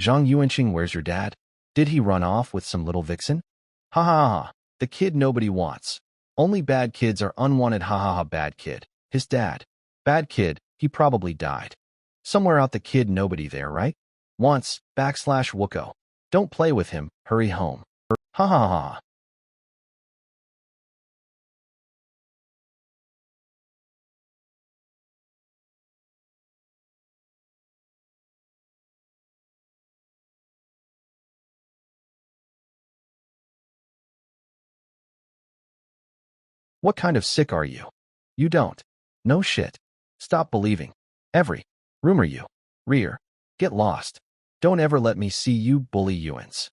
Zhang Yuanqing, where's your dad? Did he run off with some little vixen? Ha ha ha. The kid nobody wants. Only bad kids are unwanted, ha ha ha. Bad kid. His dad. Bad kid, he probably died. Somewhere out the kid nobody there, right? Once, backslash Wooko. Don't play with him, hurry home. Ha ha ha. What kind of sick are you? You don't. No shit. Stop believing. Every rumor you rear. Get lost. Don't ever let me see you bully Yuans.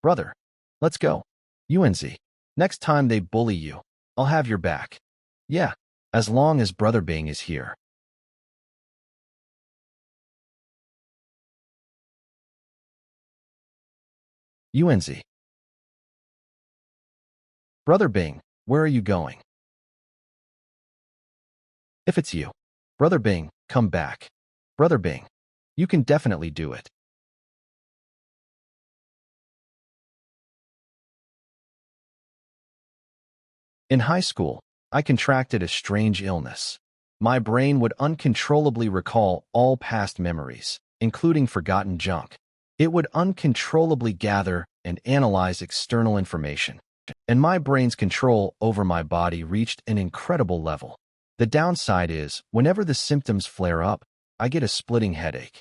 Brother. Let's go. UNZ. Next time they bully you, I'll have your back. Yeah. As long as Brother Bing is here. UNZ. Brother Bing, where are you going? If it's you. Brother Bing, come back. Brother Bing. You can definitely do it. In high school, I contracted a strange illness. My brain would uncontrollably recall all past memories, including forgotten junk. It would uncontrollably gather and analyze external information. And my brain's control over my body reached an incredible level. The downside is, whenever the symptoms flare up, I get a splitting headache.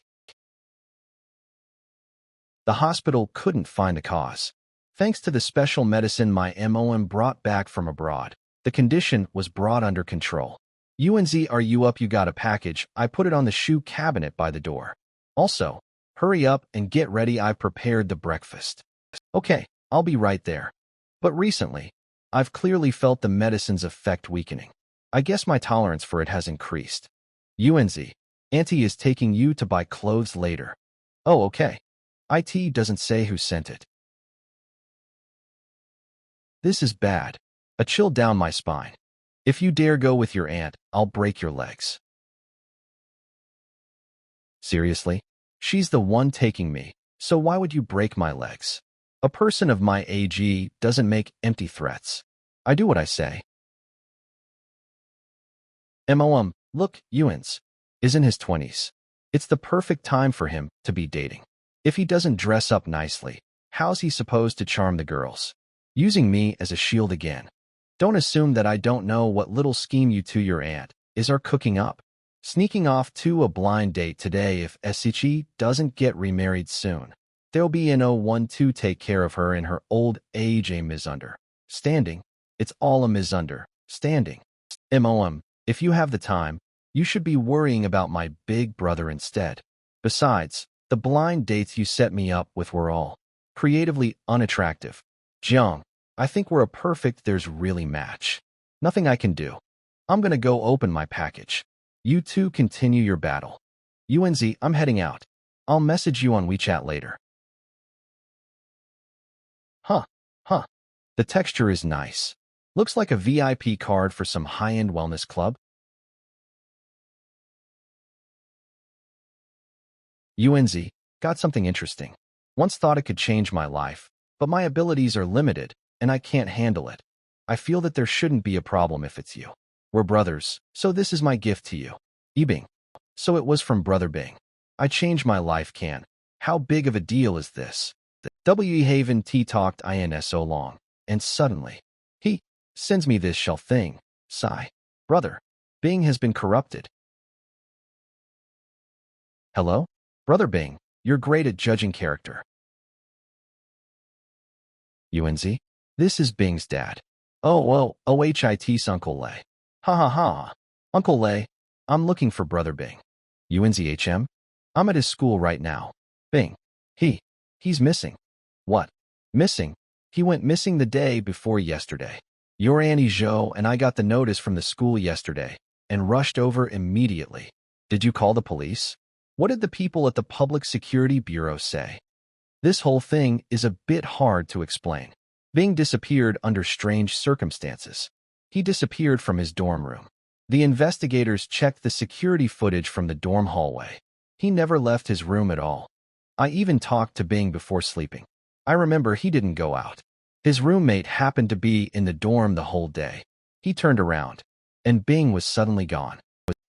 The hospital couldn't find the cause. Thanks to the special medicine my MOM brought back from abroad, the condition was brought under control. UNZ, are you up? You got a package. I put it on the shoe cabinet by the door. Also, hurry up and get ready. I've prepared the breakfast. Okay, I'll be right there. But recently, I've clearly felt the medicine's effect weakening. I guess my tolerance for it has increased. UNZ, Auntie is taking you to buy clothes later. Oh, okay. IT doesn't say who sent it. This is bad. A chill down my spine. If you dare go with your aunt, I'll break your legs. Seriously? She's the one taking me, so why would you break my legs? A person of my age doesn't make empty threats. I do what I say. MOM, look, Ewan's is in his 20s. It's the perfect time for him to be dating. If he doesn't dress up nicely, how's he supposed to charm the girls? Using me as a shield again. Don't assume that I don't know what little scheme you to your aunt are cooking up. Sneaking off to a blind date today if SCG doesn't get remarried soon. There'll be an 01 to take care of her in her old age. A misunderstanding. It's all a misunderstanding. MOM, if you have the time, you should be worrying about my big brother instead. Besides, the blind dates you set me up with were all creatively unattractive. Jiang, I think we're a perfect there's really match. Nothing I can do. I'm gonna go open my package. You two continue your battle. UNZ, I'm heading out. I'll message you on WeChat later. Huh. The texture is nice. Looks like a VIP card for some high-end wellness club. UNZ, got something interesting. Once thought it could change my life, but my abilities are limited, and I can't handle it. I feel that there shouldn't be a problem if it's you. We're brothers, so this is my gift to you. Ebing. So it was from Brother Bing. I changed my life, can. How big of a deal is this? The W. Haven T talked in so long, and suddenly, he sends me this shell thing. Sigh. Brother, Bing has been corrupted. Hello? Brother Bing, you're great at judging character. UNZ? This is Bing's dad. Oh, OHIT's Uncle Lei. Ha ha ha. Uncle Lei, I'm looking for Brother Bing. UNZHM? I'm at his school right now. Bing. He's missing. What? Missing? He went missing the day before yesterday. Your Annie Zhou and I got the notice from the school yesterday and rushed over immediately. Did you call the police? What did the people at the Public Security Bureau say? This whole thing is a bit hard to explain. Bing disappeared under strange circumstances. He disappeared from his dorm room. The investigators checked the security footage from the dorm hallway. He never left his room at all. I even talked to Bing before sleeping. I remember he didn't go out. His roommate happened to be in the dorm the whole day. He turned around, and Bing was suddenly gone.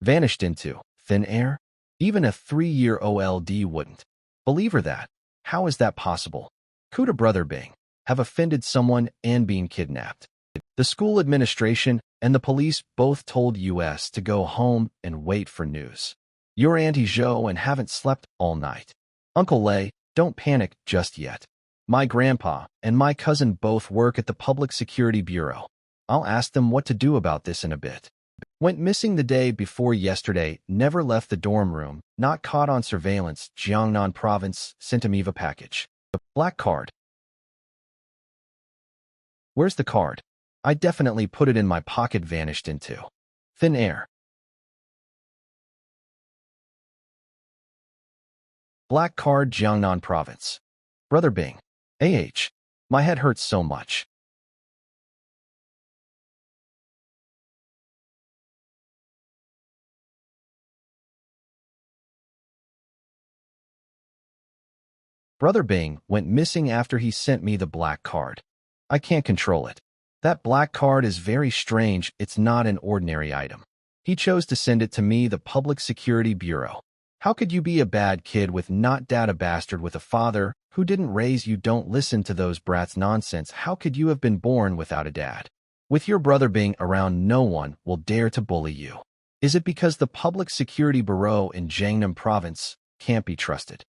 Vanished into thin air? Even a 3-year old wouldn't. Believe her that. How is that possible? Could a brother Bing have offended someone and been kidnapped? The school administration and the police both told us to go home and wait for news. You're Auntie Joe and haven't slept all night. Uncle Lei, don't panic just yet. My grandpa and my cousin both work at the Public Security Bureau. I'll ask them what to do about this in a bit. Went missing the day before yesterday, never left the dorm room, not caught on surveillance, Jiangnan Province, sent him Eva package. The black card. Where's the card? I definitely put it in my pocket, vanished into thin air. Black card, Jiangnan Province. Brother Bing. My head hurts so much. Brother Bing went missing after he sent me the black card. I can't control it. That black card is very strange. It's not an ordinary item. He chose to send it to me, the Public Security Bureau. How could you be a bad kid with not dad, a bastard with a father who didn't raise you? Don't listen to those brats' nonsense. How could you have been born without a dad? With your brother Bing around, no one will dare to bully you. Is it because the Public Security Bureau in Jiangnan Province can't be trusted?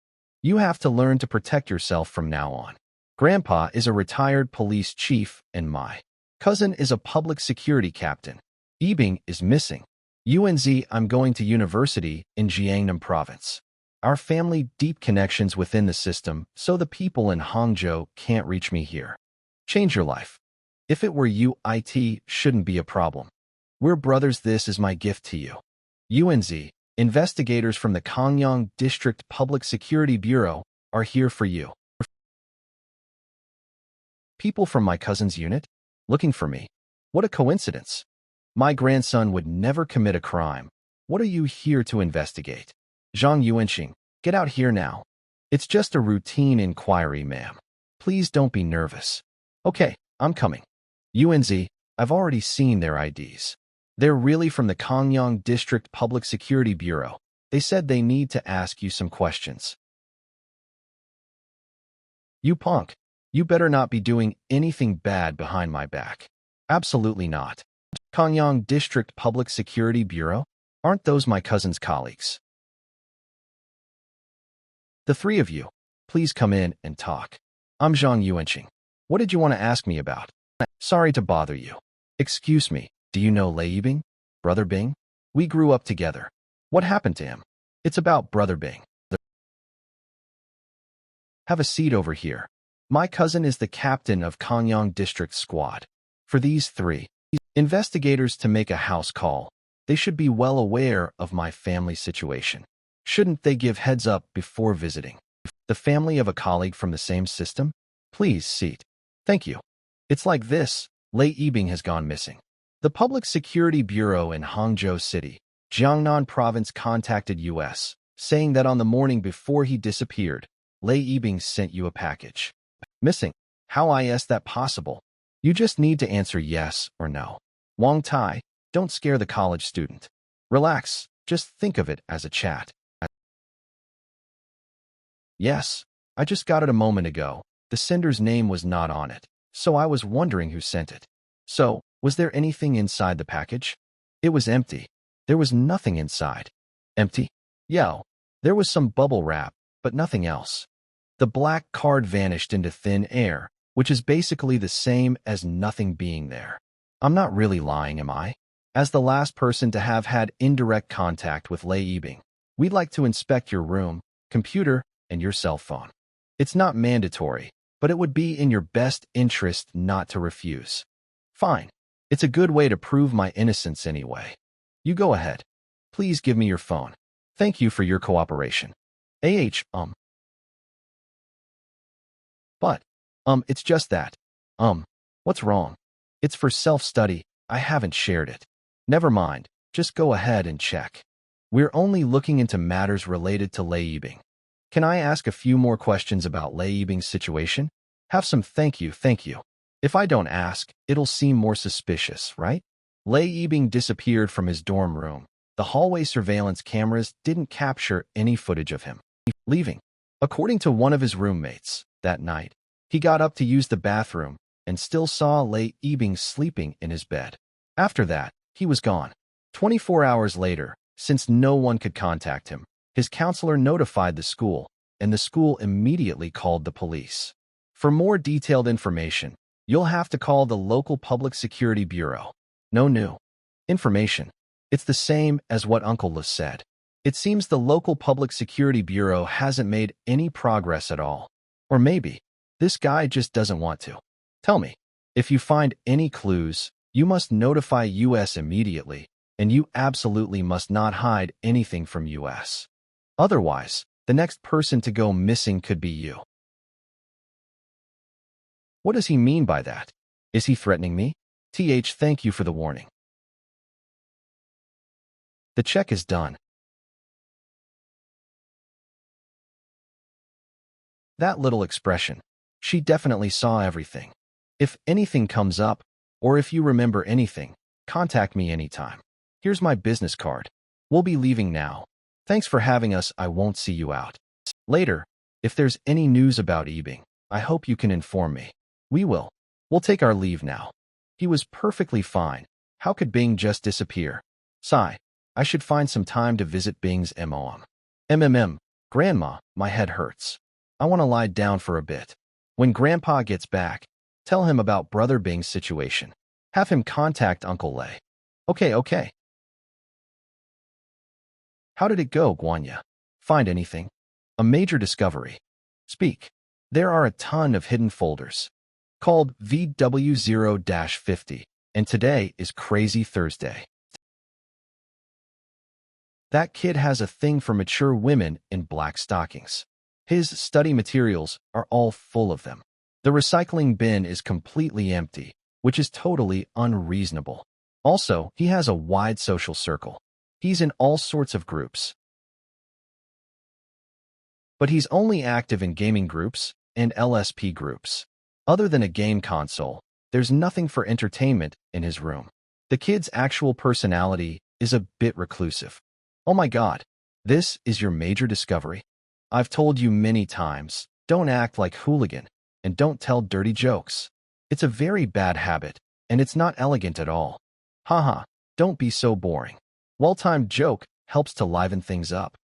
You have to learn to protect yourself from now on. Grandpa is a retired police chief, and my cousin is a public security captain. Yibing is missing. I'm going to university in Jiangnan Province. Our family deep connections within the system, so the people in Hangzhou can't reach me here. Change your life. If it were you, it shouldn't be a problem. We're brothers. This is my gift to you. Investigators from the Kangyang District Public Security Bureau are here for you. People from my cousin's unit? Looking for me. What a coincidence. My grandson would never commit a crime. What are you here to investigate? Zhang Yuanxing, get out here now. It's just a routine inquiry, ma'am. Please don't be nervous. Okay, I'm coming. I've already seen their IDs. They're really from the Kangyang District Public Security Bureau. They said they need to ask you some questions. You punk. You better not be doing anything bad behind my back. Absolutely not. Kangyang District Public Security Bureau? Aren't those my cousin's colleagues? The three of you, please come in and talk. I'm Zhang Yuanxing. What did you want to ask me about? Sorry to bother you. Excuse me, do you know Lei Yibing? Brother Bing? We grew up together. What happened to him? It's about Brother Bing. Have a seat over here. My cousin is the captain of Kangyang District Squad. For these three investigators to make a house call, they should be well aware of my family situation. Shouldn't they give heads up before visiting? The family of a colleague from the same system? Please seat. Thank you. It's like this. Lei Yibing has gone missing. The Public Security Bureau in Hangzhou City, Jiangnan Province contacted us, saying that on the morning before he disappeared, Lei Yibing sent you a package. Missing? How is that possible? You just need to answer yes or no. Wang Tai, don't scare the college student. Relax, just think of it as a chat. Yes, I just got it a moment ago. The sender's name was not on it, so I was wondering who sent it. So, was there anything inside the package? It was empty. There was nothing inside. Empty? Yeah, there was some bubble wrap, but nothing else. The black card vanished into thin air, which is basically the same as nothing being there. I'm not really lying, am I? As the last person to have had indirect contact with Lei Yibing, we'd like to inspect your room, computer, and your cell phone. It's not mandatory, but it would be in your best interest not to refuse. Fine. It's a good way to prove my innocence anyway. You go ahead. Please give me your phone. Thank you for your cooperation. But, it's just that. What's wrong? It's for self-study. I haven't shared it. Never mind. Just go ahead and check. We're only looking into matters related to Lei Yibing. Can I ask a few more questions about Lei Yibing's situation? Have some thank you. If I don't ask, it'll seem more suspicious, right? Lei Yibing disappeared from his dorm room. The hallway surveillance cameras didn't capture any footage of him leaving. According to one of his roommates, that night, he got up to use the bathroom and still saw Lei Yibing sleeping in his bed. After that, he was gone. 24 hours later, since no one could contact him, his counselor notified the school, and the school immediately called the police. For more detailed information, you'll have to call the local public security bureau. No new information. It's the same as what Uncle Liz said. It seems the local public security bureau hasn't made any progress at all. Or maybe, this guy just doesn't want to. Tell me, if you find any clues, you must notify US immediately, and you absolutely must not hide anything from US. Otherwise, the next person to go missing could be you. What does he mean by that? Is he threatening me? Thank you for the warning. The check is done. That little expression. She definitely saw everything. If anything comes up, or if you remember anything, contact me anytime. Here's my business card. We'll be leaving now. Thanks for having us. I won't see you out. Later, if there's any news about Yibing, I hope you can inform me. We will. We'll take our leave now. He was perfectly fine. How could Bing just disappear? Sigh. I should find some time to visit Bing's mom. Grandma, my head hurts. I want to lie down for a bit. When Grandpa gets back, tell him about Brother Bing's situation. Have him contact Uncle Lei. Okay. How did it go, Guanya? Find anything? A major discovery. Speak. There are a ton of hidden folders. Called VW0-50, and today is Crazy Thursday. That kid has a thing for mature women in black stockings. His study materials are all full of them. The recycling bin is completely empty, which is totally unreasonable. Also, he has a wide social circle. He's in all sorts of groups. But he's only active in gaming groups and LSP groups. Other than a game console, there's nothing for entertainment in his room. The kid's actual personality is a bit reclusive. Oh my God, this is your major discovery? I've told you many times, don't act like hooligan, and don't tell dirty jokes. It's a very bad habit, and it's not elegant at all. Haha, don't be so boring. Well-timed joke helps to liven things up.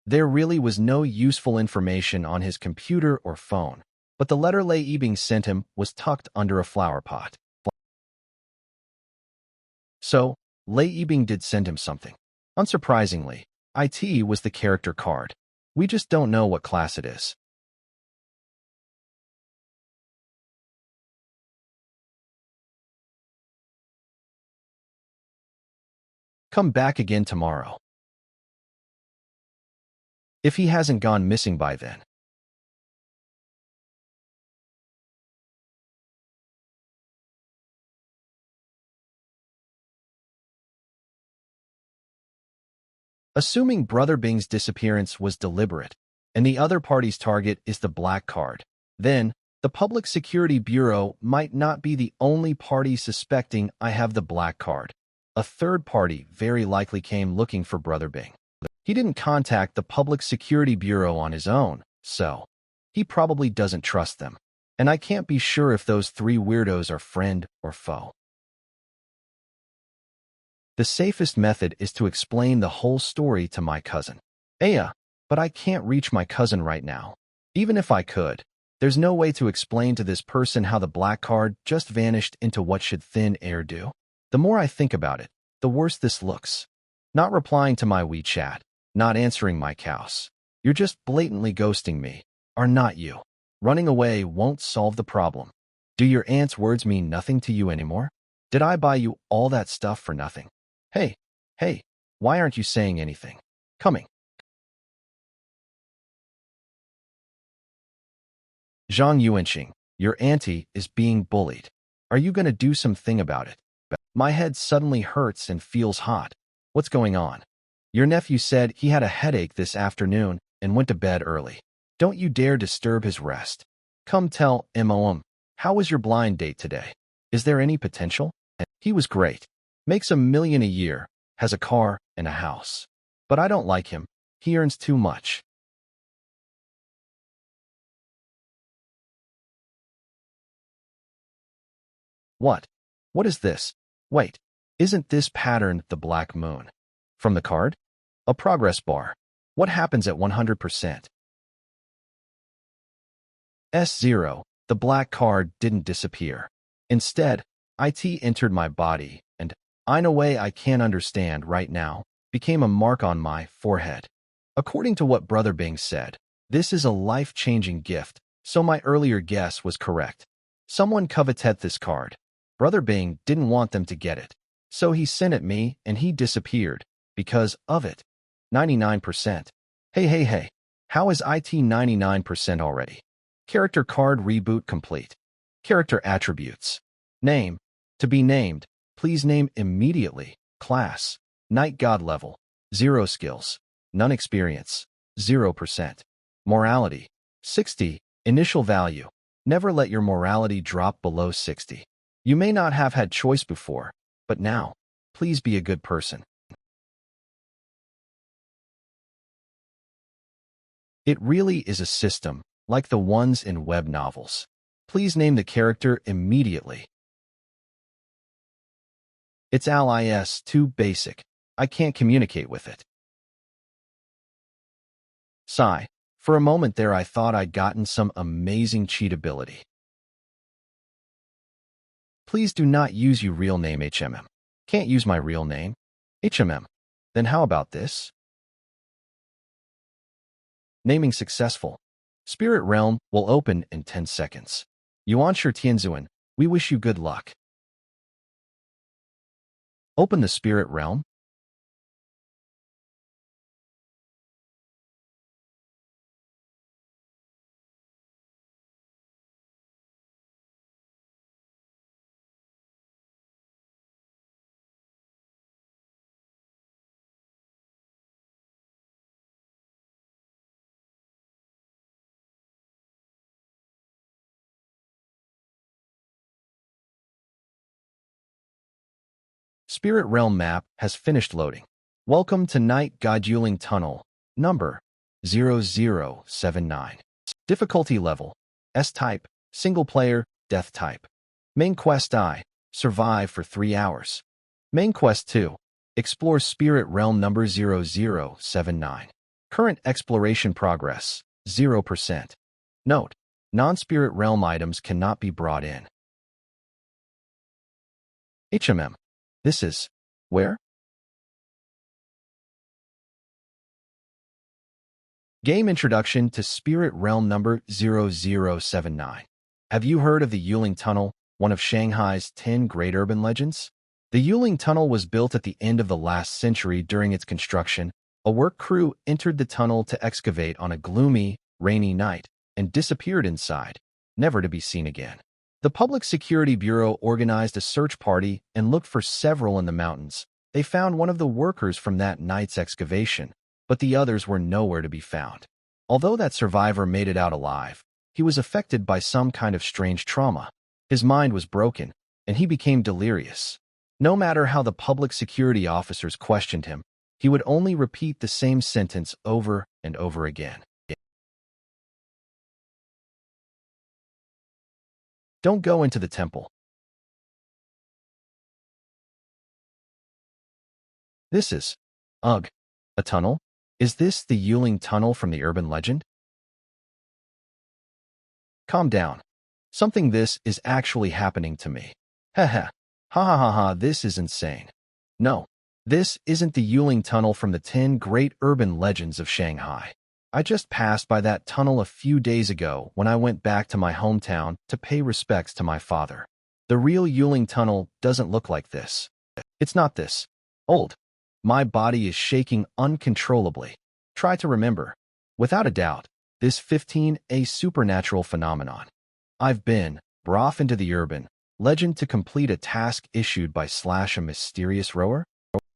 There really was no useful information on his computer or phone, but the letter Lei Yibing sent him was tucked under a flower pot. So, Lei Yibing did send him something. Unsurprisingly, IT was the character card. We just don't know what class it is. Come back again tomorrow. If he hasn't gone missing by then. Assuming Brother Bing's disappearance was deliberate, and the other party's target is the black card, then the Public Security Bureau might not be the only party suspecting I have the black card. A third party very likely came looking for Brother Bing. He didn't contact the Public Security Bureau on his own, so he probably doesn't trust them. And I can't be sure if those three weirdos are friend or foe. The safest method is to explain the whole story to my cousin. But I can't reach my cousin right now. Even if I could, there's no way to explain to this person how the black card just vanished into what should thin air do. The more I think about it, the worse this looks. Not replying to my WeChat, not answering my cows. You're just blatantly ghosting me, are not you? Running away won't solve the problem. Do your aunt's words mean nothing to you anymore? Did I buy you all that stuff for nothing? Hey, why aren't you saying anything? Coming. Zhang Yuanxing, your auntie is being bullied. Are you going to do something about it? My head suddenly hurts and feels hot. What's going on? Your nephew said he had a headache this afternoon and went to bed early. Don't you dare disturb his rest. Come tell MOM, how was your blind date today? Is there any potential? And he was great. Makes $1 million a year, has a car and a house. But I don't like him. He earns too much. What? What is this? Wait, isn't this pattern the black moon? From the card? A progress bar. What happens at 100%? S0, the black card didn't disappear. Instead, IT entered my body, and, in a way I can't understand right now, became a mark on my forehead. According to what Brother Bing said, this is a life-changing gift, so my earlier guess was correct. Someone coveted this card. Brother Bing didn't want them to get it, so he sent it me and he disappeared because of it. 99%. Hey, how is IT 99% already? Character card reboot complete. Character attributes. Name. To be named, please name immediately. Class. Night God level. 0 skills. None experience. 0%. Morality. 60. Initial value. Never let your morality drop below 60. You may not have had choice before, but now, please be a good person. It really is a system, like the ones in web novels. Please name the character immediately. It's LIS too basic. I can't communicate with it. Sigh. For a moment there I thought I'd gotten some amazing cheat ability. Please do not use your real name HMM. Can't use my real name? HMM. Then how about this? Naming successful. Spirit Realm will open in 10 seconds. Yuanshi Tianzuan, we wish you good luck. Open the Spirit Realm. Spirit Realm map has finished loading. Welcome to Night God Yuling Tunnel, number 0079. Difficulty level, S-type, single player, death type. Main quest I, survive for 3 hours. Main quest 2, explore Spirit Realm number 0079. Current exploration progress, 0%. Note, non-Spirit Realm items cannot be brought in. HMM. This is where? Game introduction to Spirit Realm number 0079. Have you heard of the Yuling Tunnel, one of Shanghai's 10 great urban legends? The Yuling Tunnel was built at the end of the last century. During its construction, a work crew entered the tunnel to excavate on a gloomy, rainy night and disappeared inside, never to be seen again. The Public Security Bureau organized a search party and looked for several in the mountains. They found one of the workers from that night's excavation, but the others were nowhere to be found. Although that survivor made it out alive, he was affected by some kind of strange trauma. His mind was broken, and he became delirious. No matter how the public security officers questioned him, he would only repeat the same sentence over and over again. Don't go into the temple. This is, ugh, a tunnel? Is this the Yuling Tunnel from the urban legend? Calm down. Something this is actually happening to me. Heh. Ha, this is insane. No, this isn't the Yuling Tunnel from the 10 great urban legends of Shanghai. I just passed by that tunnel a few days ago when I went back to my hometown to pay respects to my father. The real Yuling Tunnel doesn't look like this. It's not this old. My body is shaking uncontrollably. Try to remember. Without a doubt, this 15 a supernatural phenomenon. I've been brought into the urban legend to complete a task issued by / a mysterious rower.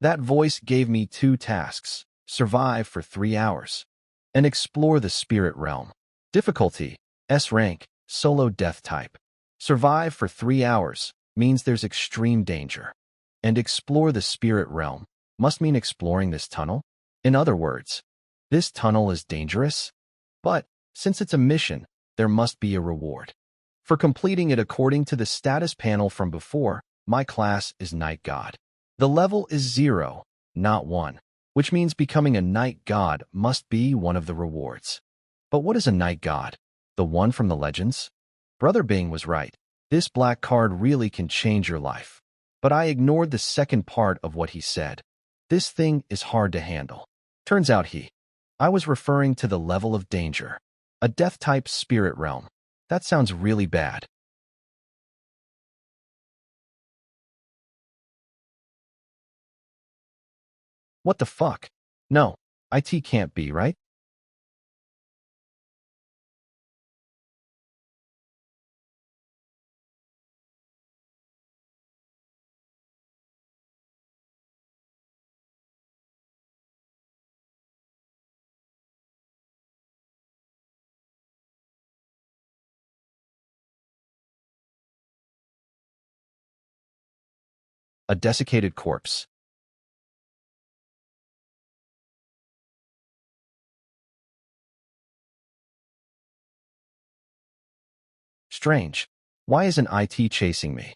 That voice gave me 2 tasks. survive for 3 hours, and explore the spirit realm. Difficulty, S rank, solo death type. Survive for 3 hours means there's extreme danger. And explore the spirit realm must mean exploring this tunnel. In other words, this tunnel is dangerous, but since it's a mission, there must be a reward. For completing it according to the status panel from before, my class is Night God. The level is 0, not 1, which means becoming a Night God must be one of the rewards. But what is a Night God? The one from the legends? Brother Bing was right. This black card really can change your life. But I ignored the second part of what he said. This thing is hard to handle. Turns out I was referring to the level of danger. A death-type spirit realm. That sounds really bad. What the fuck? No, IT can't be, right? A desiccated corpse. Strange. Why isn't IT chasing me?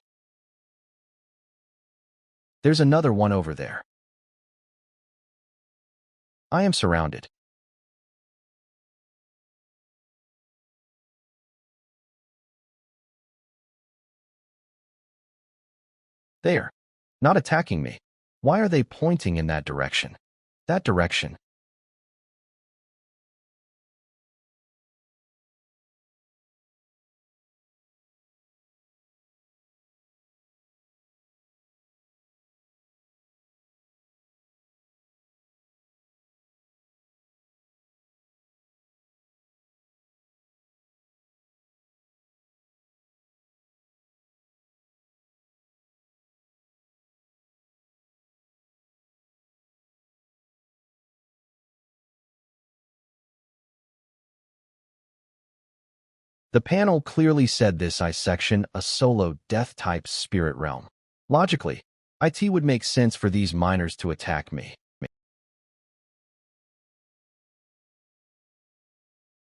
There's another one over there. I am surrounded. They are not attacking me. Why are they pointing in that direction? That direction. The panel clearly said this I section a solo death-type spirit realm. Logically, IT would make sense for these miners to attack me.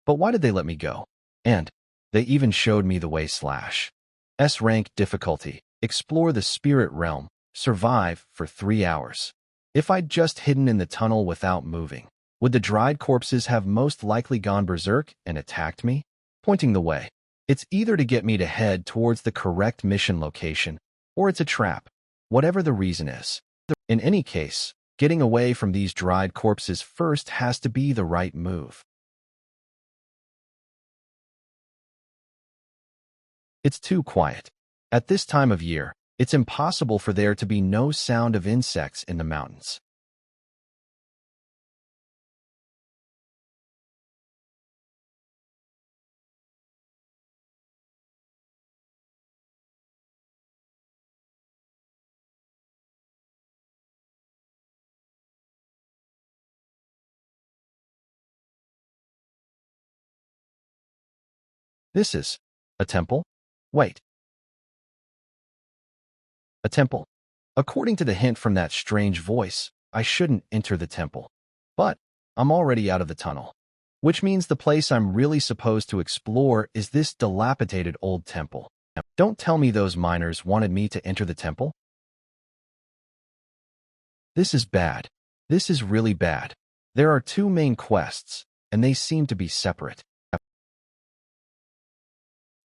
But why did they let me go? And they even showed me the way slash. S rank difficulty. Explore the spirit realm. Survive for 3 hours. If I'd just hidden in the tunnel without moving, would the dried corpses have most likely gone berserk and attacked me? Pointing the way. It's either to get me to head towards the correct mission location, or it's a trap, whatever the reason is. In any case, getting away from these dried corpses first has to be the right move. It's too quiet. At this time of year, it's impossible for there to be no sound of insects in the mountains. This is a temple? Wait, a temple? According to the hint from that strange voice, I shouldn't enter the temple. But I'm already out of the tunnel, which means the place I'm really supposed to explore is this dilapidated old temple. Don't tell me those miners wanted me to enter the temple? This is bad. This is really bad. There are two main quests, and they seem to be separate.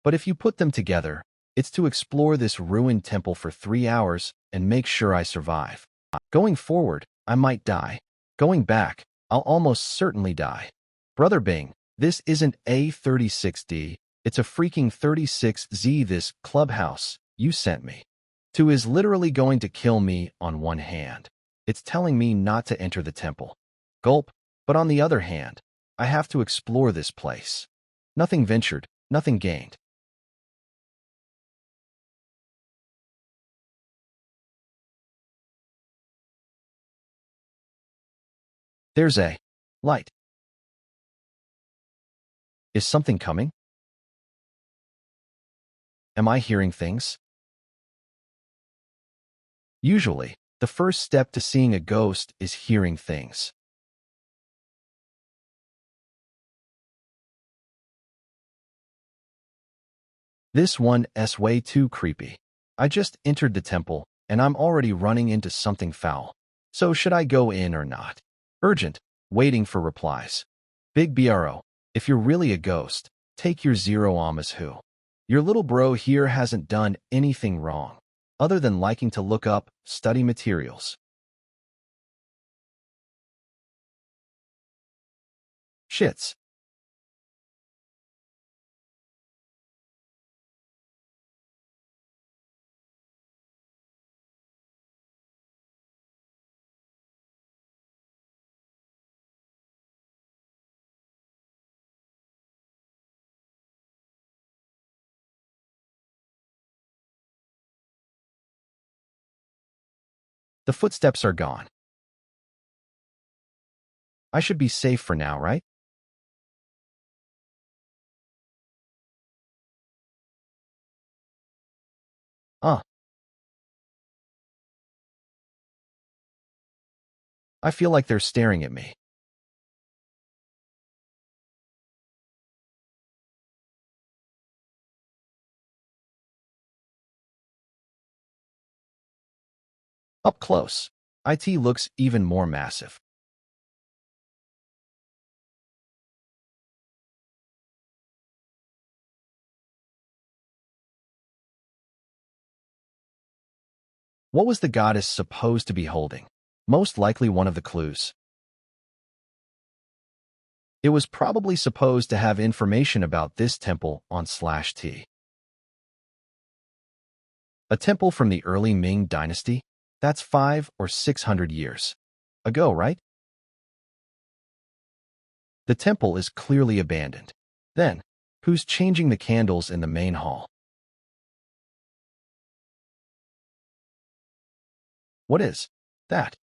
But if you put them together, it's to explore this ruined temple for 3 hours and make sure I survive. Going forward, I might die. Going back, I'll almost certainly die. Brother Bing, this isn't A36D, it's a freaking 36Z. This clubhouse you sent me to is literally going to kill me on one hand. It's telling me not to enter the temple. Gulp, but on the other hand, I have to explore this place. Nothing ventured, nothing gained. There's a light. Is something coming? Am I hearing things? Usually, the first step to seeing a ghost is hearing things. This one's way too creepy. I just entered the temple, and I'm already running into something foul. So should I go in or not? Urgent, waiting for replies. Big bro, if you're really a ghost, take your zero amas who. Your little bro here hasn't done anything wrong, other than liking to look up, study materials. Shits. The footsteps are gone. I should be safe for now, right? Uh, I feel like they're staring at me. Up close, IT looks even more massive. What was the goddess supposed to be holding? Most likely one of the clues. It was probably supposed to have information about this temple on /t. A temple from the early Ming dynasty? That's 500 or 600 years ago, right? The temple is clearly abandoned. Then, who's changing the candles in the main hall? What is that?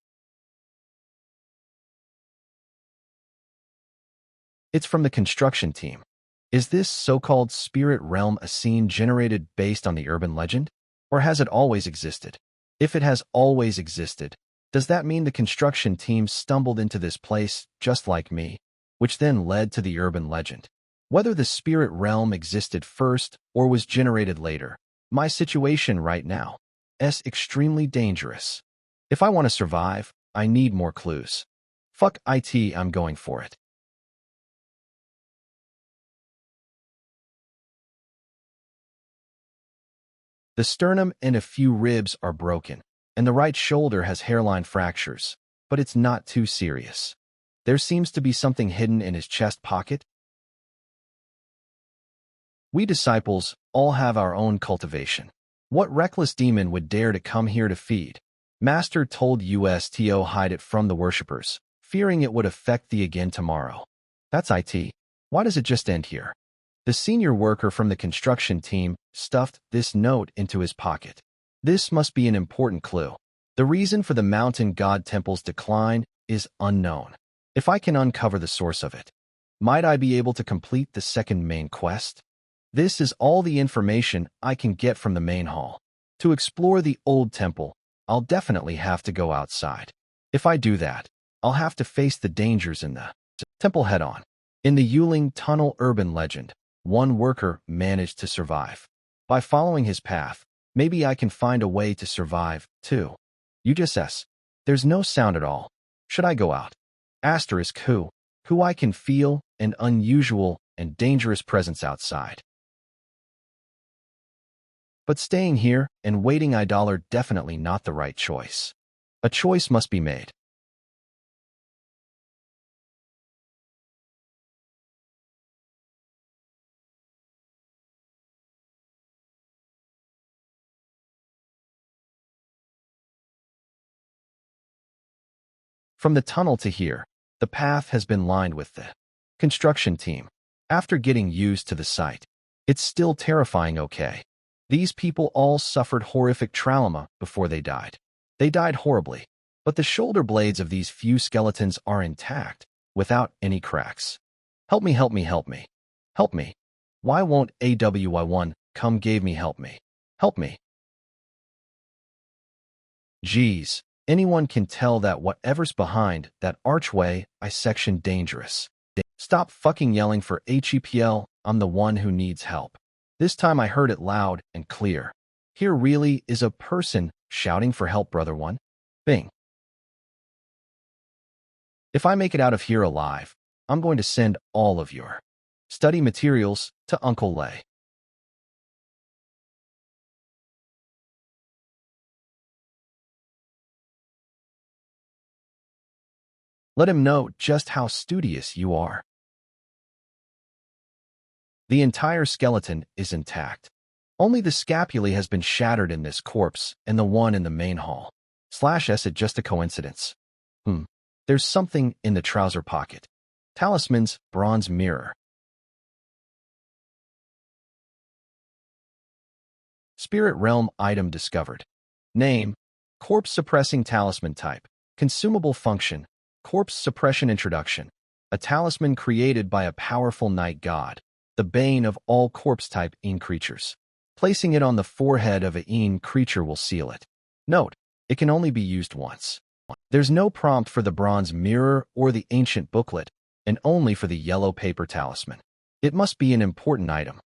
It's from the construction team. Is this so-called spirit realm a scene generated based on the urban legend? Or has it always existed? If it has always existed, does that mean the construction team stumbled into this place just like me, which then led to the urban legend? Whether the spirit realm existed first or was generated later, my situation right now is extremely dangerous. If I want to survive, I need more clues. Fuck IT, I'm going for it. The sternum and a few ribs are broken, and the right shoulder has hairline fractures, but it's not too serious. There seems to be something hidden in his chest pocket. We disciples all have our own cultivation. What reckless demon would dare to come here to feed? Master told us to hide it from the worshippers, fearing it would affect thee again tomorrow. That's IT. Why does it just end here? The senior worker from the construction team stuffed this note into his pocket. This must be an important clue. The reason for the mountain god temple's decline is unknown. If I can uncover the source of it, might I be able to complete the second main quest? This is all the information I can get from the main hall. To explore the old temple, I'll definitely have to go outside. If I do that, I'll have to face the dangers in the temple head-on. In the Yuling Tunnel urban legend, one worker managed to survive. By following his path, maybe I can find a way to survive, too. You just says, there's no sound at all. Should I go out? Asterisk who I can feel an unusual and dangerous presence outside. But staying here and waiting $1 definitely not the right choice. A choice must be made. From the tunnel to here, the path has been lined with the construction team. After getting used to the site, it's still terrifying, okay? These people all suffered horrific trauma before they died. They died horribly, but the shoulder blades of these few skeletons are intact, without any cracks. Help me, help me, help me. Help me. Why won't AWI1 come gave me help me? Help me. Geez, anyone can tell that whatever's behind that archway I section dangerous. Stop fucking yelling for HEPL, I'm the one who needs help. This time I heard it loud and clear. Here really is a person shouting for help, brother one. Bing. If I make it out of here alive, I'm going to send all of your study materials to Uncle Lay. Let him know just how studious you are. The entire skeleton is intact. Only the scapulae has been shattered in this corpse and the one in the main hall. /S it just a coincidence. There's something in the trouser pocket. Talisman's bronze mirror. Spirit realm item discovered. Name, corpse suppressing talisman type. Consumable function, corpse suppression introduction. A talisman created by a powerful night god, the bane of all corpse-type Een creatures. Placing it on the forehead of a Een creature will seal it. Note, it can only be used once. There's no prompt for the bronze mirror or the ancient booklet, and only for the yellow paper talisman. It must be an important item.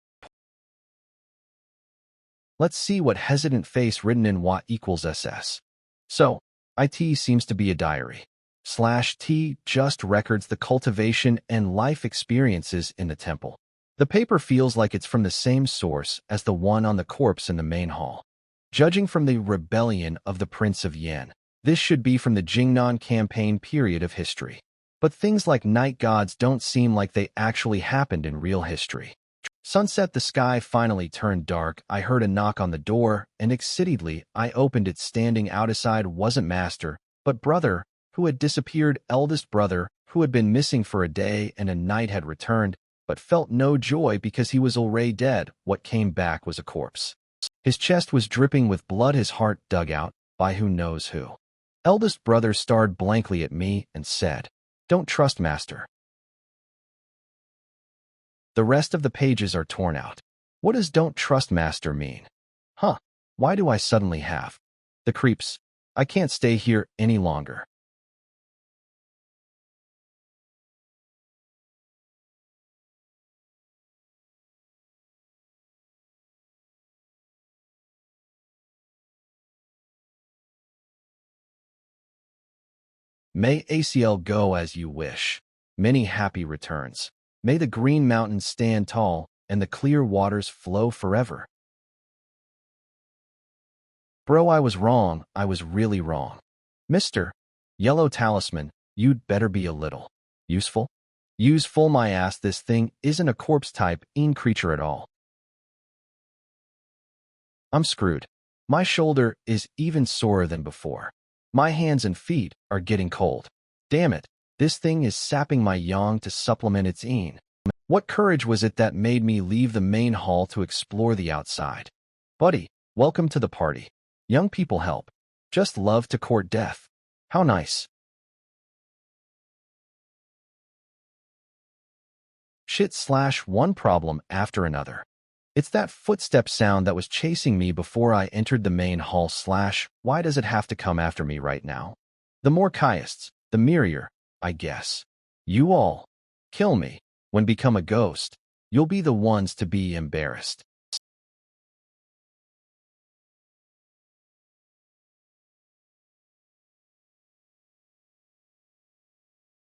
Let's see what hesitant face written in Wa equals SS. So, IT seems to be a diary. /T just records the cultivation and life experiences in the temple. The paper feels like it's from the same source as the one on the corpse in the main hall. Judging from the rebellion of the Prince of Yan, this should be from the Jingnan campaign period of history. But things like night gods don't seem like they actually happened in real history. Sunset, the sky finally turned dark. I heard a knock on the door, and excitedly I opened it. Standing outside wasn't master, but brother, who had disappeared. Eldest brother, who had been missing for a day and a night, had returned, but felt no joy because he was already dead. What came back was a corpse. His chest was dripping with blood, his heart dug out by who knows who. Eldest brother stared blankly at me and said, "Don't trust master." The rest of the pages are torn out. What does "don't trust master" mean? Why do I suddenly have the creeps? I can't stay here any longer. May ACL go as you wish. Many happy returns. May the green mountains stand tall and the clear waters flow forever. Bro, I was wrong. I was really wrong. Mr. Yellow Talisman, you'd better be a little useful. Useful my ass, this thing isn't a corpse-type Een creature at all. I'm screwed. My shoulder is even sorer than before. My hands and feet are getting cold. Damn it, this thing is sapping my yang to supplement its Een. What courage was it that made me leave the main hall to explore the outside? Buddy, welcome to the party. Young people help. Just love to court death. How nice. Shit/one problem after another. It's that footstep sound that was chasing me before I entered the main hall / why does it have to come after me right now? The more kaists, the merrier, I guess. You all kill me. When become a ghost, you'll be the ones to be embarrassed.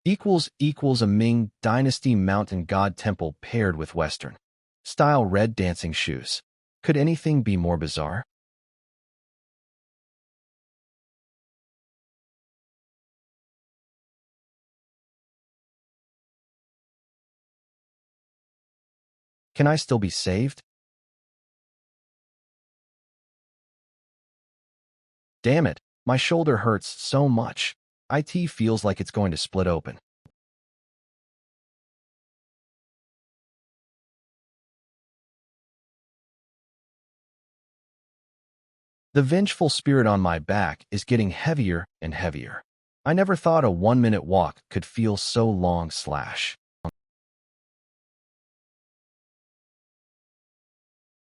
Equals a Ming Dynasty mountain god temple paired with Western style red dancing shoes. Could anything be more bizarre? Can I still be saved? Damn it, my shoulder hurts so much. IT feels like it's going to split open. The vengeful spirit on my back is getting heavier and heavier. I never thought a 1-minute walk could feel so long slash.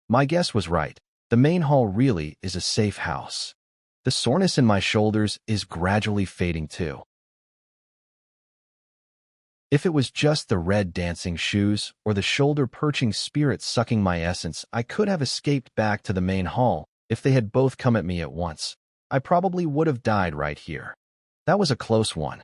My guess was right. The main hall really is a safe house. The soreness in my shoulders is gradually fading too. If it was just the red dancing shoes or the shoulder-perching spirit sucking my essence, I could have escaped back to the main hall. If they had both come at me at once, I probably would have died right here. That was a close one.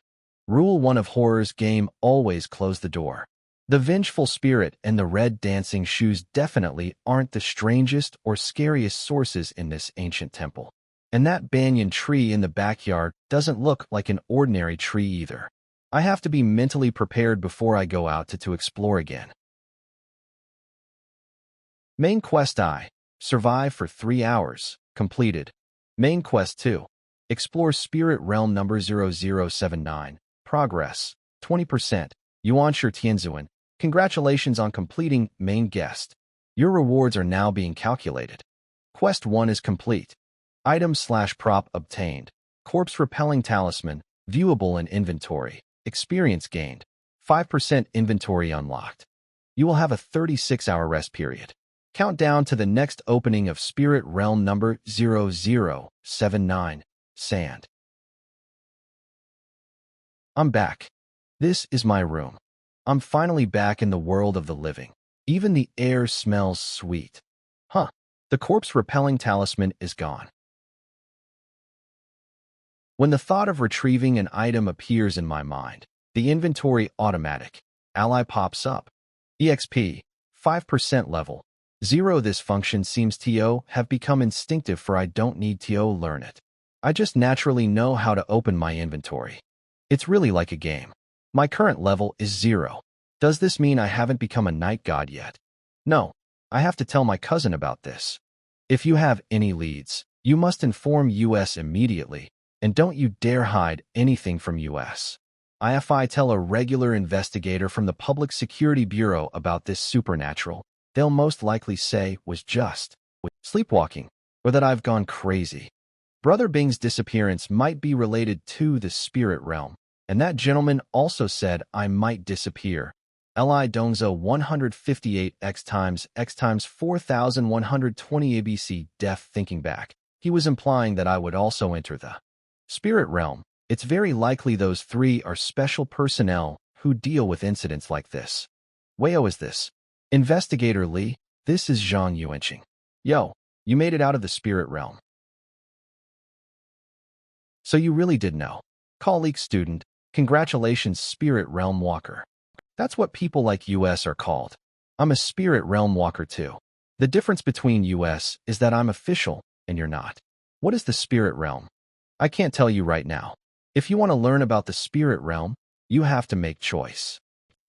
Rule 1 of horror's game: always close the door. The vengeful spirit and the red dancing shoes definitely aren't the strangest or scariest sources in this ancient temple. And that banyan tree in the backyard doesn't look like an ordinary tree either. I have to be mentally prepared before I go out to explore again. Main Quest I. Survive for 3 hours. Completed. Main Quest 2. Explore Spirit Realm number 0079. Progress. 20%. Yuanshi Tianzuan. Congratulations on completing Main Guest. Your rewards are now being calculated. Quest 1 is complete. Item/prop obtained. Corpse Repelling Talisman. Viewable in inventory. Experience gained. 5% inventory unlocked. You will have a 36-hour rest period. Countdown to the next opening of Spirit Realm number 0079. Sand. I'm back. This is my room. I'm finally back in the world of the living. Even the air smells sweet. Huh. The corpse repelling talisman is gone. When the thought of retrieving an item appears in my mind, the inventory automatic ally pops up. EXP 5% level 0. This function seems to have become instinctive, for I don't need to learn it. I just naturally know how to open my inventory. It's really like a game. My current level is 0. Does this mean I haven't become a night god yet? No. I have to tell my cousin about this. If you have any leads, you must inform US immediately, and don't you dare hide anything from US. If I tell a regular investigator from the Public Security Bureau about this supernatural, they'll most likely say was just sleepwalking, or that I've gone crazy. Brother Bing's disappearance might be related to the spirit realm, and that gentleman also said I might disappear. Li Dongzo 158 x times 4120 ABC. Def thinking back, he was implying that I would also enter the spirit realm. It's very likely those three are special personnel who deal with incidents like this. Wayo is this. Investigator Lee, this is Zhang Yuanqing. Yo, you made it out of the spirit realm. So you really did know. Colleague student, congratulations spirit realm walker. That's what people like US are called. I'm a spirit realm walker too. The difference between US is that I'm official and you're not. What is the spirit realm? I can't tell you right now. If you want to learn about the spirit realm, you have to make choice.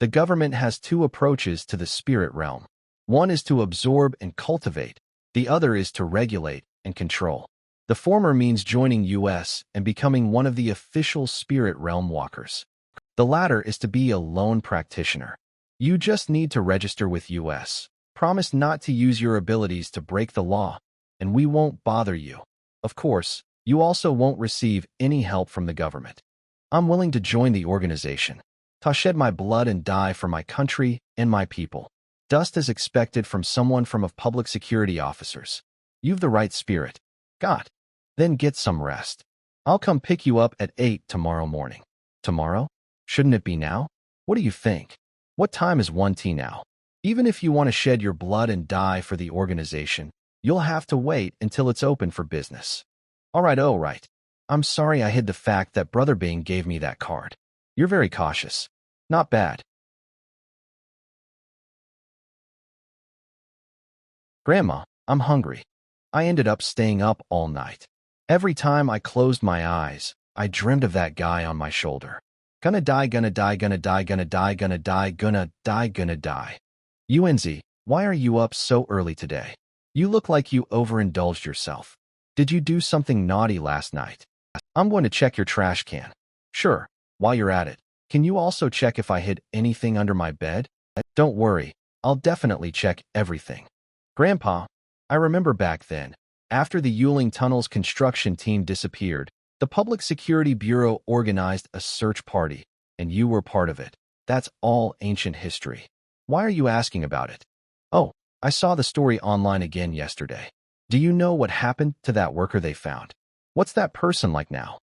The government has two approaches to the spirit realm. One is to absorb and cultivate. The other is to regulate and control. The former means joining US and becoming one of the official spirit realm walkers. The latter is to be a lone practitioner. You just need to register with US. Promise not to use your abilities to break the law, and we won't bother you. Of course, you also won't receive any help from the government. I'm willing to join the organization, to shed my blood and die for my country and my people. Just as expected from someone from public security officers. You've the right spirit. Got. Then get some rest. I'll come pick you up at 8 tomorrow morning. Tomorrow? Shouldn't it be now? What do you think? What time is 1 now? Even if you want to shed your blood and die for the organization, you'll have to wait until it's open for business. All right. I'm sorry I hid the fact that Brother Bing gave me that card. You're very cautious. Not bad. Grandma, I'm hungry. I ended up staying up all night. Every time I closed my eyes, I dreamed of that guy on my shoulder. Gonna die, gonna die, gonna die, gonna die, gonna die, gonna die, gonna die. UNZ, why are you up so early today? You look like you overindulged yourself. Did you do something naughty last night? I'm going to check your trash can. Sure, while you're at it, can you also check if I hid anything under my bed? Don't worry, I'll definitely check everything. Grandpa, I remember back then, after the Yuling Tunnel's construction team disappeared, The Public Security Bureau organized a search party, and you were part of it. That's all ancient history. Why are you asking about it? Oh, I saw the story online again yesterday. Do you know what happened to that worker they found? What's that person like now?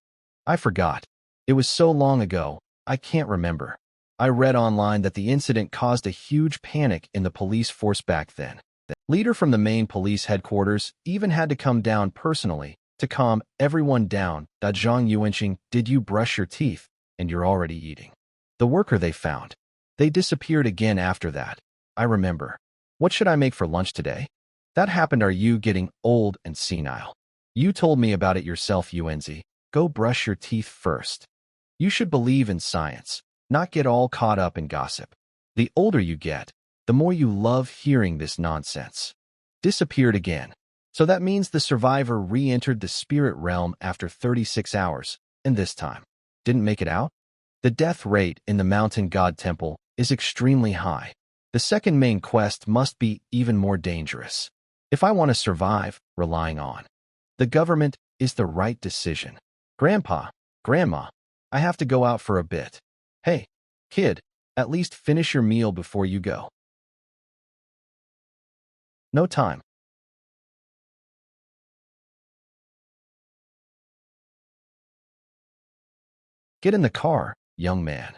I forgot. It was so long ago, I can't remember. I read online that the incident caused a huge panic in the police force back then. The leader from the main police headquarters even had to come down personally to calm everyone down. That Zhang Yuanxing, did you brush your teeth? And you're already eating. The worker they found. They disappeared again after that. I remember. What should I make for lunch today? That happened. Are you getting old and senile? You told me about it yourself, Yuanzi. Go brush your teeth first. You should believe in science, not get all caught up in gossip. The older you get, the more you love hearing this nonsense. Disappeared again. So that means the survivor re-entered the spirit realm after 36 hours, and this time didn't make it out? The death rate in the mountain god temple is extremely high. The second main quest must be even more dangerous. If I want to survive, relying on the government is the right decision. Grandpa, Grandma, I have to go out for a bit. Hey, kid, at least finish your meal before you go. No time. Get in the car, young man.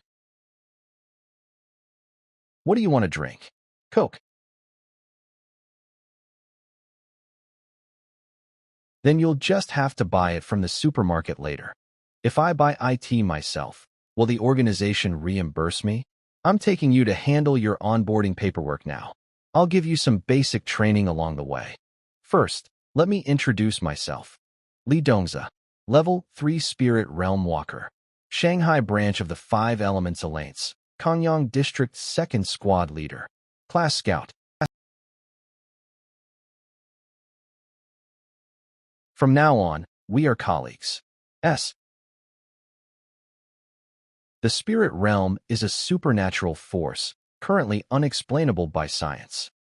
What do you want to drink? Coke. Then you'll just have to buy it from the supermarket later. If I buy IT myself, will the organization reimburse me? I'm taking you to handle your onboarding paperwork now. I'll give you some basic training along the way. First, let me introduce myself. Li Dongza, Level 3 Spirit Realm Walker. Shanghai branch of the 5 Elements Alliance. Kanyang District 2nd Squad Leader. Class Scout. From now on, we are colleagues. S. The spirit realm is a supernatural force, currently unexplainable by science.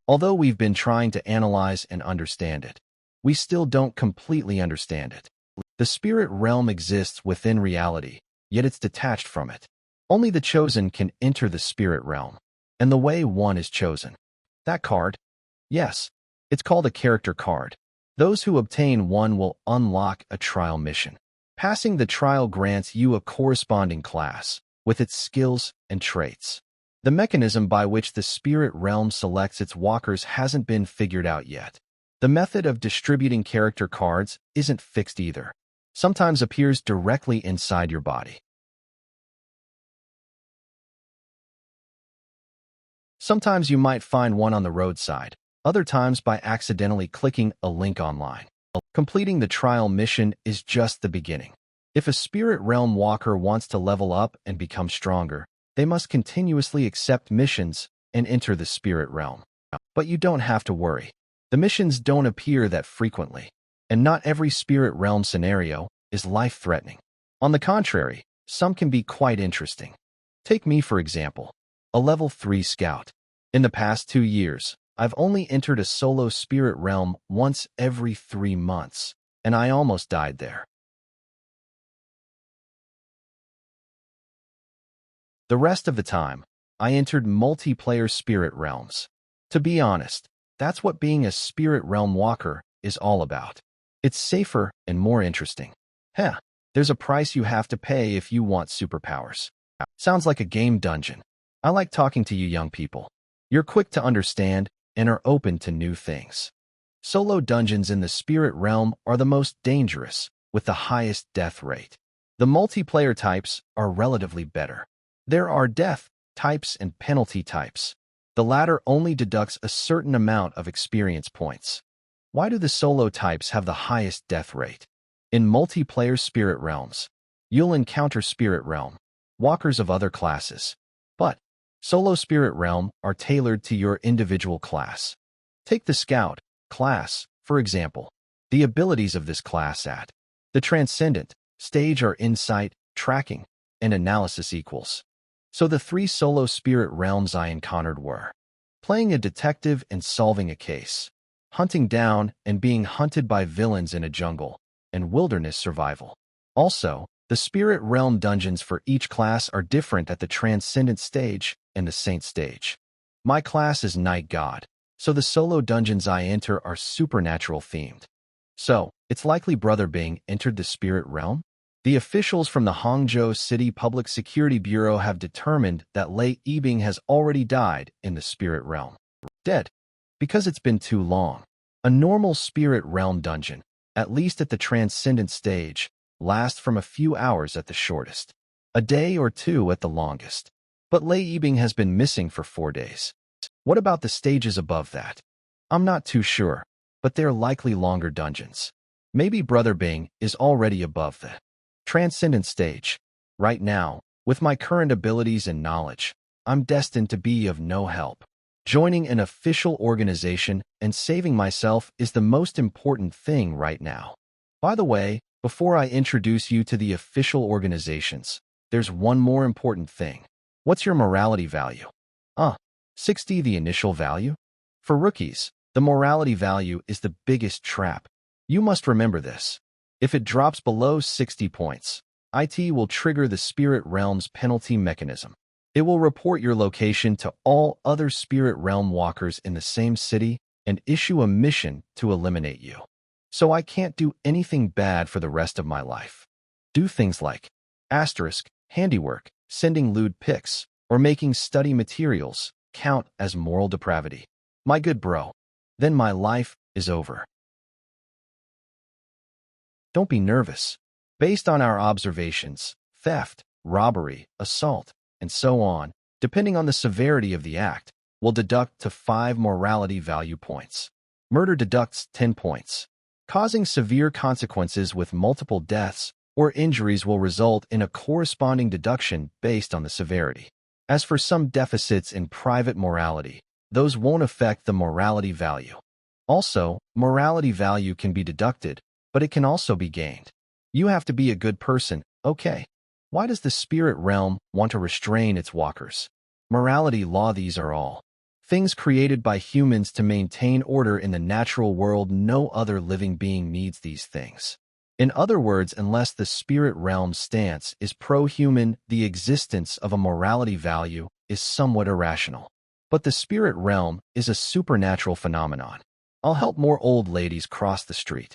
Although we've been trying to analyze and understand it, we still don't completely understand it. The spirit realm exists within reality, yet it's detached from it. Only the chosen can enter the spirit realm, and the way one is chosen. That card? Yes, it's called a character card. Those who obtain one will unlock a trial mission. Passing the trial grants you a corresponding class, with its skills and traits. The mechanism by which the spirit realm selects its walkers hasn't been figured out yet. The method of distributing character cards isn't fixed either. Sometimes appears directly inside your body. Sometimes you might find one on the roadside, other times by accidentally clicking a link online. Completing the trial mission is just the beginning. If a spirit realm walker wants to level up and become stronger, they must continuously accept missions and enter the spirit realm. But you don't have to worry. The missions don't appear that frequently, and not every spirit realm scenario is life-threatening. On the contrary, some can be quite interesting. Take me, for example, a level 3 scout. In the past 2 years, I've only entered a solo spirit realm once every 3 months, and I almost died there. The rest of the time, I entered multiplayer spirit realms. To be honest, that's what being a spirit realm walker is all about. It's safer and more interesting. Heh, there's a price you have to pay if you want superpowers. Sounds like a game dungeon. I like talking to you young people. You're quick to understand and are open to new things. Solo dungeons in the spirit realm are the most dangerous, with the highest death rate. The multiplayer types are relatively better. There are death types and penalty types. The latter only deducts a certain amount of experience points. Why do the solo types have the highest death rate? In multiplayer spirit realms, you'll encounter spirit realm walkers of other classes, but solo spirit realm are tailored to your individual class. Take the scout class, for example. The abilities of this class at the transcendent stage are insight, tracking, and analysis equals. So the 3 solo spirit realms I encountered were playing a detective and solving a case, hunting down and being hunted by villains in a jungle, and wilderness survival. Also, the Spirit Realm dungeons for each class are different at the Transcendent stage and the Saint stage. My class is Night God, so the solo dungeons I enter are supernatural themed. So, it's likely Brother Bing entered the Spirit Realm? The officials from the Hangzhou City Public Security Bureau have determined that Lei Yibing has already died in the Spirit Realm. Dead. Because it's been too long. A normal Spirit Realm dungeon, at least at the Transcendent stage, lasts from a few hours at the shortest. A day or two at the longest. But Lei Yibing has been missing for 4 days. What about the stages above that? I'm not too sure, but they're likely longer dungeons. Maybe Brother Bing is already above the Transcendent stage. Right now, with my current abilities and knowledge, I'm destined to be of no help. Joining an official organization and saving myself is the most important thing right now. By the way, before I introduce you to the official organizations, there's one more important thing. What's your morality value? 60 the initial value? For rookies, the morality value is the biggest trap. You must remember this. If it drops below 60 points, IT will trigger the Spirit Realm's penalty mechanism. It will report your location to all other Spirit Realm walkers in the same city and issue a mission to eliminate you. So I can't do anything bad for the rest of my life. Do things like handiwork, sending lewd pics, or making study materials count as moral depravity. My good bro, then my life is over. Don't be nervous. Based on our observations, theft, robbery, assault, and so on, depending on the severity of the act, will deduct to 5 morality value points. Murder deducts 10 points. Causing severe consequences with multiple deaths or injuries will result in a corresponding deduction based on the severity. As for some deficits in private morality, those won't affect the morality value. Also, morality value can be deducted, but it can also be gained. You have to be a good person, okay? Why does the Spirit Realm want to restrain its walkers? Morality law. These are all things created by humans to maintain order in the natural world. No other living being needs these things. In other words, unless the Spirit Realm's stance is pro-human, the existence of a morality value is somewhat irrational. But the Spirit Realm is a supernatural phenomenon. I'll help more old ladies cross the street.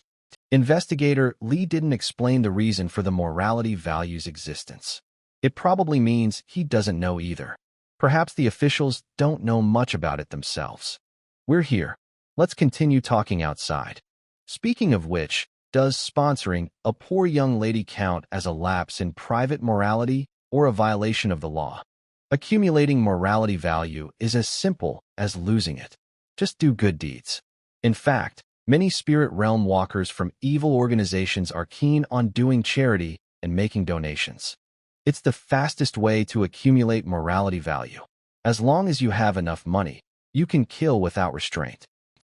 Investigator Lee didn't explain the reason for the morality value's existence. It probably means he doesn't know either. Perhaps the officials don't know much about it themselves. We're here. Let's continue talking outside. Speaking of which, does sponsoring a poor young lady count as a lapse in private morality or a violation of the law? Accumulating morality value is as simple as losing it. Just do good deeds. In fact, many Spirit Realm walkers from evil organizations are keen on doing charity and making donations. It's the fastest way to accumulate morality value. As long as you have enough money, you can kill without restraint.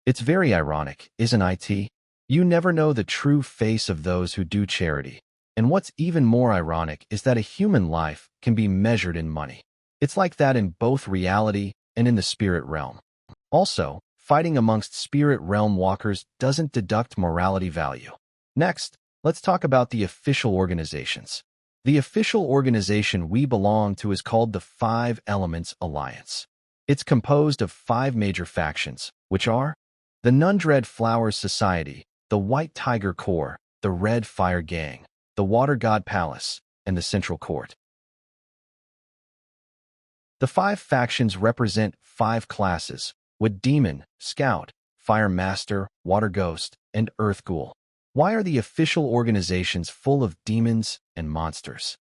It's very ironic, isn't it? You never know the true face of those who do charity. And what's even more ironic is that a human life can be measured in money. It's like that in both reality and in the Spirit Realm. Also, fighting amongst Spirit Realm walkers doesn't deduct morality value. Next, let's talk about the official organizations. The official organization we belong to is called the Five Elements Alliance. It's composed of 5 major factions, which are the Nundred Flowers Society, the White Tiger Corps, the Red Fire Gang, the Water God Palace, and the Central Court. The 5 factions represent 5 classes: Wood Demon, Scout, Fire Master, Water Ghost, and Earth Ghoul. Why are the official organizations full of demons and monsters?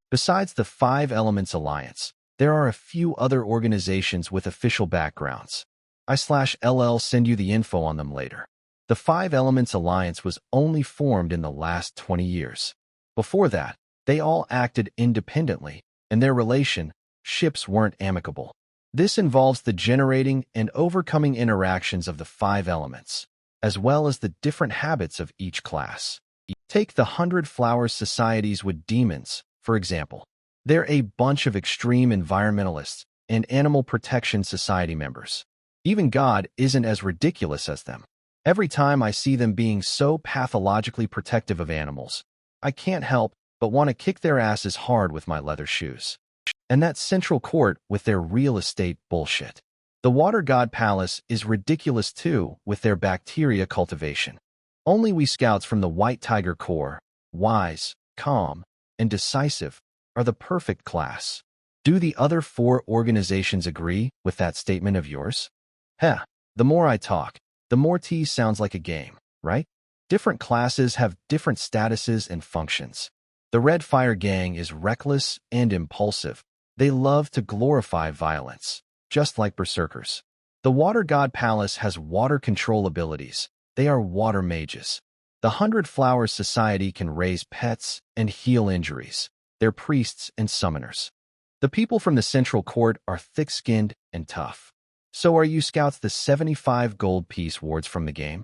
Besides the 5 Elements Alliance, there are a few other organizations with official backgrounds. I/LL send you the info on them later. The 5 Elements Alliance was only formed in the last 20 years. Before that, they all acted independently, and their relationships weren't amicable. This involves the generating and overcoming interactions of the 5 elements, as well as the different habits of each class. Take the 100 Flowers Societies with demons, for example. They're a bunch of extreme environmentalists and animal protection society members. Even God isn't as ridiculous as them. Every time I see them being so pathologically protective of animals, I can't help but want to kick their asses hard with my leather shoes. And that central court with their real estate bullshit. The Water God Palace is ridiculous too with their bacteria cultivation. Only we scouts from the White Tiger Corps, wise, calm, and decisive, are the perfect class. Do the other 4 organizations agree with that statement of yours? Heh, the more I talk, the more T sounds like a game, right? Different classes have different statuses and functions. The Red Fire Gang is reckless and impulsive. They love to glorify violence, just like berserkers. The Water God Palace has water control abilities. They are water mages. The 100 Flowers Society can raise pets and heal injuries. They're priests and summoners. The people from the Central Court are thick-skinned and tough. So are you scouts the 75 gold piece wards from the game?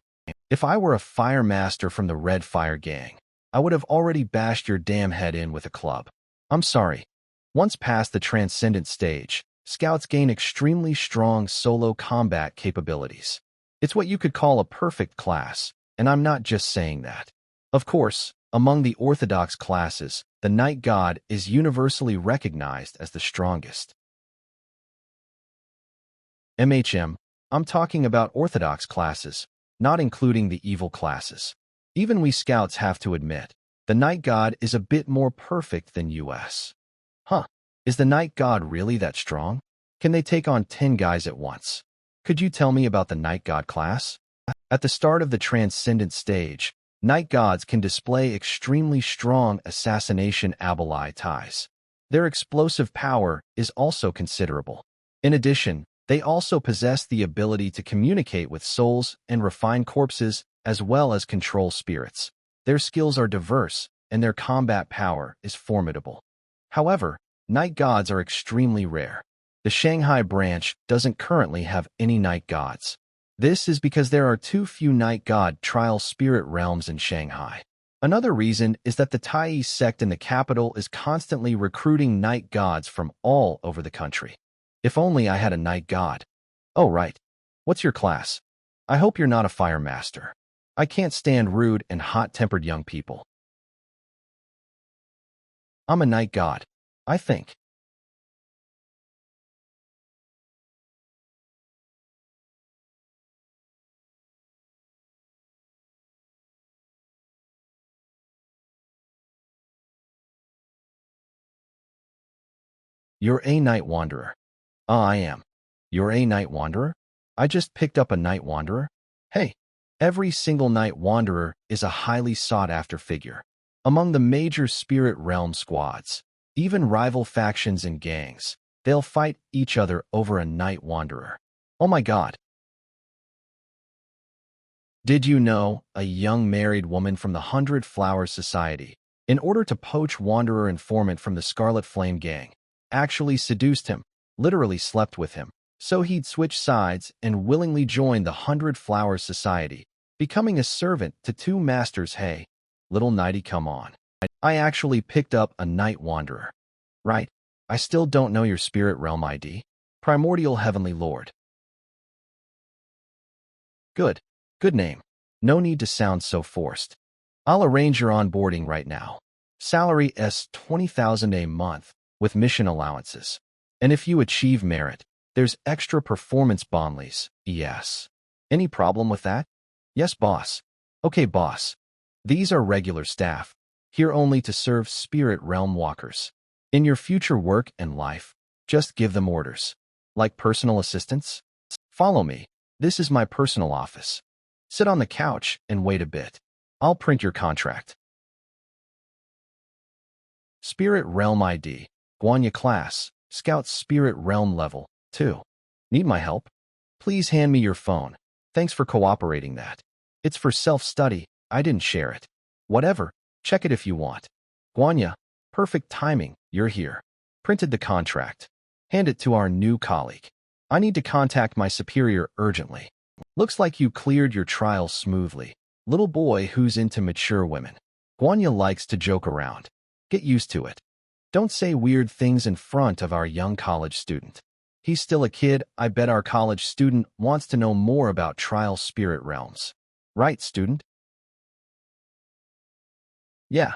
If I were a fire master from the Red Fire Gang, I would have already bashed your damn head in with a club. I'm sorry. Once past the Transcendent stage, scouts gain extremely strong solo combat capabilities. It's what you could call a perfect class, and I'm not just saying that. Of course, among the orthodox classes, the Night God is universally recognized as the strongest. I'm talking about orthodox classes, not including the evil classes. Even we scouts have to admit, the Night God is a bit more perfect than us. Huh, is the Night God really that strong? Can they take on 10 guys at once? Could you tell me about the Night God class? At the start of the Transcendent stage, Night Gods can display extremely strong assassination abilities. Their explosive power is also considerable. In addition, they also possess the ability to communicate with souls and refine corpses as well as control spirits. Their skills are diverse, and their combat power is formidable. However, Night Gods are extremely rare. The Shanghai branch doesn't currently have any Night Gods. This is because there are too few Night God trial spirit realms in Shanghai. Another reason is that the Tai sect in the capital is constantly recruiting Night Gods from all over the country. If only I had a Night God. Oh, right. What's your class? I hope you're not a fire master. I can't stand rude and hot-tempered young people. I'm a Night God, I think. You're a Night Wanderer. I am. You're a Night Wanderer? I just picked up a Night Wanderer? Hey, every single Night Wanderer is a highly sought-after figure. Among the major spirit realm squads, even rival factions and gangs, they'll fight each other over a Night Wanderer. Oh my god. Did you know a young married woman from the 100 Flowers Society, in order to poach Wanderer informant from the Scarlet Flame gang, actually seduced him, literally slept with him, so he'd switch sides and willingly join the 100 Flowers Society, becoming a servant to 2 masters? Hey, little Nighty, come on. I actually picked up a Night Wanderer. Right, I still don't know your spirit realm ID. Primordial Heavenly Lord. Good. Good name. No need to sound so forced. I'll arrange your onboarding right now. Salary is 20,000 a month, with mission allowances. And if you achieve merit, there's extra performance bonus. Yes. Any problem with that? Yes, boss. Okay, boss. These are regular staff, here only to serve spirit realm walkers. In your future work and life, just give them orders. Like personal assistants? Follow me. This is my personal office. Sit on the couch and wait a bit. I'll print your contract. Spirit Realm ID. Guanya class. Scout Spirit Realm level 2. Need my help? Please hand me your phone. Thanks for cooperating that. It's for self-study. I didn't share it. Whatever. Check it if you want. Guanya. Perfect timing. You're here. Printed the contract. Hand it to our new colleague. I need to contact my superior urgently. Looks like you cleared your trial smoothly. Little boy who's into mature women. Guanya likes to joke around. Get used to it. Don't say weird things in front of our young college student. He's still a kid. I bet our college student wants to know more about trial spirit realms. Right, student? Yeah.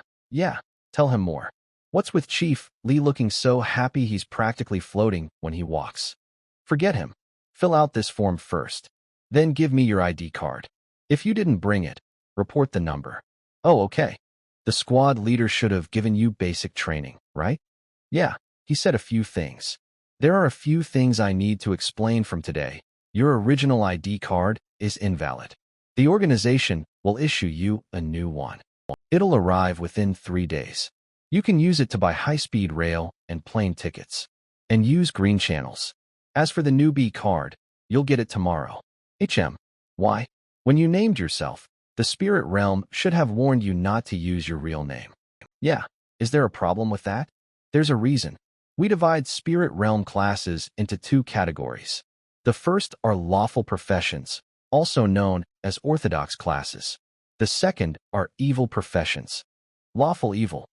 Tell him more. What's with Chief Lee looking so happy he's practically floating when he walks? Forget him. Fill out this form first. Then give me your ID card. If you didn't bring it, report the number. Oh, okay. The squad leader should have given you basic training, right? Yeah, he said a few things. There are a few things I need to explain from today. Your original ID card is invalid. The organization will issue you a new one. It'll arrive within 3 days. You can use it to buy high-speed rail and plane tickets. And use green channels. As for the newbie card, you'll get it tomorrow. Why? When you named yourself, the spirit realm should have warned you not to use your real name. Yeah, is there a problem with that? There's a reason. We divide spirit realm classes into 2 categories. The first are lawful professions, also known as orthodox classes. The second are evil professions. Lawful evil.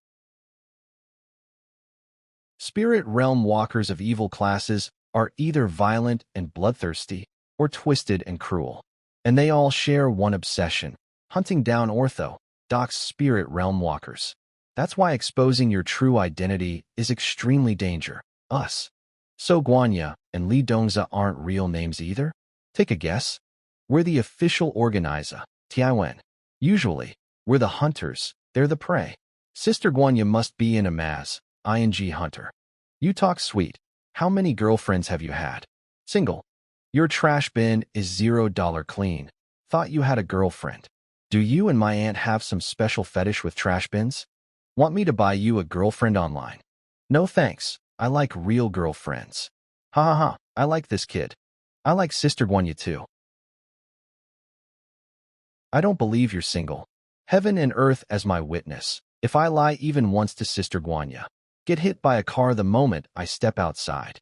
Spirit realm walkers of evil classes are either violent and bloodthirsty or twisted and cruel. And they all share one obsession: hunting down orthodox spirit realm walkers. That's why exposing your true identity is extremely dangerous. So Guanya and Li Dongza aren't real names either? Take a guess. We're the official organizer, Tiawen. Usually, we're the hunters, they're the prey. Sister Guanya must be in a ing hunter. You talk sweet. How many girlfriends have you had? Single. Your trash bin is $0 clean. Thought you had a girlfriend. Do you and my aunt have some special fetish with trash bins? Want me to buy you a girlfriend online? No thanks. I like real girlfriends. Ha ha ha. I like this kid. I like Sister Guanya too. I don't believe you're single. Heaven and earth as my witness. If I lie even once to Sister Guanya, get hit by a car the moment I step outside.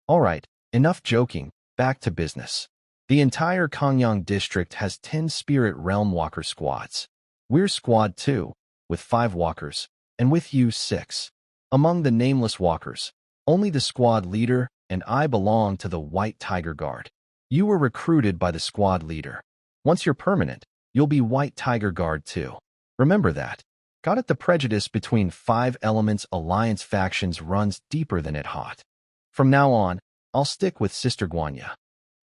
All right, enough joking. Back to business. The entire Kongyang district has 10 spirit realm walker squads. We're squad 2, with 5 walkers, and with you 6. Among the nameless walkers, only the squad leader and I belong to the White Tiger Guard. You were recruited by the squad leader. Once you're permanent, you'll be White Tiger Guard too. Remember that. Got it? The prejudice between 5 elements alliance factions runs deeper than it hot. From now on, I'll stick with Sister Guanya.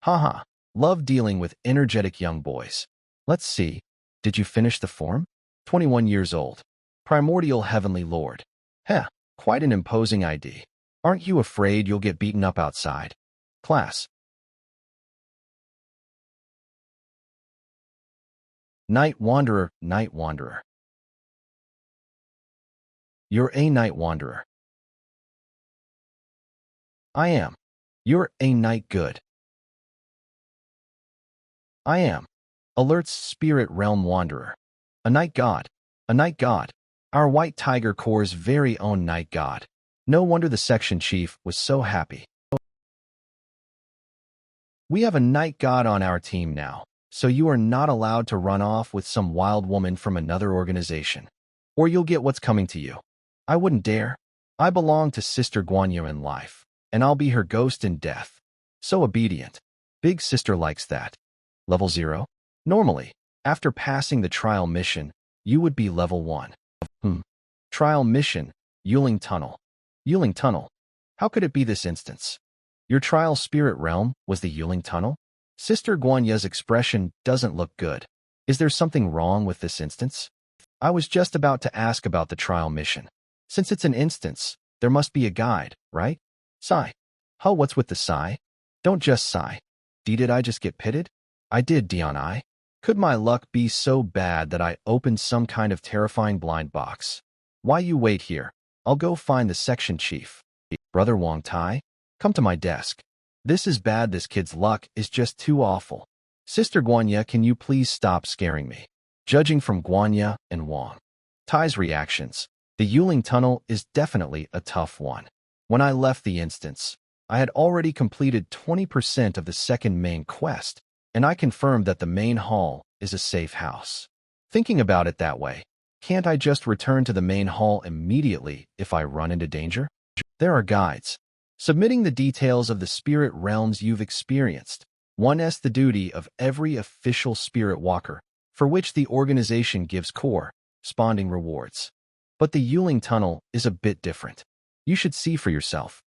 Haha, love dealing with energetic young boys. Let's see, did you finish the form? 21 years old. Primordial Heavenly Lord. Heh, quite an imposing ID. Aren't you afraid you'll get beaten up outside? Class. Night Wanderer, Night Wanderer. You're a Night Wanderer. I am. You're a Night Good. I am. Alert's Spirit Realm Wanderer. A Night God. A Night God. Our White Tiger Corps' very own Night God. No wonder the section chief was so happy. We have a Night God on our team now, so you are not allowed to run off with some wild woman from another organization. Or you'll get what's coming to you. I wouldn't dare. I belong to Sister Guanya in life, and I'll be her ghost in death. So obedient. Big sister likes that. Level 0? Normally, after passing the trial mission, you would be level 1. Trial mission, Yuling Tunnel. Yuling Tunnel. How could it be this instance? Your trial spirit realm was the Yuling Tunnel? Sister Guanya's expression doesn't look good. Is there something wrong with this instance? I was just about to ask about the trial mission. Since it's an instance, there must be a guide, right? Sigh. Huh, what's with the sigh? Don't just sigh. Did I just get pitted? I did, Dion. Could my luck be so bad that I opened some kind of terrifying blind box? Why you wait here? I'll go find the section chief. Brother Wang Tai, come to my desk. This is bad. This kid's luck is just too awful. Sister Guanya, can you please stop scaring me? Judging from Guanya and Wang Tai's reactions, the Yuling Tunnel is definitely a tough one. When I left the instance, I had already completed 20% of the second main quest, and I confirmed that the main hall is a safe house. Thinking about it that way, can't I just return to the main hall immediately if I run into danger? There are guides. Submitting the details of the spirit realms you've experienced. 1's the duty of every official spirit walker, for which the organization gives corresponding rewards. But the Yuling Tunnel is a bit different. You should see for yourself.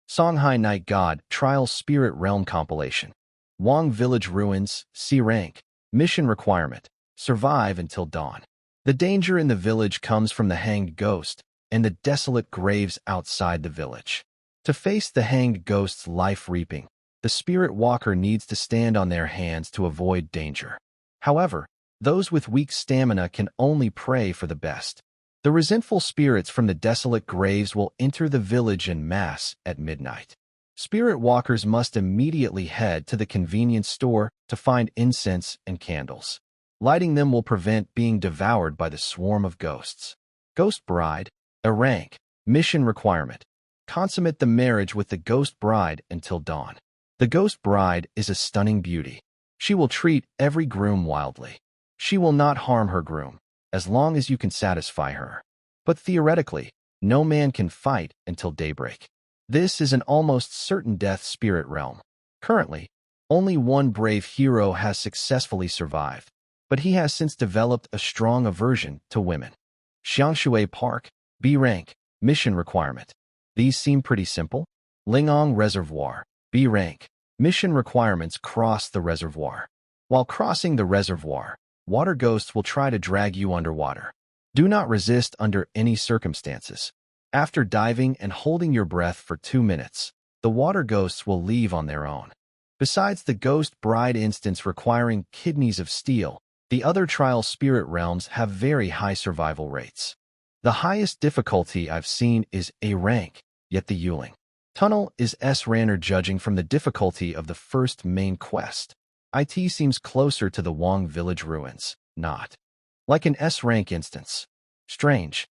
Songhai Night God Trial Spirit Realm Compilation. Wang Village Ruins, C rank. Mission requirement: survive until dawn. The danger in the village comes from the hanged ghost and the desolate graves outside the village. To face the hanged ghost's life reaping, the spirit walker needs to stand on their hands to avoid danger. However, those with weak stamina can only pray for the best. The resentful spirits from the desolate graves will enter the village en masse at midnight. Spirit walkers must immediately head to the convenience store to find incense and candles. Lighting them will prevent being devoured by the swarm of ghosts. Ghost Bride, a rank, mission requirement: consummate the marriage with the ghost bride until dawn. The ghost bride is a stunning beauty. She will treat every groom wildly. She will not harm her groom, as long as you can satisfy her. But theoretically, no man can fight until daybreak. This is an almost certain death spirit realm. Currently, only one brave hero has successfully survived, but he has since developed a strong aversion to women. Xiangshui Park, B rank, mission requirement. These seem pretty simple. Lingong Reservoir, B rank. Mission requirements: cross the reservoir. While crossing the reservoir, water ghosts will try to drag you underwater. Do not resist under any circumstances. After diving and holding your breath for 2 minutes, the water ghosts will leave on their own. Besides the ghost bride instance requiring kidneys of steel, the other trial spirit realms have very high survival rates. The highest difficulty I've seen is A rank, yet the Yuling Tunnel is S ranner judging from the difficulty of the first main quest. It seems closer to the Wang Village Ruins, not like an S rank instance. Strange.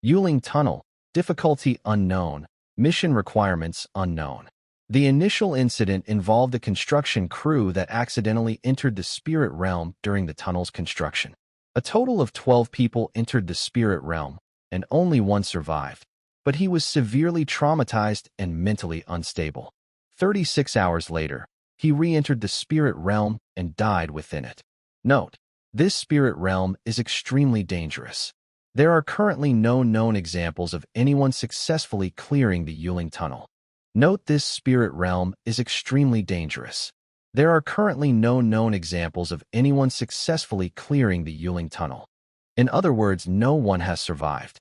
Yuling Tunnel, difficulty unknown, mission requirements unknown. The initial incident involved a construction crew that accidentally entered the spirit realm during the tunnel's construction. A total of 12 people entered the spirit realm, and only one survived, but he was severely traumatized and mentally unstable. 36 hours later, he re-entered the spirit realm and died within it. Note: this spirit realm is extremely dangerous. There are currently no known examples of anyone successfully clearing the Yuling Tunnel. Note: this spirit realm is extremely dangerous. There are currently no known examples of anyone successfully clearing the Yuling Tunnel. In other words, no one has survived.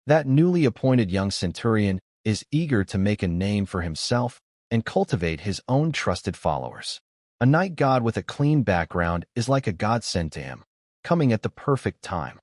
That newly appointed young centurion is eager to make a name for himself and cultivate his own trusted followers. A night god with a clean background is like a godsend to him, coming at the perfect time.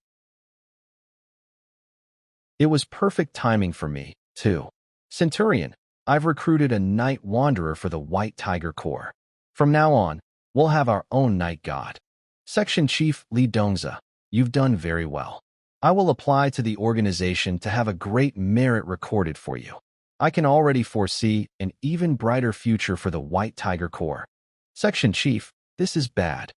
It was perfect timing for me, too. Centurion, I've recruited a night wanderer for the White Tiger Corps. From now on, we'll have our own night god. Section Chief Li Dongza, you've done very well. I will apply to the organization to have a great merit recorded for you. I can already foresee an even brighter future for the White Tiger Corps. Section Chief, this is bad.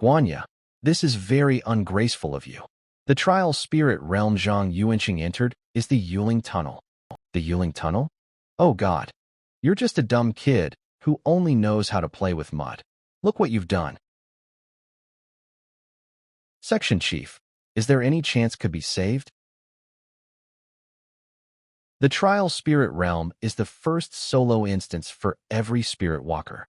Guanya, this is very ungraceful of you. The trial spirit realm Zhang Yuanqing entered is the Yuling Tunnel. The Yuling Tunnel? Oh God, you're just a dumb kid who only knows how to play with mud. Look what you've done. Section Chief, is there any chance could be saved? The trial spirit realm is the first solo instance for every spirit walker.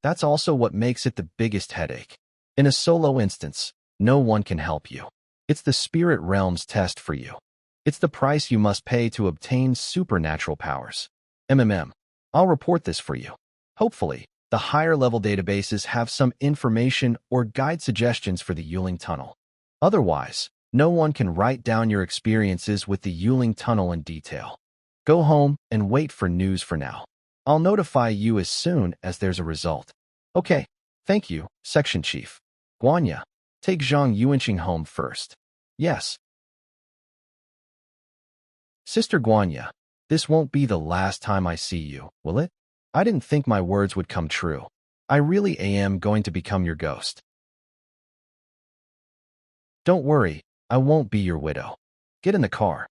That's also what makes it the biggest headache. In a solo instance, no one can help you. It's the spirit realm's test for you. It's the price you must pay to obtain supernatural powers. I'll report this for you. Hopefully, the higher level databases have some information or guide suggestions for the Yuling Tunnel. Otherwise, no one can write down your experiences with the Yuling Tunnel in detail. Go home and wait for news for now. I'll notify you as soon as there's a result. Okay, thank you, Section Chief. Guanya, take Zhang Yuanqing home first. Yes. Sister Guanya, this won't be the last time I see you, will it? I didn't think my words would come true. I really am going to become your ghost. Don't worry, I won't be your widow. Get in the car.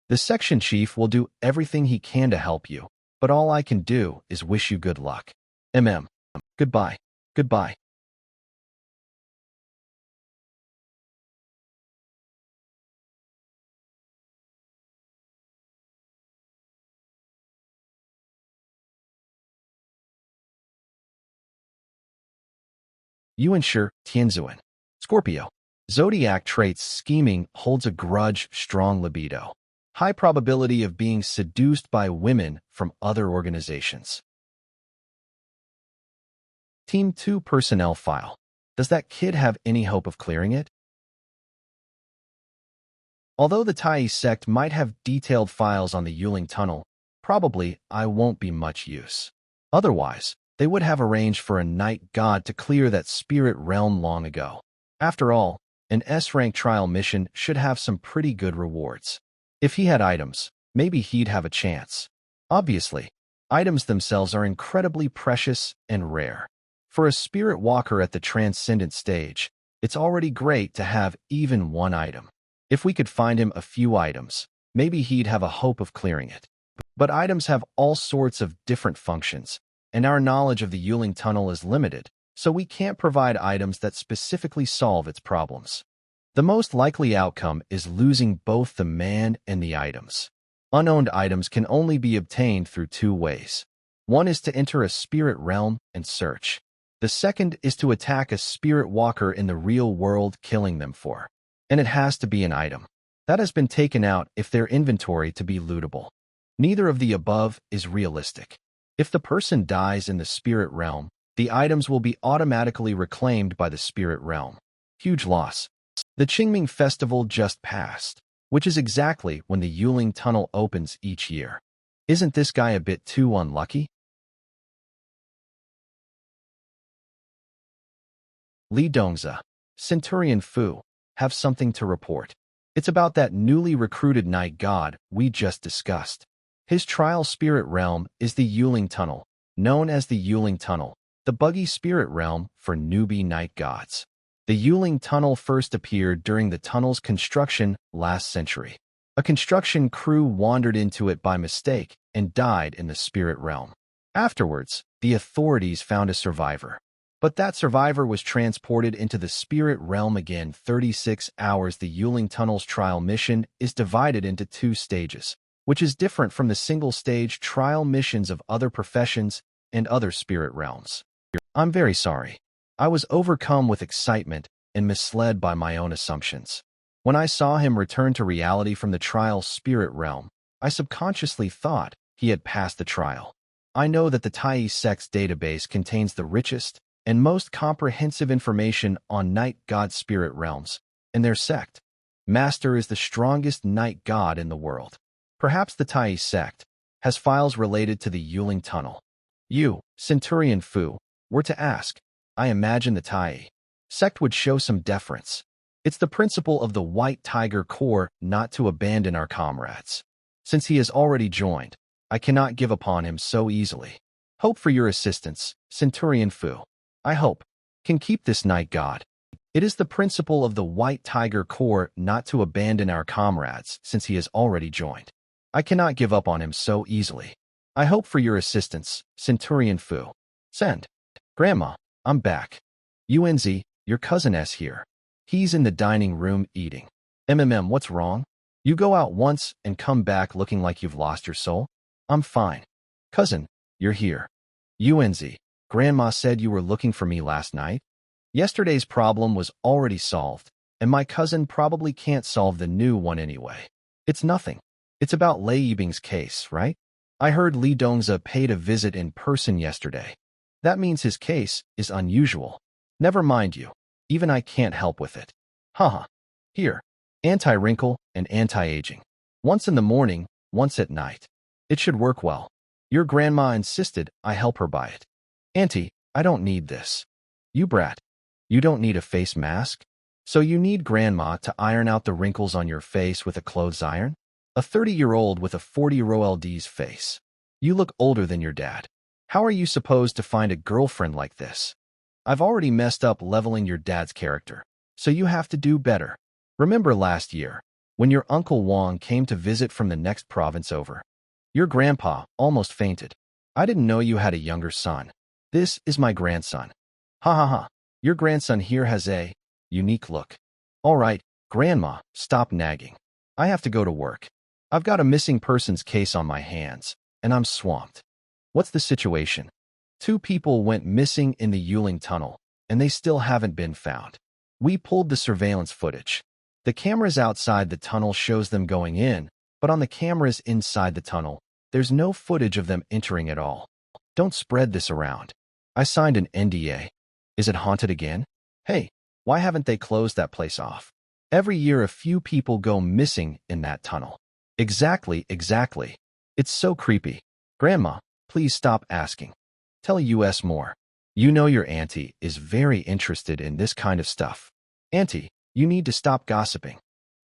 The section chief will do everything he can to help you, but all I can do is wish you good luck. Goodbye. Goodbye. You ensure Tianzuan. Scorpio. Zodiac traits scheming, holds a grudge, strong libido. High probability of being seduced by women from other organizations. Team 2 personnel file. Does that kid have any hope of clearing it? Although the Tai sect might have detailed files on the Yuling tunnel, probably I won't be much use. Otherwise, they would have arranged for a night god to clear that spirit realm long ago. After all, an S-rank trial mission should have some pretty good rewards. If he had items, maybe he'd have a chance. Obviously, items themselves are incredibly precious and rare. For a spirit walker at the transcendent stage, it's already great to have even one item. If we could find him a few items, maybe he'd have a hope of clearing it. But items have all sorts of different functions, and our knowledge of the Yuling tunnel is limited, so we can't provide items that specifically solve its problems. The most likely outcome is losing both the man and the items. Unowned items can only be obtained through two ways. One is to enter a spirit realm and search. The second is to attack a spirit walker in the real world, killing them for. And it has to be an item that has been taken out if their inventory to be lootable. Neither of the above is realistic. If the person dies in the spirit realm, the items will be automatically reclaimed by the spirit realm. Huge loss. The Qingming festival just passed, which is exactly when the Yuling tunnel opens each year. Isn't this guy a bit too unlucky? Li Dongza, Centurion Fu, have something to report. It's about that newly recruited night god we just discussed. His trial spirit realm is the Yuling tunnel, known as the Yuling tunnel, the buggy spirit realm for newbie night gods. The Yuling tunnel first appeared during the tunnel's construction last century. A construction crew wandered into it by mistake and died in the spirit realm. Afterwards, the authorities found a survivor. But that survivor was transported into the spirit realm again. 36 hours. The Yuling tunnel's trial mission is divided into two stages, which is different from the single-stage trial missions of other professions and other spirit realms. I'm very sorry. I was overcome with excitement and misled by my own assumptions. When I saw him return to reality from the trial spirit realm, I subconsciously thought he had passed the trial. I know that the Tai sect's database contains the richest and most comprehensive information on night god spirit realms, and their sect. Master is the strongest night god in the world. Perhaps the Tai sect has files related to the Yuling tunnel. You, Centurion Fu, were to ask. I imagine the Tai sect would show some deference. It's the principle of the White Tiger Corps not to abandon our comrades. Since he has already joined, I cannot give upon him so easily. Hope for your assistance, Centurion Fu. I hope can keep this night god. It is the principle of the White Tiger Corps not to abandon our comrades since he has already joined. I cannot give up on him so easily. I hope for your assistance, Centurion Fu. Send. Grandma, I'm back. UNZ, your cousin S here. He's in the dining room eating. What's wrong? You go out once and come back looking like you've lost your soul? I'm fine. Cousin, you're here. UNZ, Grandma said you were looking for me last night. Yesterday's problem was already solved, and my cousin probably can't solve the new one anyway. It's nothing. It's about Lei Yibing's case, right? I heard Li Dongza paid a visit in person yesterday. That means his case is unusual. Never mind you. Even I can't help with it. Haha. Here. Anti-wrinkle and anti-aging. Once in the morning, once at night. It should work well. Your grandma insisted I help her buy it. Auntie, I don't need this. You brat. You don't need a face mask? So you need grandma to iron out the wrinkles on your face with a clothes iron? A 30-year-old with a 40-year-old's face. You look older than your dad. How are you supposed to find a girlfriend like this? I've already messed up leveling your dad's character, so you have to do better. Remember last year, when your Uncle Wong came to visit from the next province over? Your grandpa almost fainted. I didn't know you had a younger son. This is my grandson. Ha ha ha. Your grandson here has a unique look. All right, Grandma, stop nagging. I have to go to work. I've got a missing persons case on my hands, and I'm swamped. What's the situation? 2 people went missing in the Yuling Tunnel, and they still haven't been found. We pulled the surveillance footage. The cameras outside the tunnel shows them going in, but on the cameras inside the tunnel, there's no footage of them entering at all. Don't spread this around. I signed an NDA. Is it haunted again? Hey, why haven't they closed that place off? Every year a few people go missing in that tunnel. Exactly. It's so creepy. Grandma, please stop asking. Tell us more. You know your auntie is very interested in this kind of stuff. Auntie, you need to stop gossiping.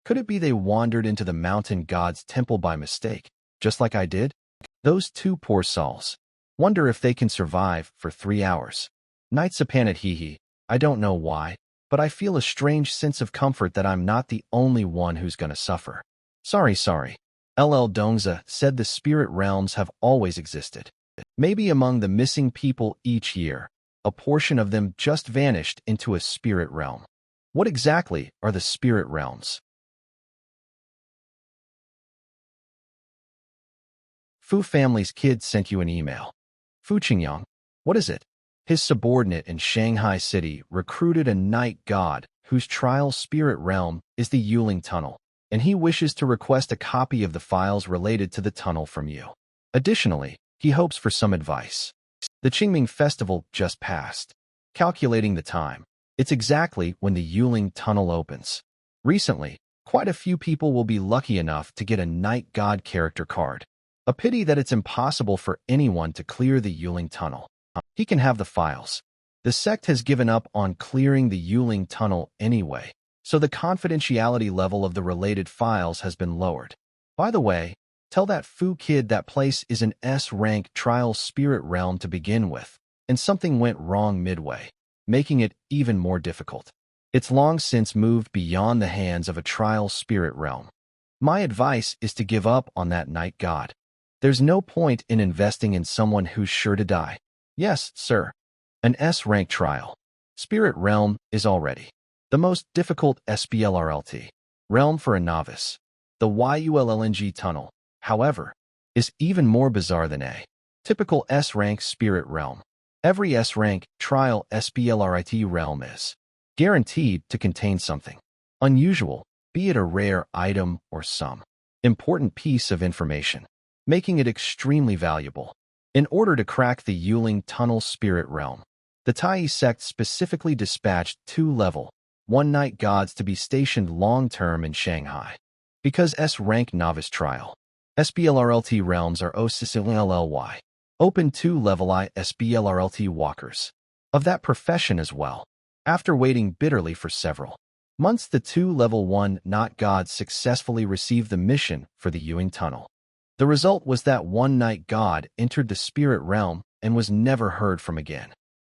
Could it be they wandered into the mountain god's temple by mistake, just like I did? Those 2 poor souls. Wonder if they can survive for 3 hours. Nightsapanet hee. I don't know why, but I feel a strange sense of comfort that I'm not the only one who's gonna suffer. Sorry. LL Dongza said the spirit realms have always existed. Maybe among the missing people each year, a portion of them just vanished into a spirit realm. What exactly are the spirit realms? Fu family's kid sent you an email. Fu Qingyang, what is it? His subordinate in Shanghai City recruited a night god whose trial spirit realm is the Yuling Tunnel, and he wishes to request a copy of the files related to the tunnel from you. Additionally, he hopes for some advice. The Qingming festival just passed. Calculating the time, it's exactly when the Yuling Tunnel opens. Recently, quite a few people will be lucky enough to get a night god character card. A pity that it's impossible for anyone to clear the Yuling Tunnel. He can have the files. The sect has given up on clearing the Yuling Tunnel anyway, so the confidentiality level of the related files has been lowered. By the way, tell that Fu kid that place is an S-rank trial spirit realm to begin with, and something went wrong midway, making it even more difficult. It's long since moved beyond the hands of a trial spirit realm. My advice is to give up on that night god. There's no point in investing in someone who's sure to die. Yes, sir. An S-rank trial. Spirit realm is already the most difficult SPLRLT realm for a novice. The Yullng tunnel, however, is even more bizarre than a typical S-rank spirit realm. Every S-rank trial SPLRIT realm is guaranteed to contain something unusual, be it a rare item or some important piece of information, making it extremely valuable. In order to crack the Yuling Tunnel spirit realm, the Tai sect specifically dispatched 2 level 1 night gods to be stationed long-term in Shanghai. Because S-rank novice trial, SBLRLT realms are OCCLLY, open 2 level I SBLRLT walkers of that profession as well. After waiting bitterly for several months, the 2 level 1 not gods successfully received the mission for the Yuling Tunnel. The result was that 1 night god entered the spirit realm and was never heard from again,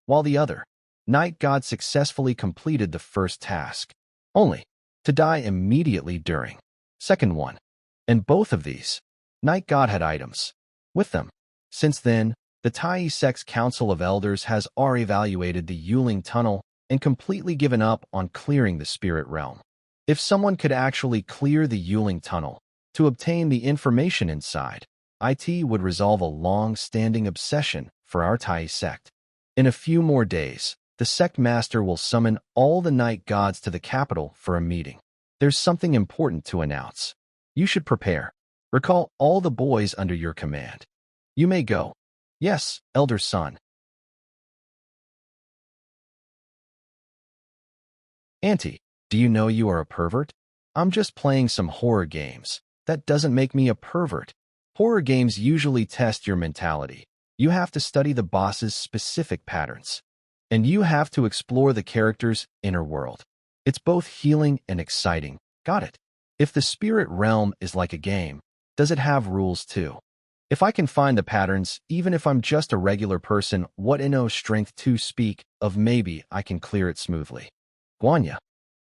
while the other night god successfully completed the first task, only to die immediately during second one. And both of these night god had items with them. Since then, the Tai sect's Council of Elders has evaluated the Yuling Tunnel and completely given up on clearing the spirit realm. If someone could actually clear the Yuling Tunnel to obtain the information inside, it would resolve a long-standing obsession for our Tai sect. In a few more days, the sect master will summon all the night gods to the capital for a meeting. There's something important to announce. You should prepare. Recall all the boys under your command. You may go. Yes, elder son. Auntie, do you know you are a pervert? I'm just playing some horror games. That doesn't make me a pervert. Horror games usually test your mentality. You have to study the boss's specific patterns, and you have to explore the character's inner world. It's both healing and exciting. Got it? If the spirit realm is like a game, does it have rules too? If I can find the patterns, even if I'm just a regular person, what inno strength to speak of, maybe I can clear it smoothly. Guanya.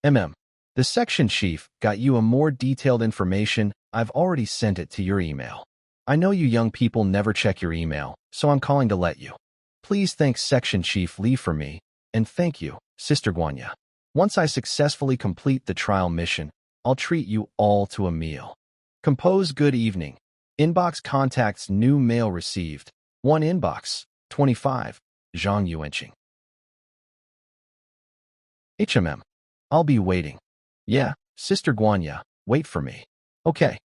The section chief got you a more detailed information. I've already sent it to your email. I know you young people never check your email, so I'm calling to let you. Please please thank Section Chief Lee for me, and thank you, Sister Guanya. Once I successfully complete the trial mission, I'll treat you all to a meal. Compose good evening. Inbox contacts new mail received. 1 inbox, 25, Zhang Yuanqing. I'll be waiting. Yeah, Sister Guanya, wait for me. Okay.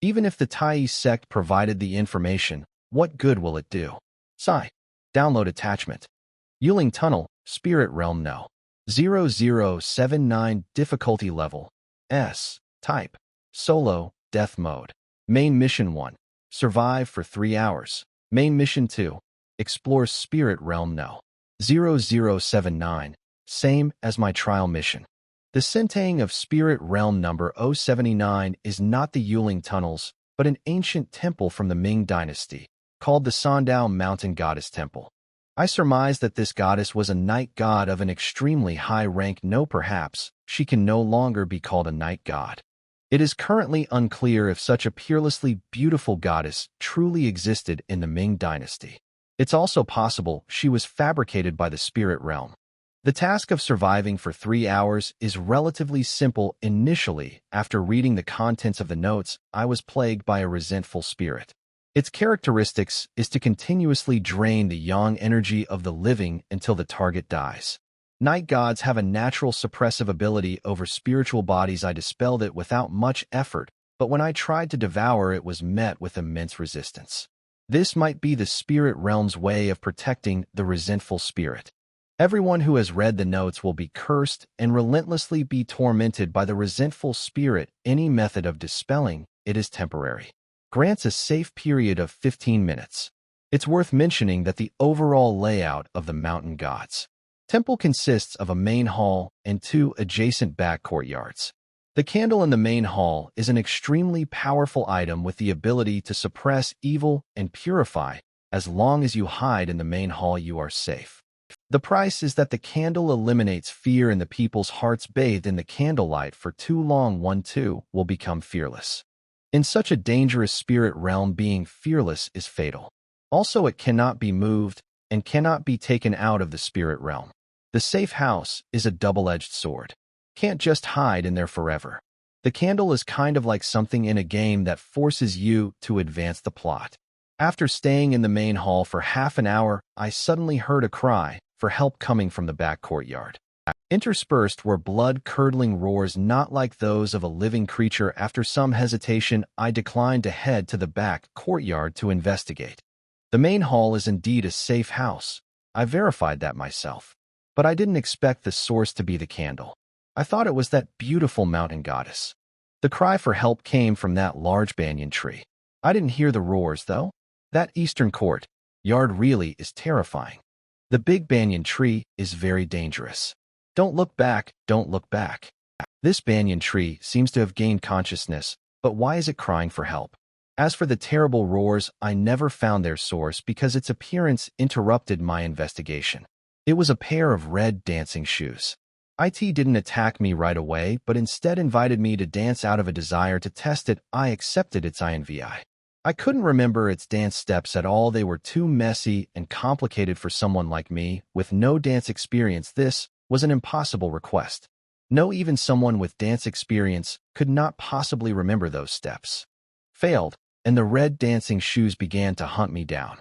Even if the Tai sect provided the information, what good will it do? Sigh. Download attachment. Yuling Tunnel, Spirit Realm No. 0079 difficulty level. S. Type. Solo, Death Mode. Main Mission 1. Survive for 3 hours. Main Mission 2. Explore Spirit Realm No. 0079. Same as my trial mission. The Sentang of Spirit Realm number 079 is not the Yuling Tunnels, but an ancient temple from the Ming Dynasty, called the Sandao Mountain Goddess Temple. I surmise that this goddess was a night god of an extremely high rank. No, perhaps she can no longer be called a night god. It is currently unclear if such a peerlessly beautiful goddess truly existed in the Ming Dynasty. It's also possible she was fabricated by the spirit realm. The task of surviving for 3 hours is relatively simple initially. After reading the contents of the notes, I was plagued by a resentful spirit. Its characteristics is to continuously drain the yang energy of the living until the target dies. Night gods have a natural suppressive ability over spiritual bodies. I dispelled it without much effort, but when I tried to devour it was met with immense resistance. This might be the spirit realm's way of protecting the resentful spirit. Everyone who has read the notes will be cursed and relentlessly be tormented by the resentful spirit. Any method of dispelling it is temporary. Grants a safe period of 15 minutes. It's worth mentioning that the overall layout of the Mountain Gods Temple consists of a main hall and 2 adjacent back courtyards. The candle in the main hall is an extremely powerful item with the ability to suppress evil and purify. As long as you hide in the main hall, you are safe. The price is that the candle eliminates fear in the people's hearts. Bathed in the candlelight for too long, one too will become fearless. In such a dangerous spirit realm, being fearless is fatal. Also, it cannot be moved and cannot be taken out of the spirit realm. The safe house is a double-edged sword. Can't just hide in there forever. The candle is kind of like something in a game that forces you to advance the plot. After staying in the main hall for half an hour, I suddenly heard a cry for help coming from the back courtyard. Interspersed were blood-curdling roars not like those of a living creature. After some hesitation, I declined to head to the back courtyard to investigate. The main hall is indeed a safe house. I verified that myself. But I didn't expect the source to be the candle. I thought it was that beautiful mountain goddess. The cry for help came from that large banyan tree. I didn't hear the roars, though. That eastern court yard really is terrifying. The big banyan tree is very dangerous. Don't look back, don't look back. This banyan tree seems to have gained consciousness, but why is it crying for help? As for the terrible roars, I never found their source because its appearance interrupted my investigation. It was a pair of red dancing shoes. IT didn't attack me right away, but instead invited me to dance out of a desire to test it. I accepted its INVI. I couldn't remember its dance steps at all. They were too messy and complicated for someone like me with no dance experience. This was an impossible request. No, even someone with dance experience could not possibly remember those steps. Failed, and the red dancing shoes began to hunt me down.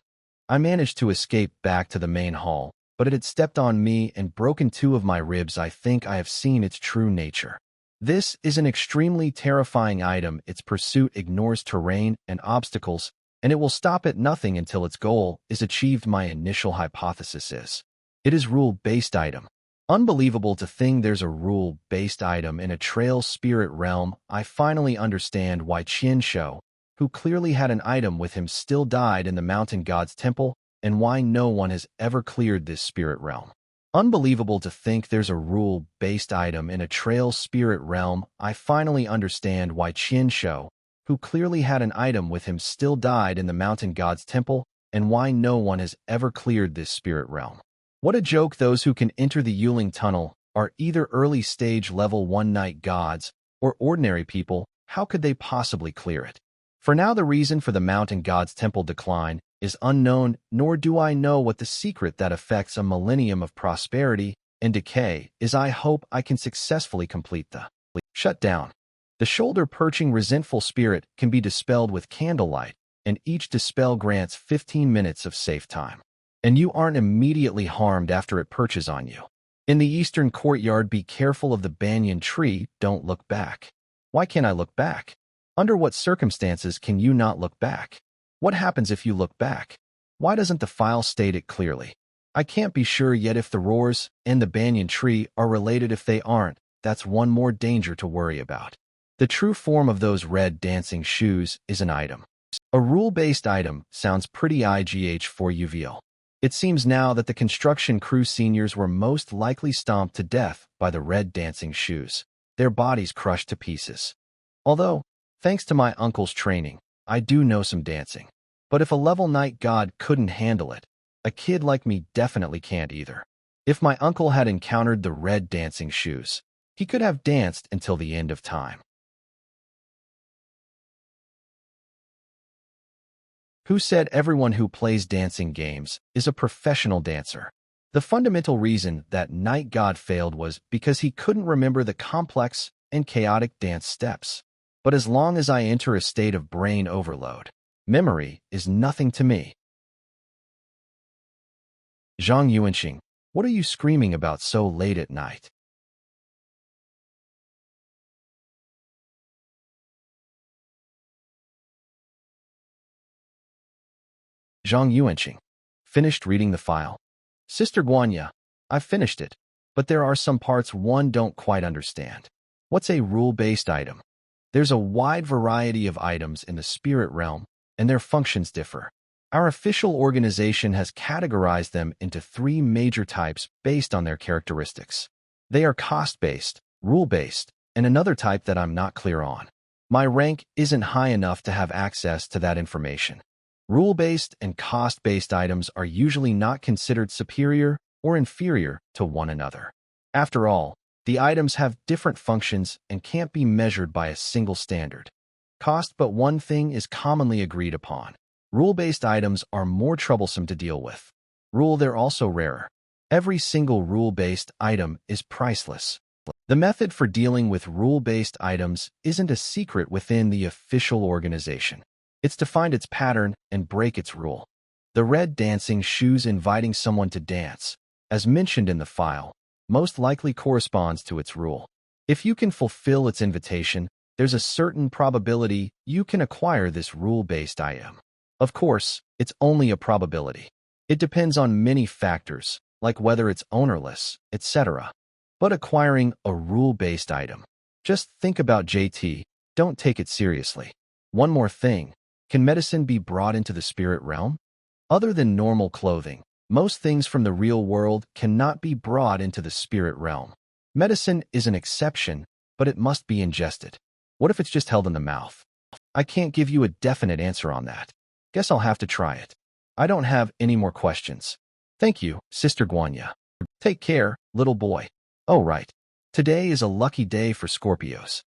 I managed to escape back to the main hall, but it had stepped on me and broken 2 of my ribs. I think I have seen its true nature. This is an extremely terrifying item. Its pursuit ignores terrain and obstacles, and it will stop at nothing until its goal is achieved. My initial hypothesis is it is rule-based item. Unbelievable to think there's a rule-based item in a trail spirit realm. I finally understand why Qian Shou, who clearly had an item with him, still died in the Mountain God's Temple, and why no one has ever cleared this spirit realm. Unbelievable to think there's a rule-based item in a trail spirit realm. I finally understand why Qian Shou, who clearly had an item with him, still died in the Mountain God's Temple, and why no one has ever cleared this spirit realm. What a joke! Those who can enter the Yuling Tunnel are either early stage level 1 night gods or ordinary people. How could they possibly clear it? For now, the reason for the Mountain God's Temple decline is unknown, nor do I know what the secret that affects a millennium of prosperity and decay is. I hope I can successfully complete the shutdown. The shoulder-perching resentful spirit can be dispelled with candlelight, and each dispel grants 15 minutes of safe time. And you aren't immediately harmed after it perches on you. In the eastern courtyard, be careful of the banyan tree, don't look back. Why can't I look back? Under what circumstances can you not look back? What happens if you look back? Why doesn't the file state it clearly? I can't be sure yet if the roars and the banyan tree are related. If they aren't, that's one more danger to worry about. The true form of those red dancing shoes is an item. A rule-based item sounds pretty IGH for UVL. It seems now that the construction crew seniors were most likely stomped to death by the red dancing shoes, their bodies crushed to pieces. Although, thanks to my uncle's training, I do know some dancing. But if a level night god couldn't handle it, a kid like me definitely can't either. If my uncle had encountered the red dancing shoes, he could have danced until the end of time. Who said everyone who plays dancing games is a professional dancer? The fundamental reason that Night God failed was because he couldn't remember the complex and chaotic dance steps. But as long as I enter a state of brain overload, memory is nothing to me. Zhang Yuanxing, what are you screaming about so late at night? Zhang Yuanxing, finished reading the file. Sister Guanya, I've finished it, but there are some parts one don't quite understand. What's a rule-based item? There's a wide variety of items in the spirit realm, and their functions differ. Our official organization has categorized them into 3 major types based on their characteristics. They are cost-based, rule-based, and another type that I'm not clear on. My rank isn't high enough to have access to that information. Rule-based and cost-based items are usually not considered superior or inferior to one another. After all, the items have different functions and can't be measured by a single standard. Cost but one thing is commonly agreed upon. Rule-based items are more troublesome to deal with. They're also rarer. Every single rule-based item is priceless. The method for dealing with rule-based items isn't a secret within the official organization. It's to find its pattern and break its rule. The red dancing shoes inviting someone to dance, as mentioned in the file, most likely corresponds to its rule. If you can fulfill its invitation, there's a certain probability you can acquire this rule-based item. Of course, it's only a probability. It depends on many factors, like whether it's ownerless, etc. But acquiring a rule-based item, just think about JT, don't take it seriously. One more thing. Can medicine be brought into the spirit realm? Other than normal clothing, most things from the real world cannot be brought into the spirit realm. Medicine is an exception, but it must be ingested. What if it's just held in the mouth? I can't give you a definite answer on that. Guess I'll have to try it. I don't have any more questions. Thank you, Sister Guanya. Take care, little boy. Oh right. Today is a lucky day for Scorpios.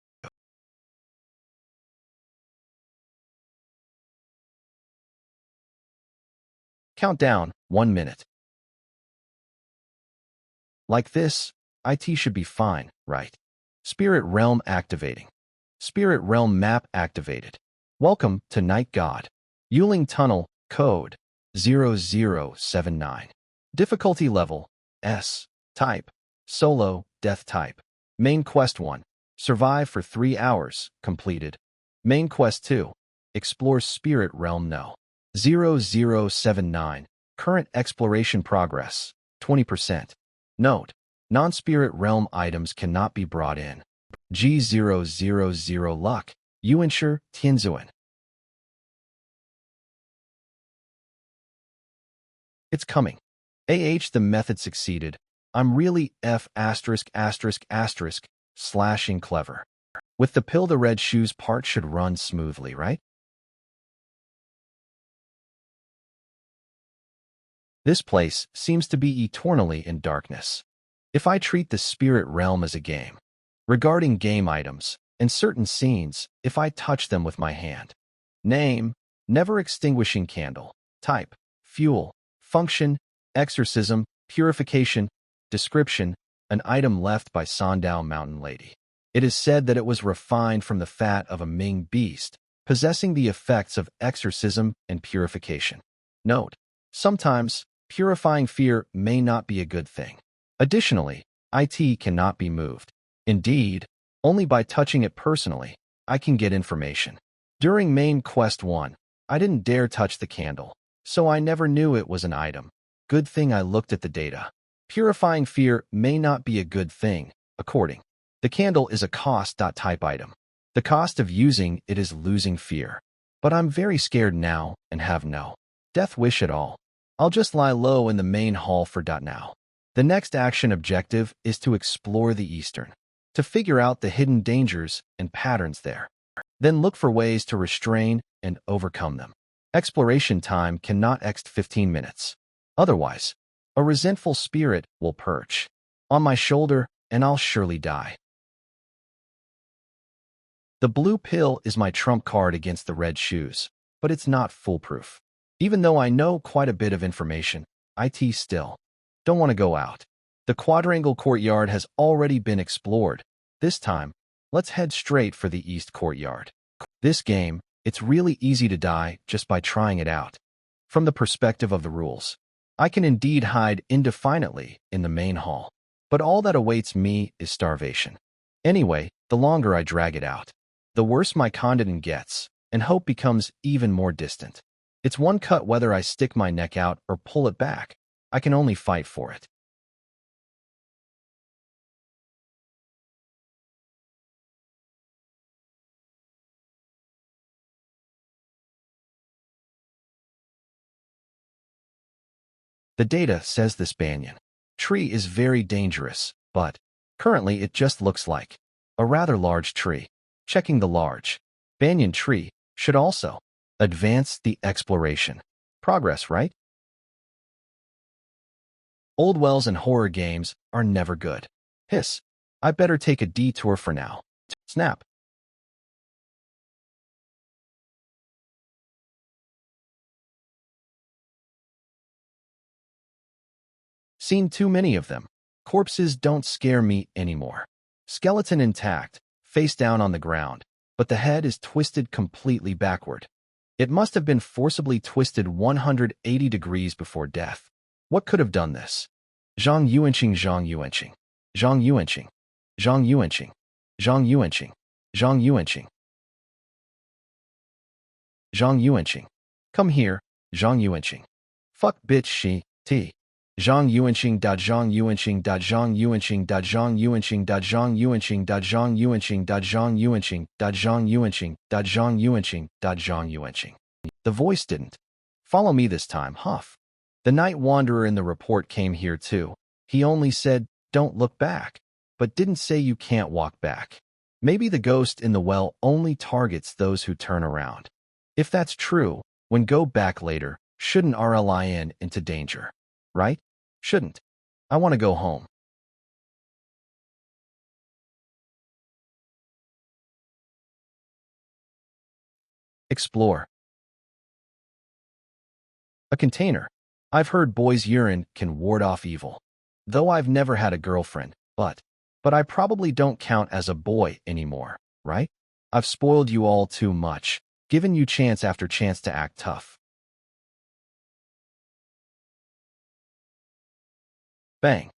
Countdown, 1 minute. Like this, IT should be fine, right? Spirit Realm activating. Spirit Realm map activated. Welcome to Night God. Yuling Tunnel, code 0079. Difficulty level, S. Type, solo, death type. Main quest 1, survive for 3 hours, completed. Main quest 2, explore Spirit Realm no. 0079, current exploration progress, 20%. Note, non-spirit realm items cannot be brought in. G000 luck, Yuanshi, Tianzuan. It's coming. The method succeeded. I'm really slashing clever. With the pill, the red shoes part should run smoothly, right? This place seems to be eternally in darkness. If I treat the spirit realm as a game, regarding game items, and certain scenes, if I touch them with my hand. Name, never extinguishing candle. Type: fuel. Function: exorcism, purification. Description: an item left by Sandao Mountain Lady. It is said that it was refined from the fat of a Ming beast, possessing the effects of exorcism and purification. Note: sometimes, purifying fear may not be a good thing. Additionally, it cannot be moved. Indeed, only by touching it personally, I can get information. During main quest 1, I didn't dare touch the candle, so I never knew it was an item. Good thing I looked at the data. Purifying fear may not be a good thing, according. The candle is a cost.type item. The cost of using it is losing fear. But I'm very scared now and have no death wish at all. I'll just lie low in the main hall for now. The next action objective is to explore the eastern, to figure out the hidden dangers and patterns there. Then look for ways to restrain and overcome them. Exploration time cannot exceed 15 minutes. Otherwise, a resentful spirit will perch on my shoulder and I'll surely die. The blue pill is my trump card against the red shoes, but it's not foolproof. Even though I know quite a bit of information, I still don't want to go out. The quadrangle courtyard has already been explored. This time, let's head straight for the east courtyard. This game, it's really easy to die just by trying it out. From the perspective of the rules, I can indeed hide indefinitely in the main hall, but all that awaits me is starvation. Anyway, the longer I drag it out, the worse my condiment gets, and hope becomes even more distant. It's one cut whether I stick my neck out or pull it back. I can only fight for it. The data says this banyan tree is very dangerous, but currently it just looks like a rather large tree. Checking the large banyan tree should also advance the exploration. Progress, right? Old wells and horror games are never good. Hiss. I better take a detour for now. Snap. Seen too many of them. Corpses don't scare me anymore. Skeleton intact, face down on the ground, but the head is twisted completely backward. It must have been forcibly twisted 180 degrees before death. What could have done this? Zhang Yuanqing, Zhang Yuanqing, Zhang Yuanqing, Zhang Yuanqing, Zhang Yuanqing, Zhang Yuanqing, Zhang Yuanqing. Come here, Zhang Yuanqing. Fuck bitch she, t. Zhang Yuanqing. Zhang Yuanqing. Zhang Yuanqing. Zhang Yuanqing. Zhang Yuanqing. Zhang Yuanqing. Zhang Yuanqing. Zhang Yuanqing. Zhang Yuanqing. Zhang Yuanqing. The voice didn't follow me this time, huff. The night wanderer in the report came here too. He only said, don't look back, but didn't say you can't walk back. Maybe the ghost in the well only targets those who turn around. If that's true, when go back later, shouldn't RLIN into danger, right? Shouldn't. I want to go home. Explore. A container. I've heard boys' urine can ward off evil. Though I've never had a girlfriend, but I probably don't count as a boy anymore, right? I've spoiled you all too much, given you chance after chance to act tough. Bang.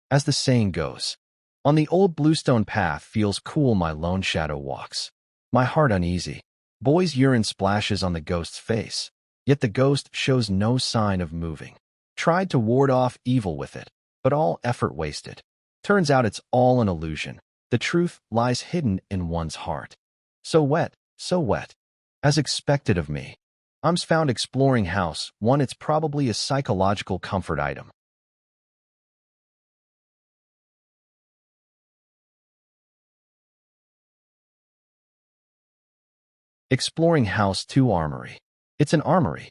As the saying goes, on the old bluestone path feels cool my lone shadow walks. My heart uneasy. Boy's urine splashes on the ghost's face, yet the ghost shows no sign of moving. Tried to ward off evil with it, but all effort wasted. Turns out it's all an illusion. The truth lies hidden in one's heart. So wet, so wet. As expected of me. I'm found exploring house 1. It's probably a psychological comfort item. Exploring house 2 armory. It's an armory.